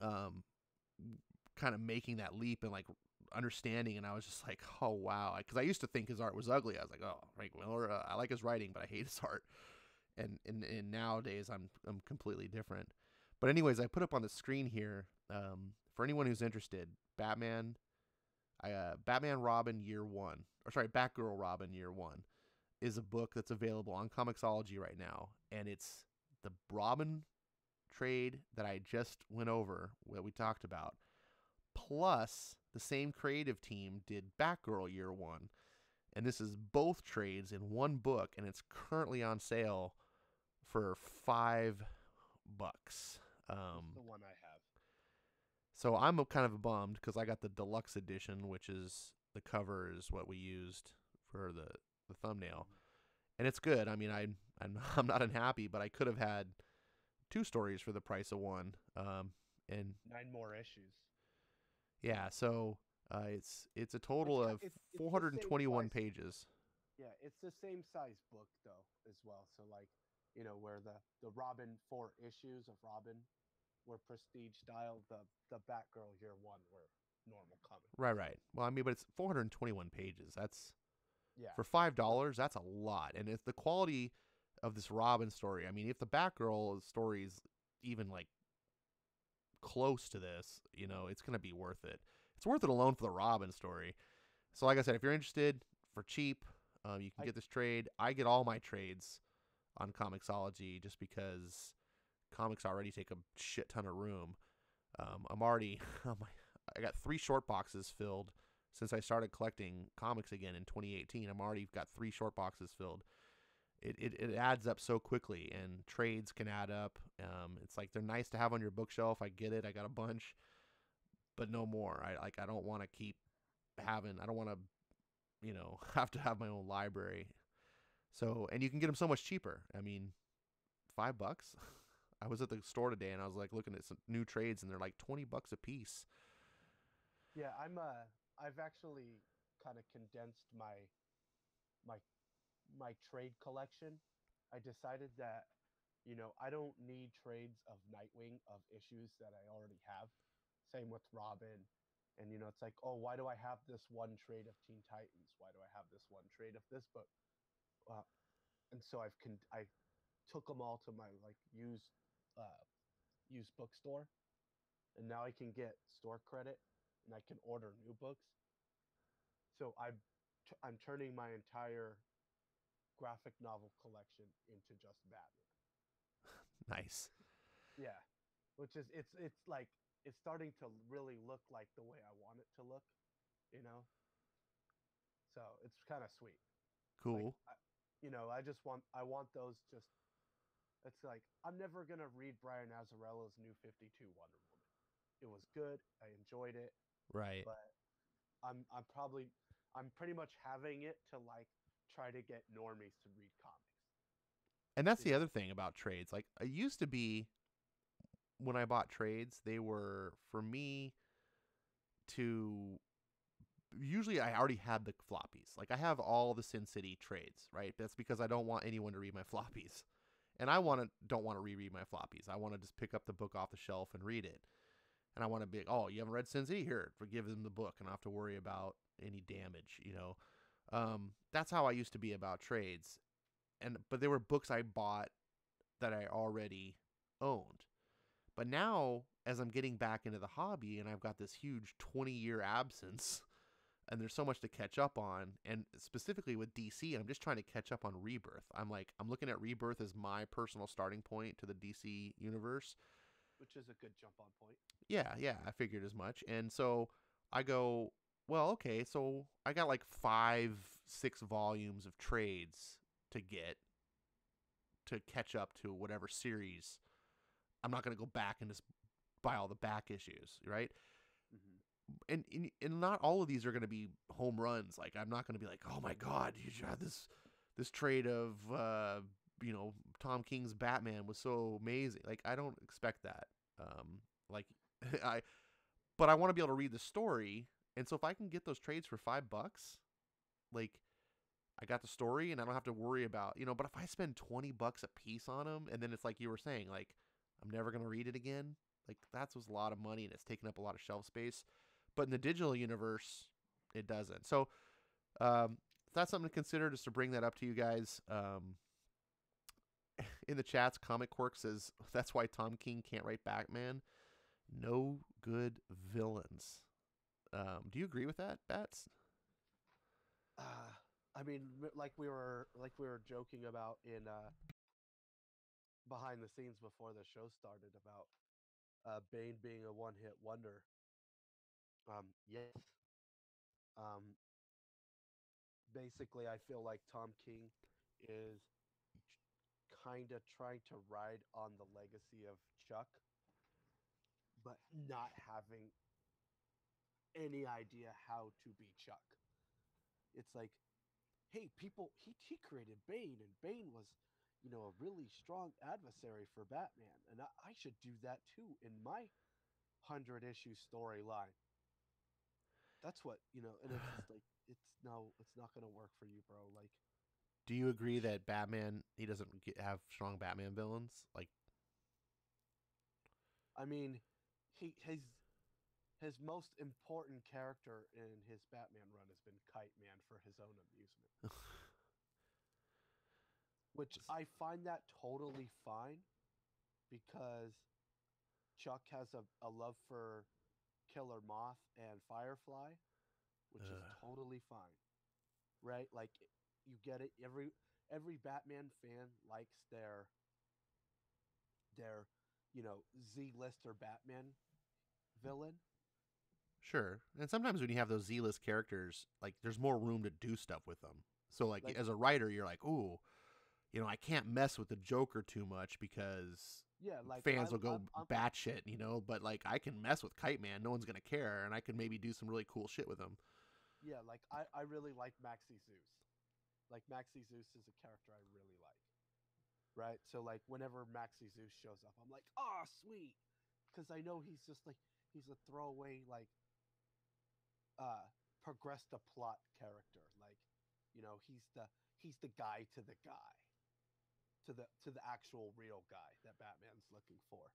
kind of making that leap and like understanding, and I was just like, oh wow, because I used to think his art was ugly. I was like, oh, Frank Miller, I like his writing, but I hate his art. And nowadays I'm completely different. But anyways, I put up on the screen here, for anyone who's interested, Batman Robin Year One, or sorry, Batgirl Robin Year One, is a book that's available on Comixology right now, and it's the Robin trade that I just went over, that we talked about, plus the same creative team did Batgirl Year One, and this is both trades in one book, and it's currently on sale for $5. That's the one I have. So I'm kind of bummed because I got the deluxe edition, which is the cover is what we used for the thumbnail, and it's good. I mean, I'm not unhappy, but I could have had 2 stories for the price of one, and 9 more issues. Yeah, so it's a total of 421 pages. Yeah, it's the same size book though as well. So like, where the Robin 4 issues of Robin were prestige style, the Batgirl Year One were normal comic. Right. Well, I mean, but it's 421 pages. That's for $5. that's a lot. And it's the quality of this Robin story. I mean, if the Batgirl story is even like close to this, it's going to be worth it. It's worth it alone for the Robin story. So like I said, if you're interested, for cheap, you can get this trade. I get all my trades on Comixology just because comics already take a shit ton of room. I got 3 short boxes filled since I started collecting comics again in 2018. I'm already got 3 short boxes filled. It adds up so quickly, and trades can add up. It's like they're nice to have on your bookshelf. I get it. I got a bunch, but no more. I don't want to keep having. I don't want to, have to have my own library. So, and you can get them so much cheaper. I mean, $5. I was at the store today and I was like looking at some new trades, and they're like $20 a piece. Yeah, I've actually kind of condensed my trade collection. I decided that, I don't need trades of Nightwing of issues that I already have. Same with Robin. And, it's like, oh, why do I have this one trade of Teen Titans? Why do I have this one trade of this book? And so I took them all to my like used bookstore, and now I can get store credit, and I can order new books. So I'm turning my entire graphic novel collection into just Batman. Nice. Yeah, which is it's like it's starting to really look like the way I want it to look, So it's kind of sweet. Cool. Like, I want those just. It's like I'm never gonna read Brian Azzarello's New 52 Wonder Woman. It was good. I enjoyed it. Right. But I'm pretty much having it to like try to get normies to read comics. And that's the other thing about trades. Like, it used to be when I bought trades, they were for me to. Usually, I already had the floppies. Like, I have all the Sin City trades, right? That's because I don't want anyone to read my floppies, and I don't want to reread my floppies. I want to just pick up the book off the shelf and read it. and I want to be like, oh, you haven't read Sin City? Here, forgive them the book, and I don't have to worry about any damage. That's how I used to be about trades, but there were books I bought that I already owned. But now, as I'm getting back into the hobby, and I've got this huge 20-year absence, and there's so much to catch up on, and specifically with DC, I'm just trying to catch up on Rebirth. I'm looking at Rebirth as my personal starting point to the DC universe, which is a good jump on point. Yeah, I figured as much. And so I go, well, okay, so I got like 5-6 volumes of trades to get to catch up to whatever series. I'm not going to go back and just buy all the back issues, right? And not all of these are going to be home runs. Like, I'm not going to be like, oh my god, you had this trade of Tom King's Batman was so amazing. Like, I don't expect that. But I want to be able to read the story, and so if I can get those trades for $5, like, I got the story and I don't have to worry about, but if I spend $20 a piece on them, and then it's like you were saying, like, I'm never going to read it again, like, that's a lot of money and it's taking up a lot of shelf space. But in the digital universe, it doesn't. So that's something to consider, just to bring that up to you guys. In the chats, Comic Quirk says, that's why Tom King can't write Batman. No good villains. Do you agree with that, Bats? I mean, like we were joking about in behind the scenes before the show started about Bane being a one-hit wonder. Yes. Basically, I feel like Tom King is kind of trying to ride on the legacy of Chuck, but not having any idea how to be Chuck. It's like, hey, people, he created Bane, and Bane was, a really strong adversary for Batman, and I should do that too in my 100-issue storyline. That's what, and it's just like, it's not gonna work for you, bro. Like, do you agree that Batman, he doesn't have strong Batman villains? Like, I mean, his most important character in his Batman run has been Kite Man for his own amusement. Which I find that totally fine, because Chuck has a love for Killer Moth and Firefly, which is totally fine. Right? Like, you get it. Every Batman fan likes their Z-lister Batman villain. Sure. And sometimes when you have those Z-list characters, like, there's more room to do stuff with them. So, like as a writer, you're like, ooh, I can't mess with the Joker too much because fans will go batshit, but, like, I can mess with Kite Man. No one's going to care, and I can maybe do some really cool shit with him. Yeah, like, I really like Maxi Zeus. Like, Maxi Zeus is a character I really like. Right? So, like, whenever Maxi Zeus shows up, I'm like, oh, sweet. Because I know he's just, like, he's a throwaway, like, progress the plot character. Like, he's the guy to the guy. To the actual real guy that Batman's looking for.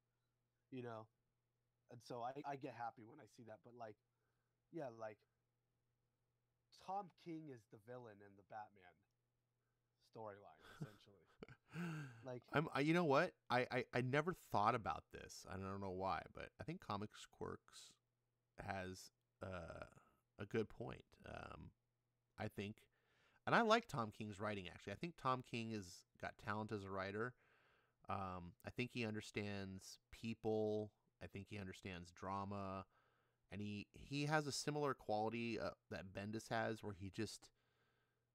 And so I get happy when I see that. But, like, yeah, like, Tom King is the villain in the Batman storyline, essentially. Like, you know what? I never thought about this. I don't know why, but I think Comics Quirks has a good point. I think, and I like Tom King's writing, actually. I think Tom King has got talent as a writer. I think he understands people. I think he understands drama. And he has a similar quality that Bendis has, where he just,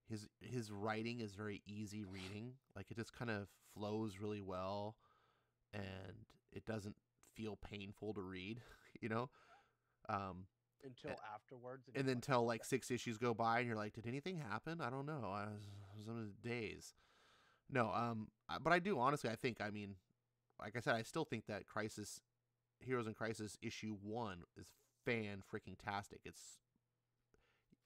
his writing is very easy reading. Like, it just kind of flows really well, and it doesn't feel painful to read, until afterwards. And then until, like, 6 issues go by, and you're like, did anything happen? I don't know. I was in a daze. No, but I do, honestly, I think, I mean, like I said, I still think that Heroes in Crisis issue 1 is fan-freaking-tastic.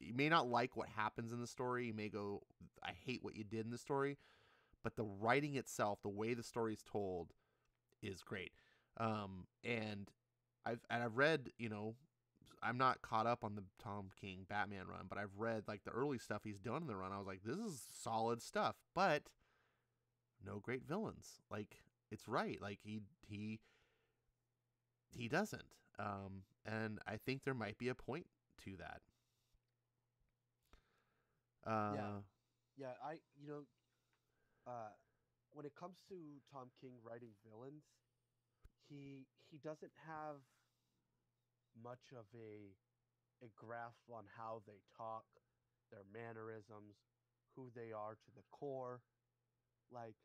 You may not like what happens in the story. You may go, I hate what you did in the story. But the writing itself, the way the story is told, is great. And I've read, you know, I'm not caught up on the Tom King Batman run, but I've read like the early stuff he's done in the run. I was like, this is solid stuff, but no great villains. Like it's right. Like he doesn't. And I think there might be a point to that. Yeah, Uh, yeah. Uh, when it comes to Tom King writing villains, he doesn't have much of a grasp on how they talk, their mannerisms, who they are to the core. Like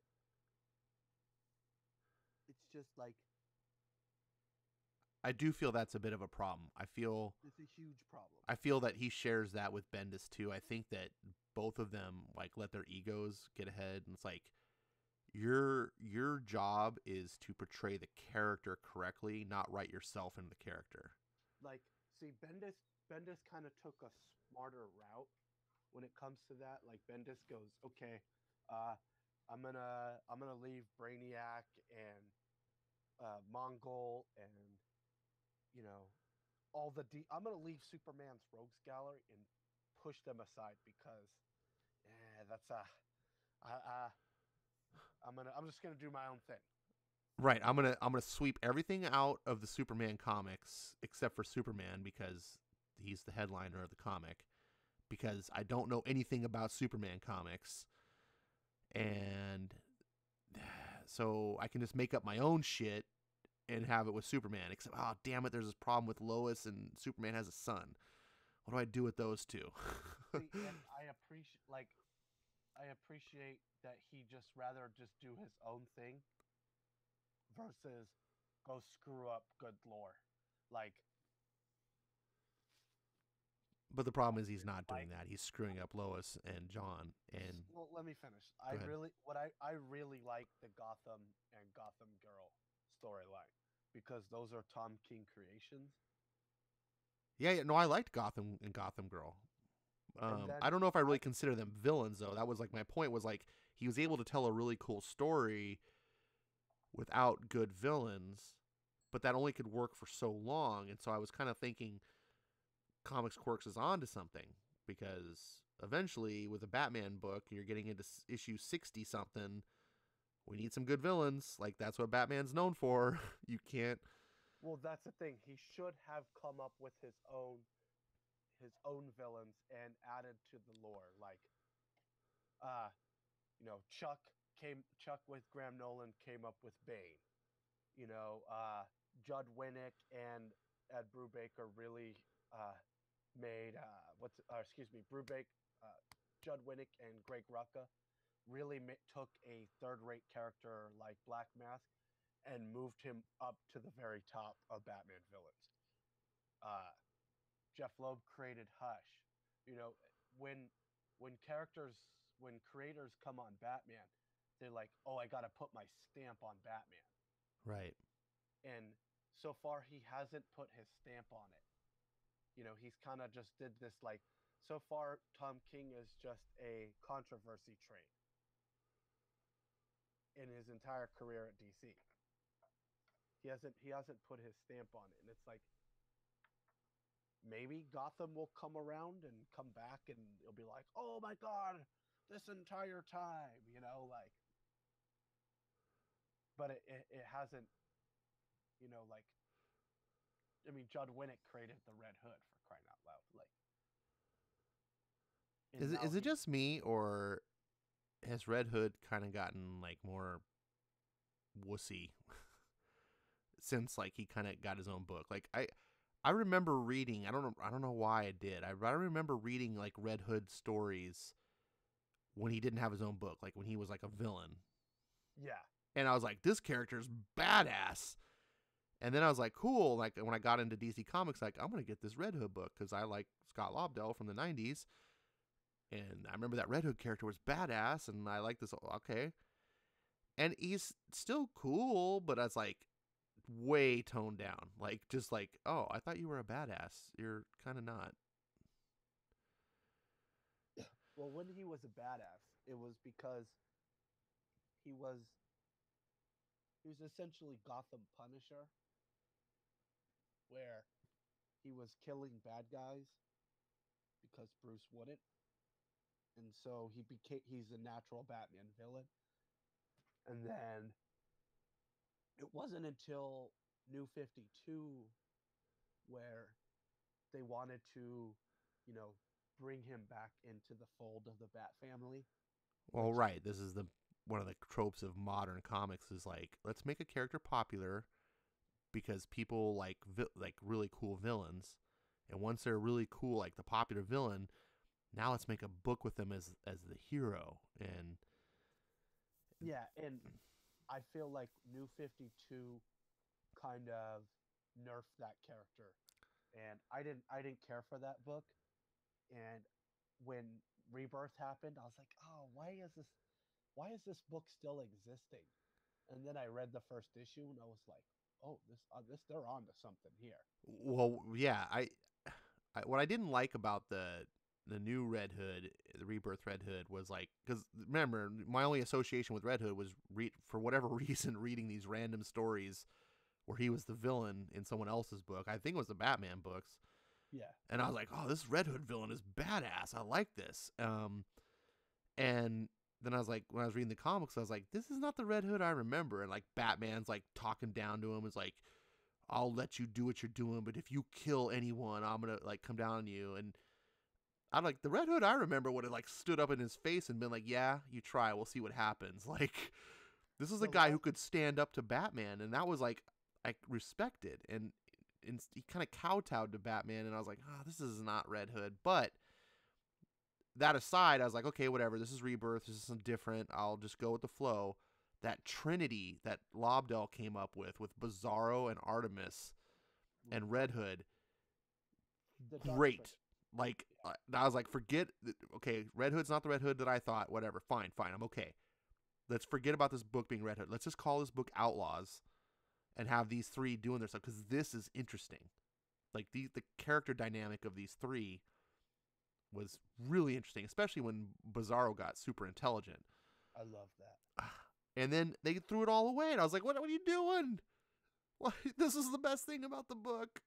it's just like I do feel that's a bit of a problem. it's a huge problem. I feel that he shares that with Bendis too. I think that both of them like let their egos get ahead, and it's like your job is to portray the character correctly, not write yourself into the character. Like, see, Bendis kind of took a smarter route when it comes to that. Like Bendis goes, okay, uh, I'm gonna leave Brainiac and Mongol and you know I'm gonna leave Superman's rogues gallery and push them aside because that's I, I I'm just gonna do my own thing. Right. I'm gonna sweep everything out of the Superman comics except for Superman because he's the headliner of the comic. Because I don't know anything about Superman comics, and so I can just make up my own shit and have it with Superman. Except, oh damn it, there's this problem with Lois and Superman has a son. What do I do with those two? See, and I appreciate that he just rather just do his own thing versus go screw up good lore. Like, But the problem is he's not like doing that. He's screwing up Lois and John. And well, let me finish. go ahead. I really like the Gotham and Gotham Girl storyline because those are Tom King creations. Yeah, yeah, no, I liked Gotham and Gotham Girl. And then I don't know if I really consider them villains though. That was like my point was like he was able to tell a really cool story without good villains, but that only could work for so long. And so I was kind of thinking Comics Quirks is on to something because eventually with a Batman book, you're getting into issue 60 something. We need some good villains. Like that's what Batman's known for. You can't. well, that's the thing. He should have come up with his own villains and added to the lore. Like, uh, Chuck with Graham Nolan came up with Bane. You know, Judd Winnick and Ed Brubaker really made excuse me, Judd Winnick and Greg Rucka really took a third-rate character like Black Mask and moved him up to the very top of Batman villains. Uh, Jeff Loeb created Hush. You know, when when characters when creators come on Batman, they're like, "Oh, I got to put my stamp on Batman." Right. And so far he hasn't put his stamp on it. He's kind of just did this like so far Tom King is just a controversy train in his entire career at DC. He hasn't put his stamp on it and it's like maybe Gotham will come around and come back and it'll be like, "Oh my god, this entire time," like but it hasn't, like I mean, Judd Winnick created the Red Hood for crying out loud. Like, and now Is it just me or has Red Hood kind of gotten like more wussy since like he kind of got his own book? Like I remember reading. I don't know why I did. I remember reading like Red Hood stories when he didn't have his own book, like when he was like a villain. yeah, And I was like, this character's badass. And then I was like, cool. Like when I got into DC Comics, like I'm gonna get this Red Hood book because I like Scott Lobdell from the '90s, and I remember that Red Hood character was badass, and I like this. Okay, and he's still cool, but it's like way toned down. Like just like, oh, I thought you were a badass. You're kind of not. well, when he was a badass, it was because he was he was essentially Gotham Punisher, where he was killing bad guys because Bruce wouldn't, and so he's a natural Batman villain. And then it wasn't until New 52 where they wanted to, you know, bring him back into the fold of the Bat family. Well, right. This is the one of the tropes of modern comics is like, let's make a character popular because people like really cool villains, and once they're really cool, like the popular villain, now let's make a book with them as the hero. And yeah, and I feel like New 52 kind of nerfed that character, and I didn't care for that book. And when Rebirth happened, I was like, oh, why is this book still existing? And then I read the first issue, and I was like, oh, this they're on to something here. well, yeah, I what I didn't like about the new Red Hood, the Rebirth Red Hood, was like, because remember, my only association with Red Hood was for whatever reason reading these random stories where he was the villain in someone else's book. I think it was the Batman books. Yeah. And I was like, oh, this Red Hood villain is badass. I like this. And then I was like, when I was reading the comics, I was like, this is not the Red Hood I remember. And like Batman's like talking down to him. It's like, I'll let you do what you're doing, but if you kill anyone, I'm gonna like come down on you. And I'm like, the Red Hood I remember would have like stood up in his face and been like, yeah, you try, we'll see what happens. Like, this is a guy who could stand up to Batman, and that was like I respected, and he kind of kowtowed to Batman, and I was like, oh, this is not Red Hood. But that aside, I was like, okay, whatever. This is Rebirth. This is something different. I'll just go with the flow. That Trinity that Lobdell came up with Bizarro and Artemis and Red Hood, great. Like, I was like, forget. Okay, Red Hood's not the Red Hood that I thought. Whatever. Fine. I'm okay. Let's forget about this book being Red Hood. Let's just call this book Outlaws and have these three doing their stuff, because this is interesting. Like, the character dynamic of these three was really interesting, especially when Bizarro got super intelligent. I love that. And then they threw it all away, and I was like, what are you doing? What? This is the best thing about the book.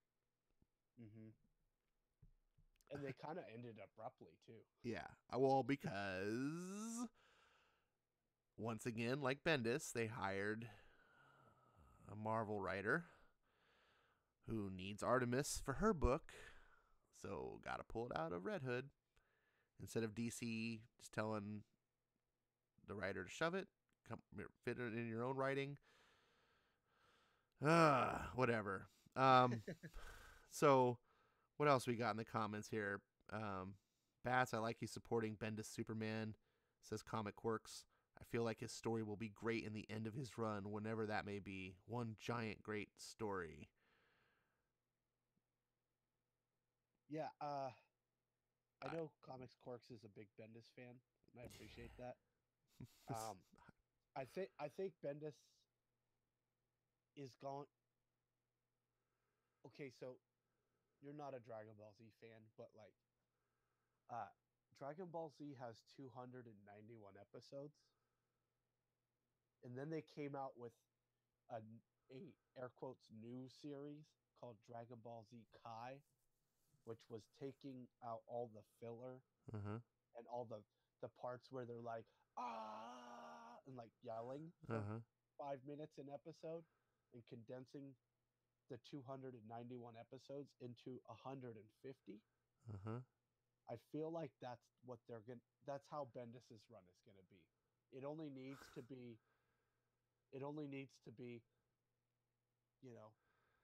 Mm-hmm. And they kind of ended abruptly, too. Yeah. Well, because once again, like Bendis, they hired a Marvel writer who needs Artemis for her book, so got to pull it out of Red Hood. Instead of DC just telling the writer to shove it, fit it in your own writing. Whatever. So what else we got in the comments here? Bats, I like you supporting Bendis Superman, says Comic Quirks. I feel like his story will be great in the end of his run, whenever that may be. One giant great story. Yeah, I know Comics Quirks is a big Bendis fan, and I appreciate that. I think Bendis is going. Okay, so you're not a Dragon Ball Z fan, but like, Dragon Ball Z has 291 episodes, and then they came out with a air quotes new series called Dragon Ball Z Kai, which was taking out all the filler and all the parts where they're like and like yelling for 5 minutes an episode, and condensing the 291 episodes into 150. I feel like that's how Bendis's run is gonna be. It only needs to be,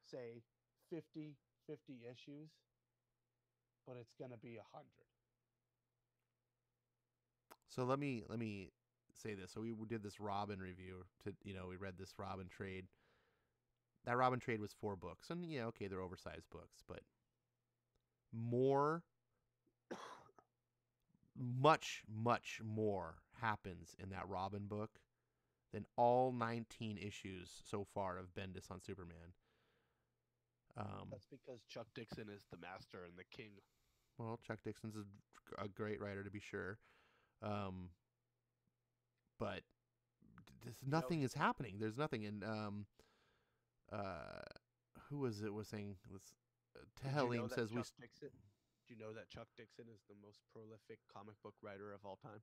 say 50 issues, but it's gonna be 100. So let me say this. So we did this Robin review we read this Robin trade. That Robin trade was 4 books, and okay, they're oversized books, but much more happens in that Robin book than all 19 issues so far of Bendis on Superman. That's because Chuck Dixon is the master and the king. Well, Chuck Dixon's a great writer, to be sure. But nothing is happening. There's nothing. And who was it was saying this? Did you know Tehalim that says we. Chuck Dixon? Do you know that Chuck Dixon is the most prolific comic book writer of all time?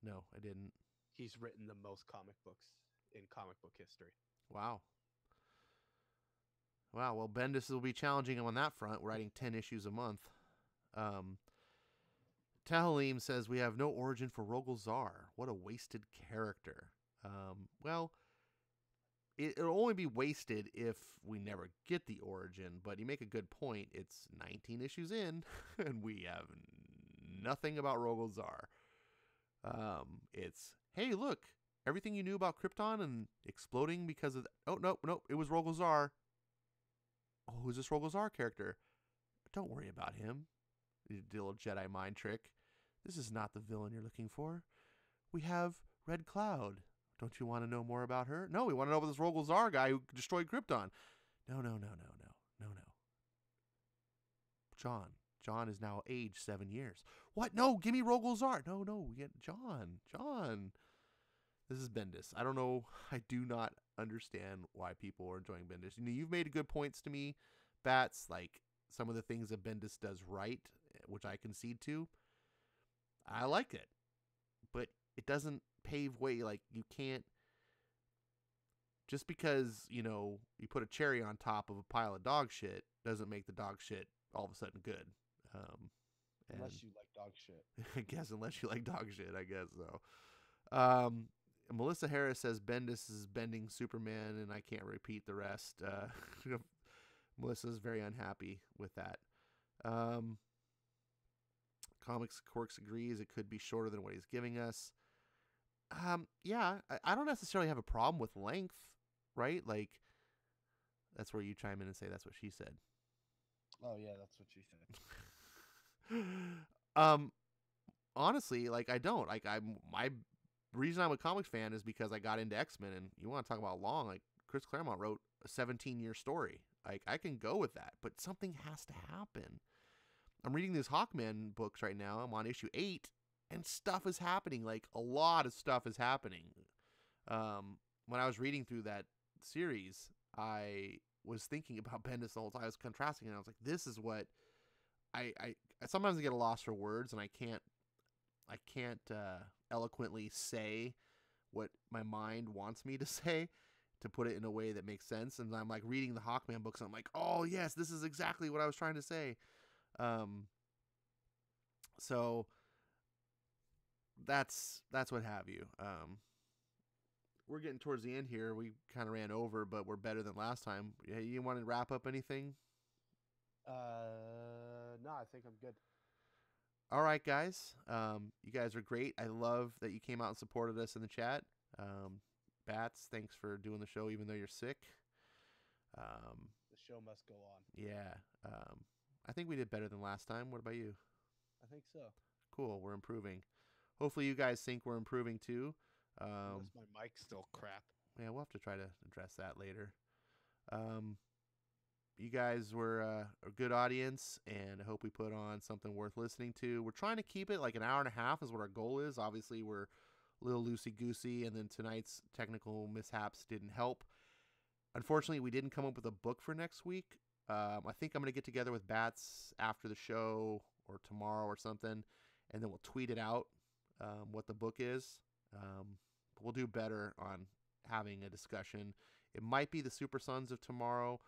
No, I didn't. He's written the most comic books in comic book history. Wow. Wow. Well, Bendis will be challenging him on that front, writing 10 issues a month. Tehalim says we have no origin for Rogol Zar. What a wasted character. Well, it'll only be wasted if we never get the origin, but you make a good point. It's 19 issues in, and we have nothing about Rogol Zar. It's, hey, look, everything you knew about Krypton and exploding because of... Oh, no, it was Rogol Zar. Oh, who's this Rogol Zar character? Don't worry about him. You did a little Jedi mind trick. This is not the villain you're looking for. We have Red Cloud. Don't you want to know more about her? No, we want to know about this Rogol Zar guy who destroyed Krypton. No. John is now aged 7 years. What? No, give me Rogol Zar. No, we get John. This is Bendis. I don't know. I do not understand why people are enjoying Bendis. You know, you've made good points to me, Bats, like some of the things that Bendis does right, which I concede to. I like it. But it doesn't pave way. Like, you can't, just because, you know, you put a cherry on top of a pile of dog shit doesn't make the dog shit all of a sudden good. Unless you like dog shit. I guess unless you like dog shit, I guess so. Melissa Harris says Bendis is bending Superman, and I can't repeat the rest. Melissa's very unhappy with that. Comics Quirks agrees it could be shorter than what he's giving us. Yeah, I don't necessarily have a problem with length, right? Like, that's where you chime in and say that's what she said. Oh yeah, that's what she said. Honestly, like, I don't. Like, my reason I'm a comics fan is because I got into X-Men, and you want to talk about long, like, Chris Claremont wrote a 17-year story. Like, I can go with that, but something has to happen. I'm reading these Hawkman books right now. I'm on issue 8, and stuff is happening. Like, a lot of stuff is happening. When I was reading through that series, I was thinking about Bendis the whole time. I was contrasting, and I was like, this is what I sometimes I get a loss for words, and I can't eloquently say what my mind wants me to say to put it in a way that makes sense. And I'm like reading the Hawkman books, and I'm like, oh yes, this is exactly what I was trying to say. So that's what have you. We're getting towards the end here. We kind of ran over, but we're better than last time. You want to wrap up anything? No, I think I'm good. All right, guys. You guys are great. I love that you came out and supported us in the chat. Bats, thanks for doing the show even though you're sick. The show must go on. Yeah. I think we did better than last time. What about you? I think so. Cool. We're improving. Hopefully you guys think we're improving too. Unless my mic's still crap. Yeah, we'll have to try to address that later. You guys were a good audience, and I hope we put on something worth listening to. We're trying to keep it like an hour and a half is what our goal is. Obviously, we're a little loosey-goosey, and then tonight's technical mishaps didn't help. Unfortunately, we didn't come up with a book for next week. I think I'm going to get together with Bats after the show or tomorrow or something, and then we'll tweet it out what the book is. We'll do better on having a discussion. It might be the Super Sons of tomorrow.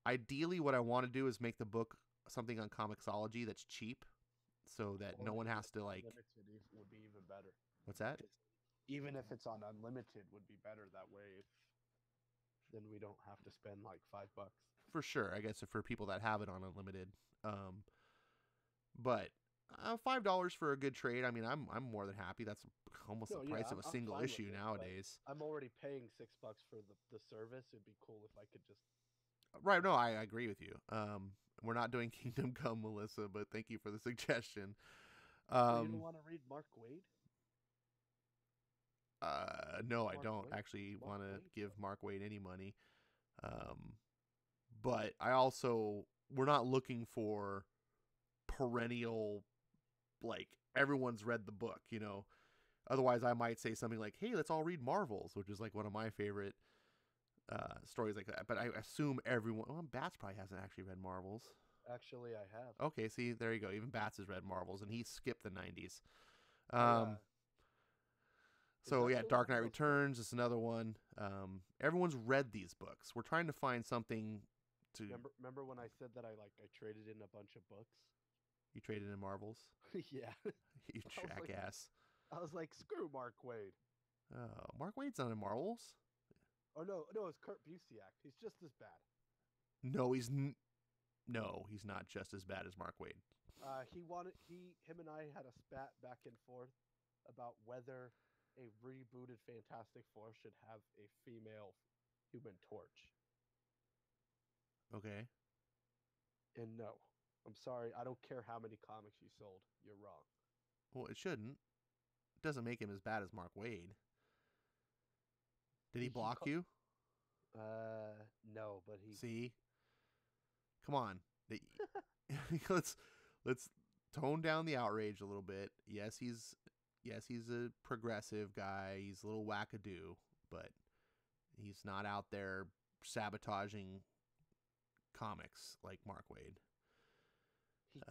Ideally, what I want to do is make the book something on Comixology that's cheap, so that no one has to like. Unlimited would be even better. What's that? Even if it's on unlimited, would be better that way. Then we don't have to spend like $5. For sure, I guess for people that have it on unlimited. But $5 for a good trade. I mean, I'm more than happy. That's almost the price of a single issue nowadays. I'm already paying $6 for the service. It'd be cool if I could just. Right. No, I agree with you. We're not doing Kingdom Come, Melissa, but thank you for the suggestion. You don't want to read Mark Waid? No, I don't actually want to give Mark Waid any money. But we're not looking for perennial, like, everyone's read the book, you know. Otherwise, I might say something like, hey, let's all read Marvels, which is like one of my favorite stories like that. But I assume everyone. Well, Bats probably hasn't actually read Marvels. Actually, I have. Okay, see, there you go. Even Bats has read Marvels, and he skipped the 90s. I Is So that yeah, still Dark one Knight of those books? Returns is another one. Everyone's read these books. We're trying to find something to. Remember when I said that I traded in a bunch of books? You traded in Marvels, Yeah. you I was like jackass. I was like, screw Mark Wade. Oh, Mark Wade's not in Marvels. Oh no, it's Kurt Busiek. He's just as bad. No, no, he's not just as bad as Mark Wade. Him and I had a spat back and forth about whether a rebooted Fantastic Four should have a female Human Torch. Okay. And no, I'm sorry, I don't care how many comics you sold. You're wrong. Well, it shouldn't. It doesn't make him as bad as Mark Wade. Did he block you? No, but he. See, come on. let's let's tone down the outrage a little bit. Yes, he's a progressive guy. He's a little wackadoo, but he's not out there sabotaging comics like Mark Wade.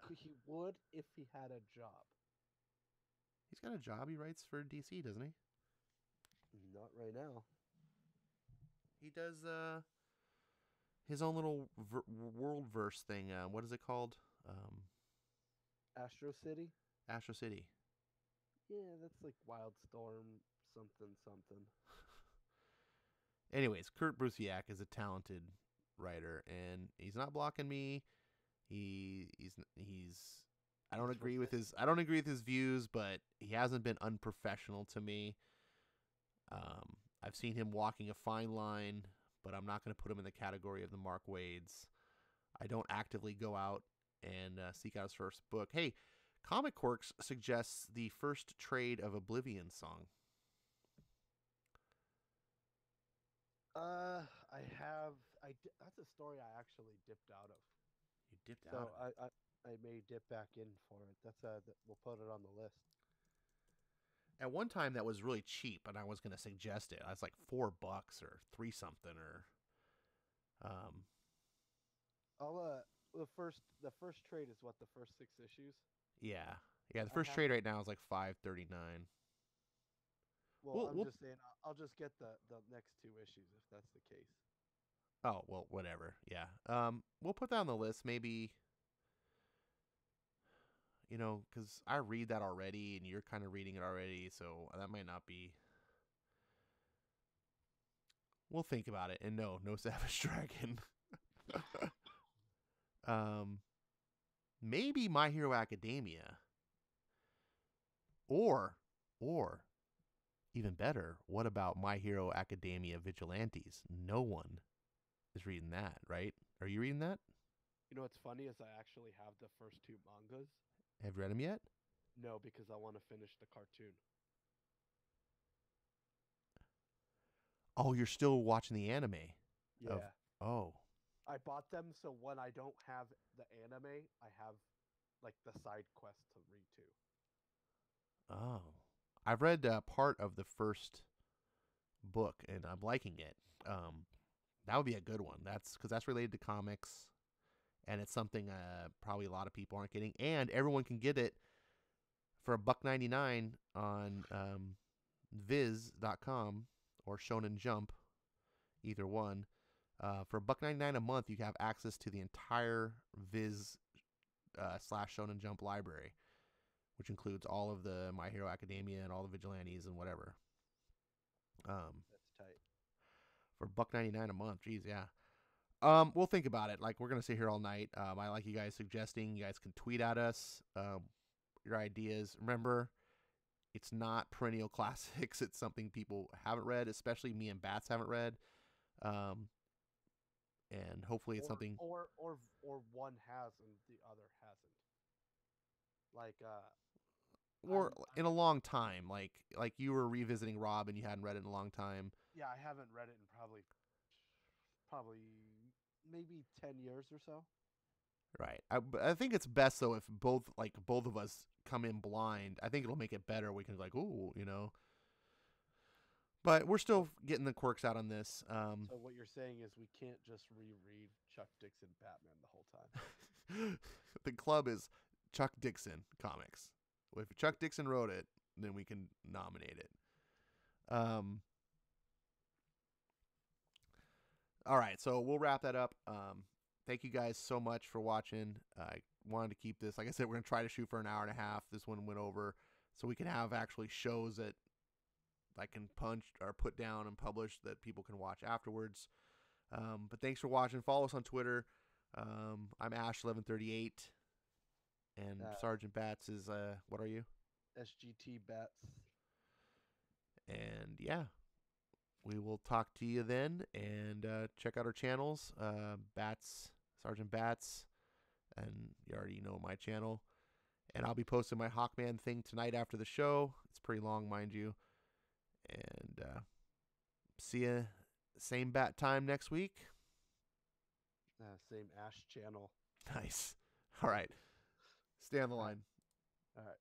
He would if he had a job. He's got a job. He writes for DC, doesn't he? Not right now. He does his own little world verse thing. What is it called? Astro City? Astro City. Yeah, that's like Wildstorm something. Anyways, Kurt Busiek is a talented writer, and he's not blocking me. He's I don't agree with his views, but he hasn't been unprofessional to me. I've seen him walking a fine line, but I'm not going to put him in the category of the Mark Wades. I don't actively go out and seek out his first book. Hey, Comic Quirks suggests the first trade of Oblivion song. That's a story I actually dipped out of. You dipped out. So I may dip back in for it. We'll put it on the list. At one time, that was really cheap, and I was going to suggest it. That's like $4 or $3 something, or the first trade is what, the first 6 issues? Yeah. The first trade right now is like $5.39. Well, I'm just saying I'll just get the next 2 issues if that's the case. Oh, well, whatever. Yeah. We'll put that on the list. Maybe, because I read that already, and you're kind of reading it already, so that might not be. We'll think about it. And no Savage Dragon. Maybe My Hero Academia. Or even better, what about My Hero Academia Vigilantes? No one is reading that, right? Are you reading that? You know what's funny is I actually have the first 2 mangas. Have you read them yet? No, because I want to finish the cartoon. Oh, you're still watching the anime? Yeah. Oh. I bought them so when I don't have the anime, I have like the side quest to read too. Oh. I've read part of the first book, and I'm liking it. That would be a good one. That's because that's related to comics, and it's something probably a lot of people aren't getting, and everyone can get it for $1.99 on Viz.com or Shonen Jump, either one. For $1.99 a month, you have access to the entire Viz / Shonen Jump library, which includes all of the My Hero Academia and all the Vigilantes and whatever. That's tight. For $1.99 a month, geez, yeah. We'll think about it. Like, we're gonna sit here all night. I like you guys suggesting. You guys can tweet at us your ideas. Remember, it's not perennial classics. It's something people haven't read, especially me and Bats haven't read. And hopefully it's something. Or one has and the other hasn't. Like or in a long time, like you were revisiting Rob and you hadn't read it in a long time. Yeah, I haven't read it in probably maybe 10 years or so. Right. I think it's best though if both of us come in blind. I think it'll make it better. We can ooh, But we're still getting the quirks out on this. So what you're saying is we can't just reread Chuck Dixon Batman the whole time. The club is Chuck Dixon Comics. If Chuck Dixon wrote it, then we can nominate it. All right, so we'll wrap that up. Thank you guys so much for watching. I wanted to keep this. Like I said, we're going to try to shoot for an hour and a half. This one went over, so we can have actually shows that I can punch or put down and publish that people can watch afterwards. But thanks for watching. Follow us on Twitter. I'm Ash1138. And Sergeant Bats is, what are you? SGT Bats. And yeah, we will talk to you then. And check out our channels. Bats, Sergeant Bats. And you already know my channel. And I'll be posting my Hawkman thing tonight after the show. It's pretty long, mind you. And see you same bat time next week. Same Ash channel. Nice. All right. Stay on the line. All right.